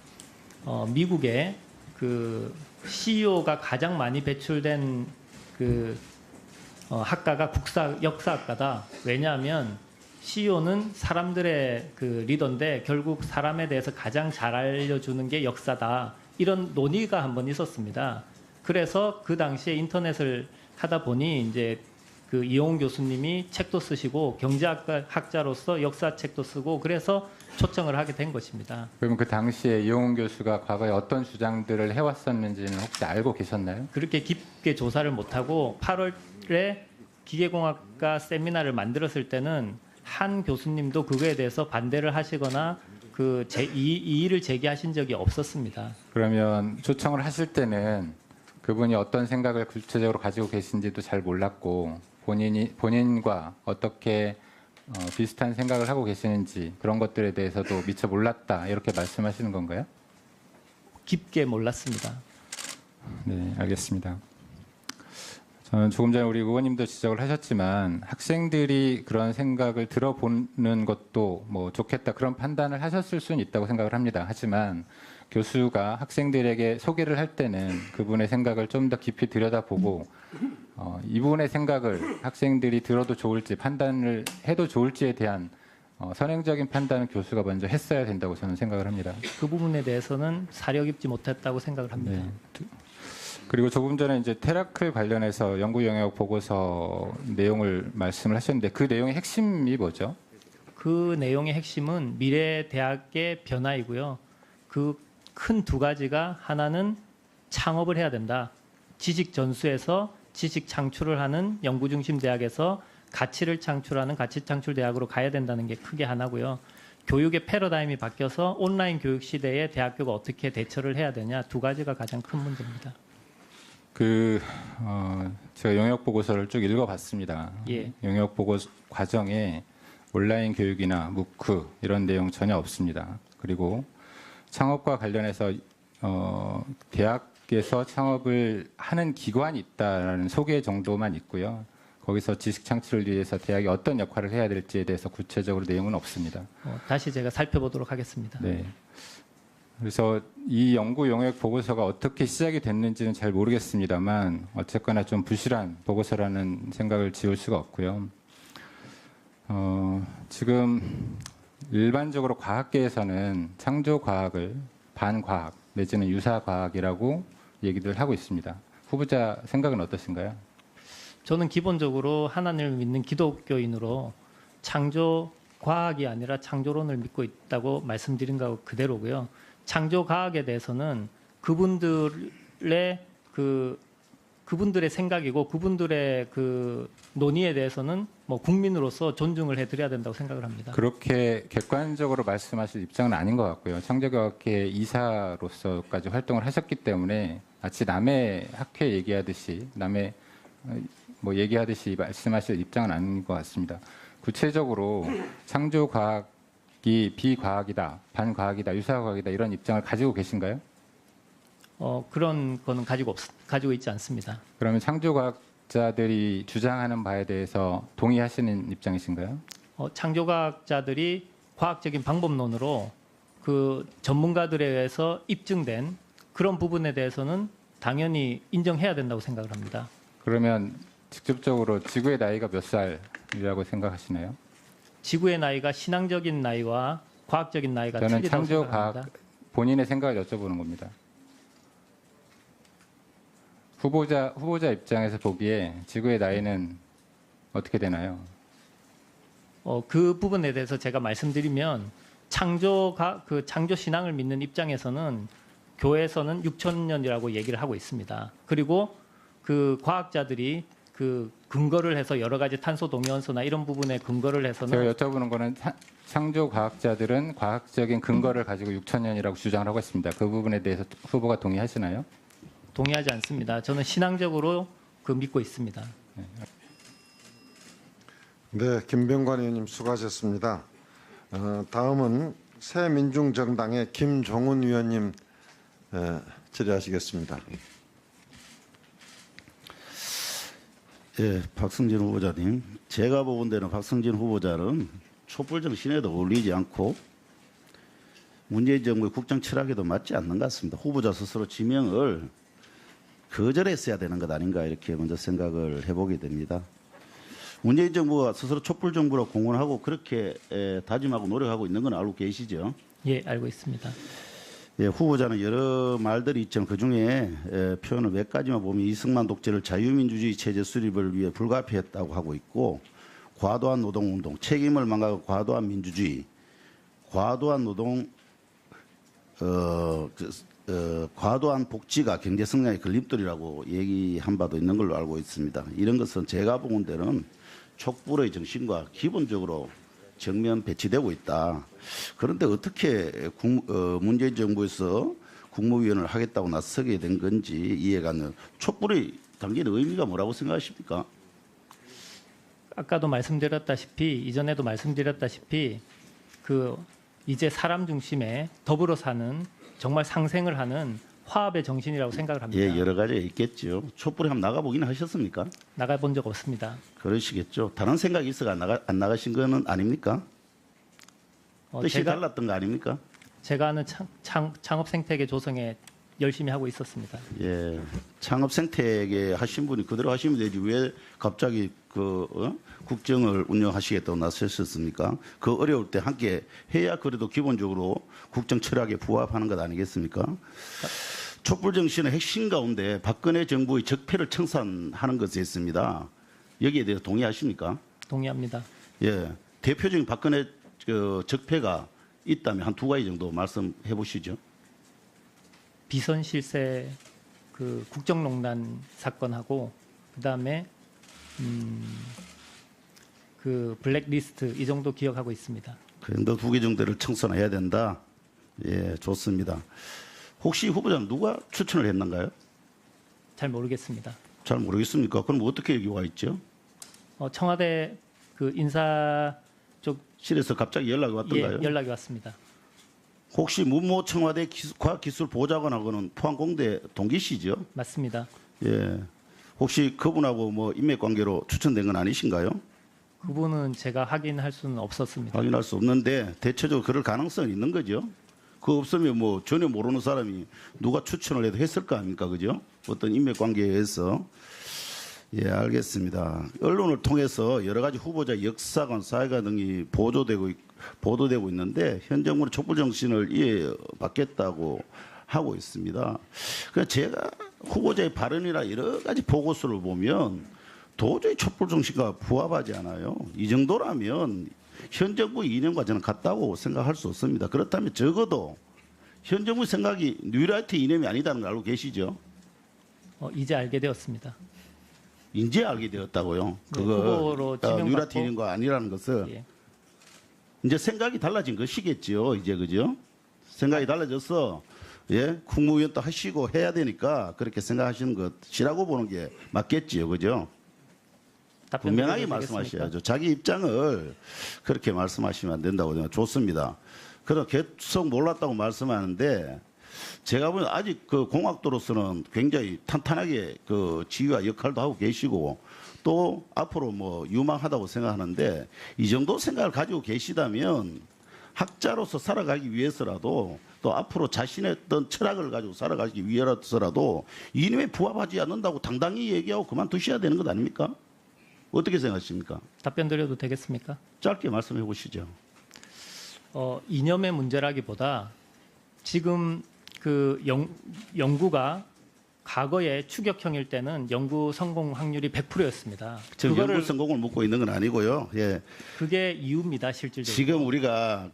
S1: 미국의 그 CEO가 가장 많이 배출된 그 학과가 역사학과다. 왜냐하면 CEO는 사람들의 그 리더인데 결국 사람에 대해서 가장 잘 알려주는 게 역사다. 이런 논의가 한번 있었습니다. 그래서 그 당시에 인터넷을 하다 보니 이제 그 이용훈 교수님이 책도 쓰시고 경제학과 학자로서 역사책도 쓰고 그래서 초청을 하게 된 것입니다.
S5: 그러면 그 당시에 이용훈 교수가 과거에 어떤 주장들을 해왔었는지는 혹시 알고 계셨나요?
S1: 그렇게 깊게 조사를 못하고 8월에 기계공학과 세미나를 만들었을 때는 한 교수님도 그거에 대해서 반대를 하시거나 이 일을 제기하신 적이 없었습니다.
S5: 그러면 초청을 하실 때는 그분이 어떤 생각을 구체적으로 가지고 계신지도 잘 몰랐고 본인과 어떻게 비슷한 생각을 하고 계시는지 그런 것들에 대해서도 미처 몰랐다 이렇게 말씀하시는 건가요?
S1: 깊게 몰랐습니다.
S5: 네, 알겠습니다. 저는 조금 전에 우리 의원님도 지적을 하셨지만 학생들이 그런 생각을 들어보는 것도 뭐 좋겠다 그런 판단을 하셨을 수는 있다고 생각을 합니다. 하지만 교수가 학생들에게 소개를 할 때는 그분의 생각을 좀 더 깊이 들여다보고 이분의 생각을 학생들이 들어도 좋을지 판단을 해도 좋을지에 대한 선행적인 판단은 교수가 먼저 했어야 된다고 저는 생각을 합니다.
S1: 그 부분에 대해서는 사려 깊지 못했다고 생각을 합니다.
S5: 네. 그리고 조금 전에 이제 테라클 관련해서 연구 영역 보고서 내용을 말씀을 하셨는데 그 내용의 핵심이 뭐죠?
S1: 그 내용의 핵심은 미래 대학의 변화이고요. 그 큰 두 가지가 하나는 창업을 해야 된다. 지식 전수에서 지식 창출을 하는 연구 중심 대학에서 가치를 창출하는 가치 창출 대학으로 가야 된다는 게 크게 하나고요. 교육의 패러다임이 바뀌어서 온라인 교육 시대에 대학교가 어떻게 대처를 해야 되냐 두 가지가 가장 큰 문제입니다.
S5: 제가 영역 보고서를 쭉 읽어봤습니다.
S1: 예.
S5: 영역 보고 과정에 온라인 교육이나 무크 이런 내용 전혀 없습니다. 그리고 창업과 관련해서 대학에서 창업을 하는 기관이 있다라는 소개 정도만 있고요. 거기서 지식 창출을 위해서 대학이 어떤 역할을 해야 될지에 대해서 구체적으로 내용은 없습니다.
S1: 다시 제가 살펴보도록 하겠습니다.
S5: 네. 그래서 이 연구 영역 보고서가 어떻게 시작이 됐는지는 잘 모르겠습니다만 어쨌거나 좀 부실한 보고서라는 생각을 지울 수가 없고요. 지금 일반적으로 과학계에서는 창조과학을 반과학 내지는 유사과학이라고 얘기를 하고 있습니다. 후보자 생각은 어떠신가요?
S1: 저는 기본적으로 하나님을 믿는 기독교인으로 창조과학이 아니라 창조론을 믿고 있다고 말씀드린 거 그대로고요. 창조과학에 대해서는 그분들의 생각이고 그분들의 그 논의에 대해서는 뭐 국민으로서 존중을 해드려야 된다고 생각을 합니다.
S5: 그렇게 객관적으로 말씀하실 입장은 아닌 것 같고요. 창조과학회 이사로서까지 활동을 하셨기 때문에 마치 남의 학회 얘기하듯이 남의 뭐 얘기하듯이 말씀하실 입장은 아닌 것 같습니다. 구체적으로 창조과학이 비과학이다, 반과학이다, 유사과학이다 이런 입장을 가지고 계신가요?
S1: 그런 거는 가지고 있지 않습니다.
S5: 그러면 창조과학자들이 주장하는 바에 대해서 동의하시는 입장이신가요?
S1: 창조과학자들이 과학적인 방법론으로 그 전문가들에 의해서 입증된 그런 부분에 대해서는 당연히 인정해야 된다고 생각을 합니다.
S5: 그러면 직접적으로 지구의 나이가 몇 살이라고 생각하시나요?
S1: 지구의 나이가 신앙적인 나이와 과학적인 나이가
S5: 저는
S1: 틀리다고
S5: 창조
S1: 생각합니다.
S5: 과학 본인의 생각을 여쭤보는 겁니다. 후보자 입장에서 보기에 지구의 나이는 어떻게 되나요?
S1: 그 부분에 대해서 제가 말씀드리면 창조 신앙을 믿는 입장에서는 교회에서는 6,000년이라고 얘기를 하고 있습니다. 그리고 그 과학자들이 그 근거를 해서 여러 가지 탄소 동위원소나 이런 부분에 근거를 해서는
S5: 제가 여쭤보는 거는 창조 과학자들은 과학적인 근거를 가지고 6,000년이라고 주장을 하고 있습니다. 그 부분에 대해서 후보가 동의하시나요?
S1: 동의하지 않습니다. 저는 신앙적으로 믿고 있습니다.
S2: 네, 김병관 의원님 수고하셨습니다. 다음은 새민중정당의 김종훈 의원님 질의하시겠습니다.
S6: 예, 박성진 후보자님, 제가 보건 데는 박성진 후보자는 촛불 정신에도 어울리지 않고 문재인 정부의 국정 철학에도 맞지 않는 것 같습니다. 후보자 스스로 지명을 거절했어야 되는 것 아닌가 이렇게 먼저 생각을 해보게 됩니다. 문재인 정부가 스스로 촛불 정부로 공언하고 그렇게 다짐하고 노력하고 있는 건 알고 계시죠?
S1: 예, 알고 있습니다.
S6: 예, 후보자는 여러 말들이 있지만 그중에 표현을 몇 가지만 보면 이승만 독재를 자유민주주의 체제 수립을 위해 불가피했다고 하고 있고, 과도한 노동운동, 책임을 망가고 과도한 민주주의, 과도한 노동, 과도한 복지가 경제 성장의 걸림돌이라고 얘기한 바도 있는 걸로 알고 있습니다. 이런 것은 제가 보는 데는 촛불의 정신과 기본적으로 정면 배치되고 있다. 그런데 어떻게 문재인 정부에서 국무위원을 하겠다고 나서게 된 건지 이해가 안 돼요. 촛불의 당기는 의미가 뭐라고 생각하십니까?
S1: 아까도 말씀드렸다시피 이전에도 말씀드렸다시피 이제 사람 중심에 더불어 사는 정말 상생을 하는 화합의 정신이라고 생각을 합니다.
S6: 예, 여러 가지가 있겠죠. 촛불에 한번 나가보기는 하셨습니까?
S1: 나가본 적 없습니다.
S6: 그러시겠죠. 다른 생각이 있어가 안 나가신 거는 아닙니까? 뜻이 달랐던 거 아닙니까?
S1: 제가 아는 창업 생태계 조성에 열심히 하고 있었습니다.
S6: 예, 창업 생태계 하신 분이 그대로 하시면 되지 왜 갑자기 국정을 운영하시겠다고 나서셨습니까? 그 어려울 때 함께 해야 그래도 기본적으로 국정 철학에 부합하는 것 아니겠습니까? 촛불 정신의 핵심 가운데 박근혜 정부의 적폐를 청산하는 것이 있습니다. 여기에 대해서 동의하십니까?
S1: 동의합니다.
S6: 예, 대표적인 박근혜 적폐가 있다면 한 두 가지 정도 말씀해 보시죠.
S1: 비선 실세 국정농단 사건하고 그다음에 블랙리스트 이 정도 기억하고 있습니다.
S6: 그 정도 두 개 정도를 청산해야 된다. 예, 좋습니다. 혹시 후보자는 누가 추천을 했는가요?
S1: 잘 모르겠습니다.
S6: 잘 모르겠습니까? 그럼 어떻게 여기 와 있죠?
S1: 청와대 인사
S6: 쪽실에서 갑자기 연락이 왔던가요?
S1: 예, 연락이 왔습니다.
S6: 혹시 문모 청와대 과학기술보좌관하고는 포항공대 동기시죠?
S1: 맞습니다.
S6: 예. 혹시 그분하고 뭐 인맥관계로 추천된 건 아니신가요?
S1: 그분은 제가 확인할 수는 없었습니다.
S6: 확인할 수 없는데 대체적으로 그럴 가능성은 있는 거죠. 그거 없으면 뭐 전혀 모르는 사람이 누가 추천을 해도 했을 거 아닙니까? 그죠? 어떤 인맥관계에 의해서. 예, 알겠습니다. 언론을 통해서 여러 가지 후보자 역사관, 사회관 등이 보도되고 있는데 현 정부는 촛불 정신을 이해받겠다고 하고 있습니다. 그냥 제가 후보자의 발언이나 여러 가지 보고서를 보면 도저히 촛불 정신과 부합하지 않아요. 이 정도라면 현 정부 이념과 저는 같다고 생각할 수 없습니다. 그렇다면 적어도 현 정부 생각이 뉴라이트 이념이 아니다는 걸 알고 계시죠?
S1: 이제 알게 되었습니다.
S6: 이제 알게 되었다고요.
S1: 네, 후보로 지명받고
S6: 뉴라이트 이념과 아니라는 것을
S1: 예.
S6: 이제 생각이 달라진 것이겠죠. 이제 그죠? 생각이 달라져서 예, 국무위원도 하시고 해야 되니까 그렇게 생각하시는 것이라고 보는 게 맞겠지요. 그죠? 분명하게 말씀하셔야죠. 자기 입장을 그렇게 말씀하시면 안 된다고 생각. 좋습니다. 그럼 계속 몰랐다고 말씀하는데 제가 보면 아직 공학도로서는 굉장히 탄탄하게 지휘와 역할도 하고 계시고 또 앞으로 뭐 유망하다고 생각하는데 이 정도 생각을 가지고 계시다면 학자로서 살아가기 위해서라도 또 앞으로 자신의 어떤 철학을 가지고 살아가기 위해서라도 이념에 부합하지 않는다고 당당히 얘기하고 그만두셔야 되는 것 아닙니까? 어떻게 생각하십니까?
S1: 답변 드려도 되겠습니까?
S6: 짧게 말씀해 보시죠.
S1: 이념의 문제라기보다 지금 그 연구가 과거에 추격형일 때는 연구 성공 확률이 100%였습니다.
S6: 지금 연구 성공을 묻고 있는 건 아니고요. 예.
S1: 그게 이유입니다, 실질적으로.
S6: 지금 우리가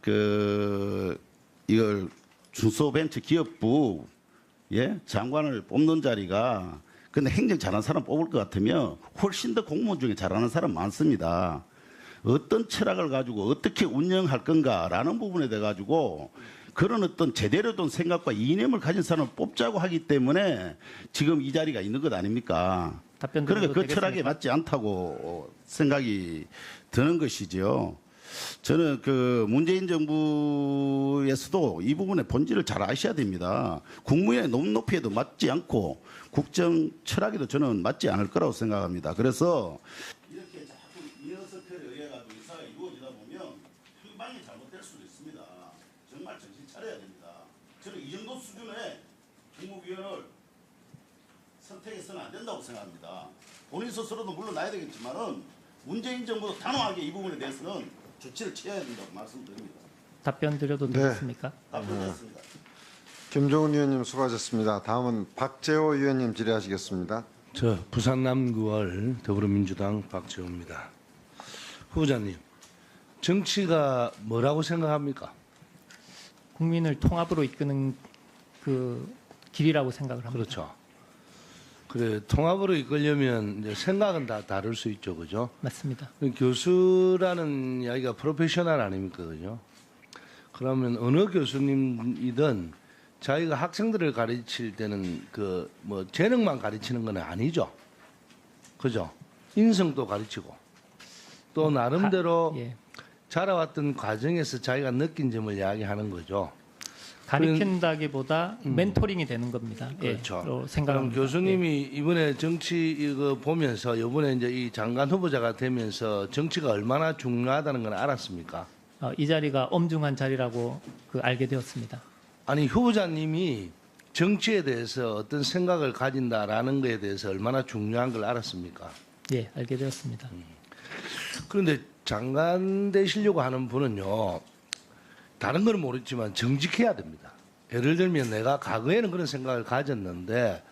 S6: 이걸 중소벤처기업부 장관을 뽑는 자리가 근데 행정 잘하는 사람 뽑을 것 같으면 훨씬 더 공무원 중에 잘하는 사람 많습니다. 어떤 철학을 가지고 어떻게 운영할 건가라는 부분에 대해 가지고 그런 어떤 제대로 된 생각과 이념을 가진 사람을 뽑자고 하기 때문에 지금 이 자리가 있는 것 아닙니까? 그러니까 그 철학에 맞지 않다고 생각이 드는 것이죠. 저는 그 문재인 정부에서도 이 부분의 본질을 잘 아셔야 됩니다. 국무위원회 높이에도 맞지 않고 국정 철학에도 저는 맞지 않을 거라고 생각합니다. 그래서 이렇게 자꾸 인허석표에 의해 가지고 의사가 이루어지다 보면 행방이 잘못될 수도 있습니다. 정말 정신 차려야 됩니다. 저는 이 정도 수준의 국무위원을 선택해서는 안 된다고 생각합니다. 본인 스스로도 물러나야 되겠지만은 문재인 정부도 단호하게 이 부분에 대해서는 조치를 취해야 된다고 말씀드립니다.
S1: 답변 드려도 되겠습니까?
S6: 답변했습니다.
S2: 김종훈 의원님 수고하셨습니다. 다음은 박재호 의원님 질의하시겠습니다.
S7: 저 부산 남구월 더불어민주당 박재호입니다. 후보자님, 정치가 뭐라고 생각합니까?
S1: 국민을 통합으로 이끄는 그 길이라고 생각을 합니다.
S7: 그렇죠. 그래 통합으로 이끌려면 이제 생각은 다 다를 수 있죠, 그죠?
S1: 맞습니다.
S7: 교수라는 이야기가 프로페셔널 아닙니까, 그죠? 그러면 어느 교수님이든 자기가 학생들을 가르칠 때는 그 뭐 재능만 가르치는 건 아니죠, 그죠? 인성도 가르치고 또 나름대로 자라왔던 과정에서 자기가 느낀 점을 이야기하는 거죠.
S1: 가르친다기보다 멘토링이 되는 겁니다.
S7: 그렇죠.
S1: 생각합니다.
S7: 그럼 교수님이 이번에 정치 이거 보면서 이번에 이제 이 장관 후보자가 되면서 정치가 얼마나 중요하다는 걸 알았습니까?
S1: 이 자리가 엄중한 자리라고 알게 되었습니다.
S7: 아니 후보자님이 정치에 대해서 어떤 생각을 가진다라는 것에 대해서 얼마나 중요한 걸 알았습니까?
S1: 예, 알게 되었습니다.
S7: 그런데 장관 되시려고 하는 분은요, 다른 건 모르겠지만 정직해야 됩니다. 예를 들면 내가 과거에는 그런 생각을 가졌는데,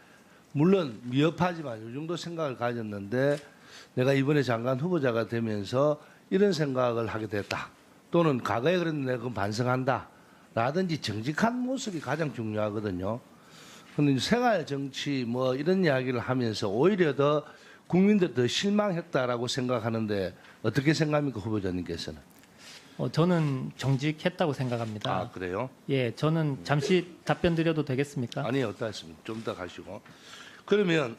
S7: 물론 미흡하지만 이 정도 생각을 가졌는데 내가 이번에 장관 후보자가 되면서 이런 생각을 하게 됐다. 또는 과거에 그랬는데 내가 그건 반성한다. 라든지 정직한 모습이 가장 중요하거든요. 그런데 생활 정치 뭐 이런 이야기를 하면서 오히려 더 국민들 더 실망했다라고 생각하는데 어떻게 생각합니까, 후보자님께서는?
S1: 저는 정직했다고 생각합니다.
S7: 아, 그래요?
S1: 예, 저는 잠시 답변 드려도 되겠습니까?
S7: 아니요, 어떻습니까? 좀 더 가시고. 그러면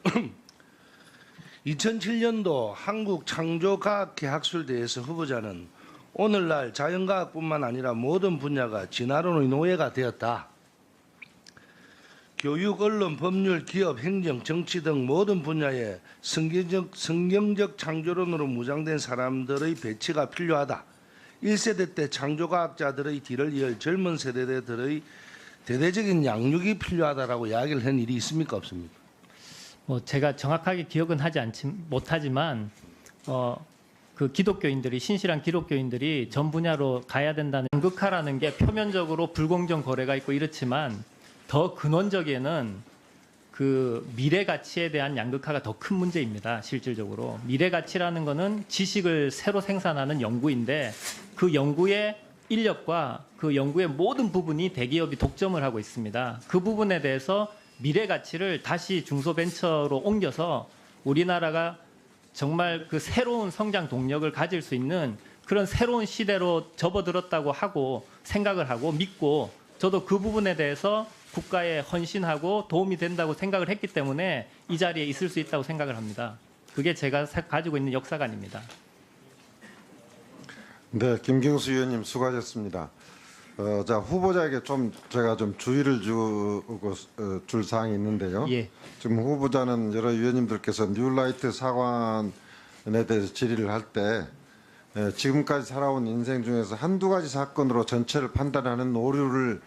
S7: 2007년도 한국창조과학계학술대회에서 후보자는 오늘날 자연과학뿐만 아니라 모든 분야가 진화론의 노예가 되었다. 교육, 언론, 법률, 기업, 행정, 정치 등 모든 분야에 성경적 창조론으로 무장된 사람들의 배치가 필요하다. 1세대 때 창조과학자들의 뒤를 이을 젊은 세대들의 대대적인 양육이 필요하다라고 이야기를 한 일이 있습니까, 없습니까?
S1: 제가 정확하게 기억은 못하지만 그 기독교인들이 신실한 기독교인들이 전 분야로 가야 된다는 양극화라는 게 표면적으로 불공정 거래가 있고 이렇지만 더 근원적에는 그 미래 가치에 대한 양극화가 더 큰 문제입니다. 실질적으로 미래 가치라는 거는 지식을 새로 생산하는 연구인데 그 연구의 인력과 그 연구의 모든 부분이 대기업이 독점을 하고 있습니다. 그 부분에 대해서 미래 가치를 다시 중소벤처로 옮겨서 우리나라가 정말 그 새로운 성장 동력을 가질 수 있는 그런 새로운 시대로 접어들었다고 하고 생각을 하고 믿고 저도 그 부분에 대해서 국가에 헌신하고 도움이 된다고 생각을 했기 때문에 이 자리에 있을 수 있다고 생각을 합니다. 그게 제가 가지고 있는 역사관입니다.
S2: 네, 김경수 의원님 수고하셨습니다. 자, 후보자에게 제가 좀 주의를 줄 사항이 있는데요.
S1: 예.
S2: 지금 후보자는 여러 위원님들께서 뉴라이트 사관에 대해서 질의를 할 때 지금까지 살아온 인생 중에서 한두 가지 사건으로 전체를 판단하는 오류를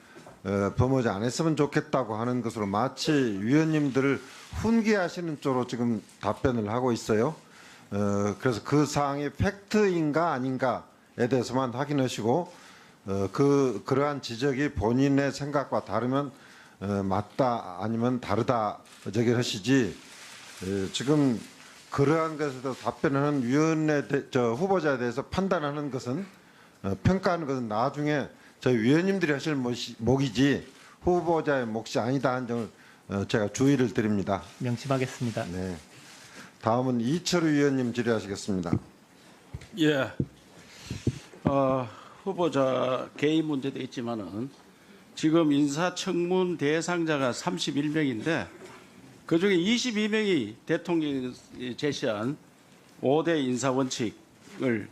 S2: 범하지 않았으면 좋겠다고 하는 것으로 마치 위원님들을 훈계하시는 쪽으로 지금 답변을 하고 있어요. 그래서 그 사항이 팩트인가 아닌가에 대해서만 확인하시고 그러한 지적이 본인의 생각과 다르면 맞다 아니면 다르다 저기하시지 지금 그러한 것에 대해서 답변하는 후보자에 대해서 판단하는 것은 평가하는 것은 나중에 저희 위원님들이 하실 몫이지 후보자의 몫이 아니다 한 점을 제가 주의를 드립니다.
S1: 명심하겠습니다.
S2: 네. 다음은 이철우 위원님 질의하시겠습니다.
S3: 예. 후보자 개인 문제도 있지만은 지금 인사청문 대상자가 31명인데 그중에 22명이 대통령이 제시한 5대 인사 원칙을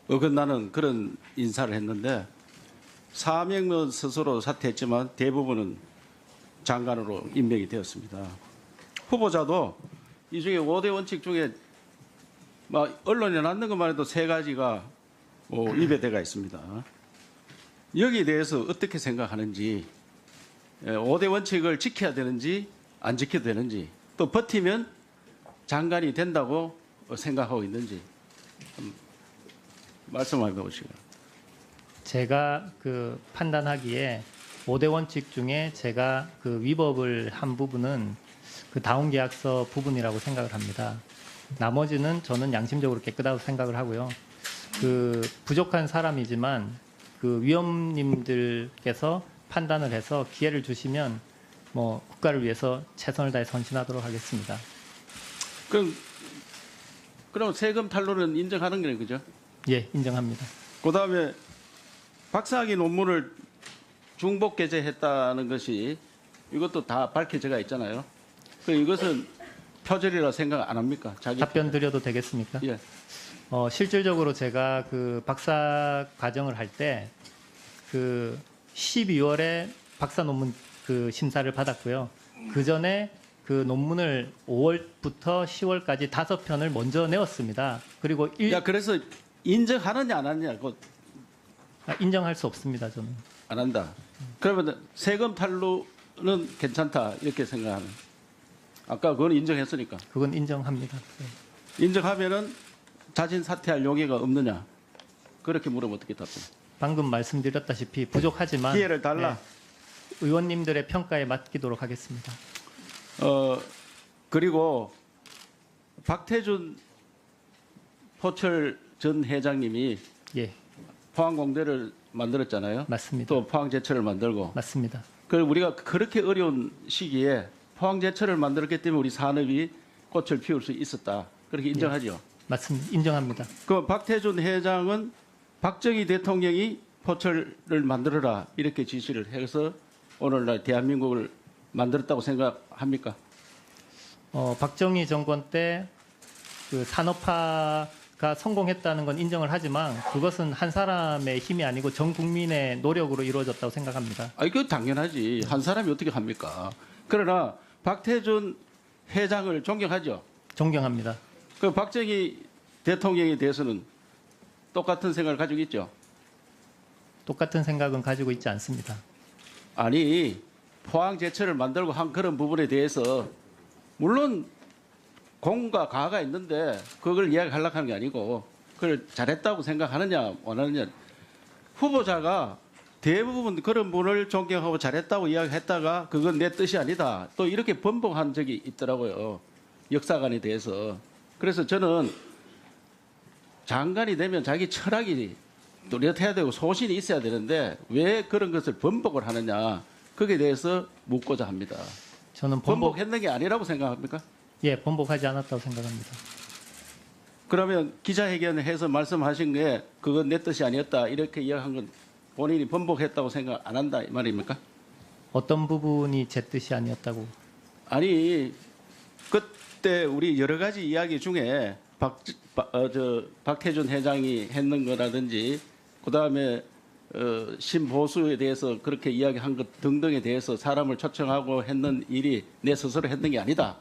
S3: 어긋나는 그런 인사를 했는데 4명은 스스로 사퇴했지만 대부분은 장관으로 임명이 되었습니다. 후보자도 이 중에 5대 원칙 중에 언론에 났는 것만 해도 3가지가 입에 대가 있습니다. 여기에 대해서 어떻게 생각하는지 5대 원칙을 지켜야 되는지 안 지켜도 되는지 또 버티면 장관이 된다고 생각하고 있는지 말씀 한번 해보시고요.
S1: 제가 그 판단하기에 5대 원칙 중에 제가 그 위법을 한 부분은 그 다운계약서 부분이라고 생각을 합니다. 나머지는 저는 양심적으로 깨끗하다고 생각을 하고요. 그 부족한 사람이지만 그 위원님들께서 판단을 해서 기회를 주시면 뭐 국가를 위해서 최선을 다해 헌신하도록 하겠습니다.
S3: 그럼 세금 탈루는 인정하는 거예요, 그죠?
S1: 예, 인정합니다.
S3: 그다음에 박사학위 논문을 중복 게재했다는 것이 이것도 다 밝혀져가 있잖아요. 이것은 표절이라 생각 안 합니까?
S1: 답변 드려도 되겠습니까?
S3: 예.
S1: 실질적으로 제가 그 박사 과정을 할 때 그 12월에 박사 논문 그 심사를 받았고요. 그 전에 그 논문을 5월부터 10월까지 5편을 먼저 내었습니다. 그리고
S3: 그래서 인정하느냐 안 하느냐
S1: 인정할 수 없습니다. 저는
S3: 안 한다. 그러면 세금 탈루는 괜찮다 이렇게 생각하는. 아까 그건 인정했으니까.
S1: 그건 인정합니다. 네.
S3: 인정하면은 자진 사퇴할 용의가 없느냐? 그렇게 물으면 어떻게 답변?
S1: 방금 말씀드렸다시피 부족하지만
S3: 기회를 달라.
S1: 네, 의원님들의 평가에 맡기도록 하겠습니다.
S3: 그리고 박태준 포철 전 회장님이
S1: 예.
S3: 포항공대를 만들었잖아요.
S1: 맞습니다.
S3: 또 포항제철을 만들고.
S1: 맞습니다.
S3: 우리가 그렇게 어려운 시기에 포항제철을 만들었기 때문에 우리 산업이 꽃을 피울 수 있었다. 그렇게 인정하죠.
S1: 예. 맞습니다. 인정합니다.
S3: 그 박태준 회장은 박정희 대통령이 포철을 만들어라 이렇게 지시를 해서 오늘날 대한민국을 만들었다고 생각합니까?
S1: 박정희 정권 때 그 산업화가 성공했다는 건 인정을 하지만 그것은 한 사람의 힘이 아니고 전 국민의 노력으로 이루어졌다고 생각합니다.
S3: 그 당연하지. 한 사람이 어떻게 합니까? 그러나 박태준 회장을 존경하죠.
S1: 존경합니다.
S3: 그 박정희 대통령에 대해서는 똑같은 생각을 가지고 있죠.
S1: 똑같은 생각은 가지고 있지 않습니다.
S3: 아니 포항제철을 만들고 한 그런 부분에 대해서 물론 공과 가가 있는데 그걸 이야기하려고 하는 게 아니고 그걸 잘했다고 생각하느냐 원하느냐. 후보자가 대부분 그런 분을 존경하고 잘했다고 이야기했다가 그건 내 뜻이 아니다. 또 이렇게 번복한 적이 있더라고요. 역사관에 대해서. 그래서 저는 장관이 되면 자기 철학이 뚜렷해야 되고 소신이 있어야 되는데 왜 그런 것을 번복을 하느냐. 거기에 대해서 묻고자 합니다.
S1: 저는
S3: 번복했는 게 아니라고 생각합니까?
S1: 예, 번복하지 않았다고 생각합니다.
S3: 그러면 기자회견을 해서 말씀하신 게 그건 내 뜻이 아니었다 이렇게 이야기한 건 본인이 번복했다고 생각 안 한다 이 말입니까?
S1: 어떤 부분이 제 뜻이 아니었다고?
S3: 아니 그때 우리 여러 가지 이야기 중에 박태준 회장이 했는 거라든지 그다음에 신보수에 대해서 그렇게 이야기한 것 등등에 대해서 사람을 초청하고 했는 일이 내 스스로 했는 게 아니다.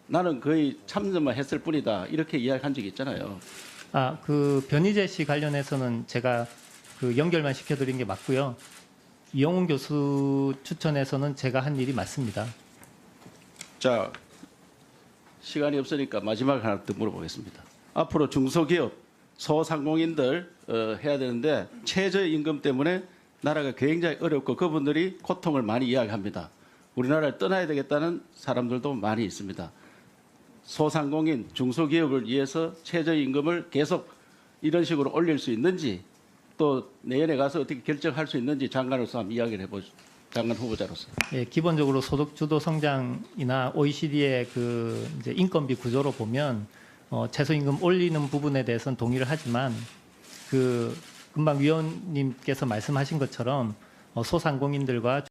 S3: 나는 거의 참여만 했을 뿐이다. 이렇게 이야기한 적이 있잖아요.
S1: 그 변희재 씨 관련해서는 제가 그 연결만 시켜드린 게 맞고요. 이영훈 교수 추천에서는 제가 한 일이 맞습니다.
S3: 자, 시간이 없으니까 마지막 하나 더 물어보겠습니다. 앞으로 중소기업, 소상공인들 해야 되는데 최저임금 때문에 나라가 굉장히 어렵고 그분들이 고통을 많이 이야기합니다. 우리나라를 떠나야 되겠다는 사람들도 많이 있습니다. 소상공인, 중소기업을 위해서 최저임금을 계속 이런 식으로 올릴 수 있는지 또 내년에 가서 어떻게 결정할 수 있는지 장관으로서 한번 이야기를 해보죠. 장관 후보자로서.
S1: 예, 기본적으로 소득주도 성장이나 OECD의 그 이제 인건비 구조로 보면 최저임금 올리는 부분에 대해서는 동의를 하지만 그 금방 위원님께서 말씀하신 것처럼 소상공인들과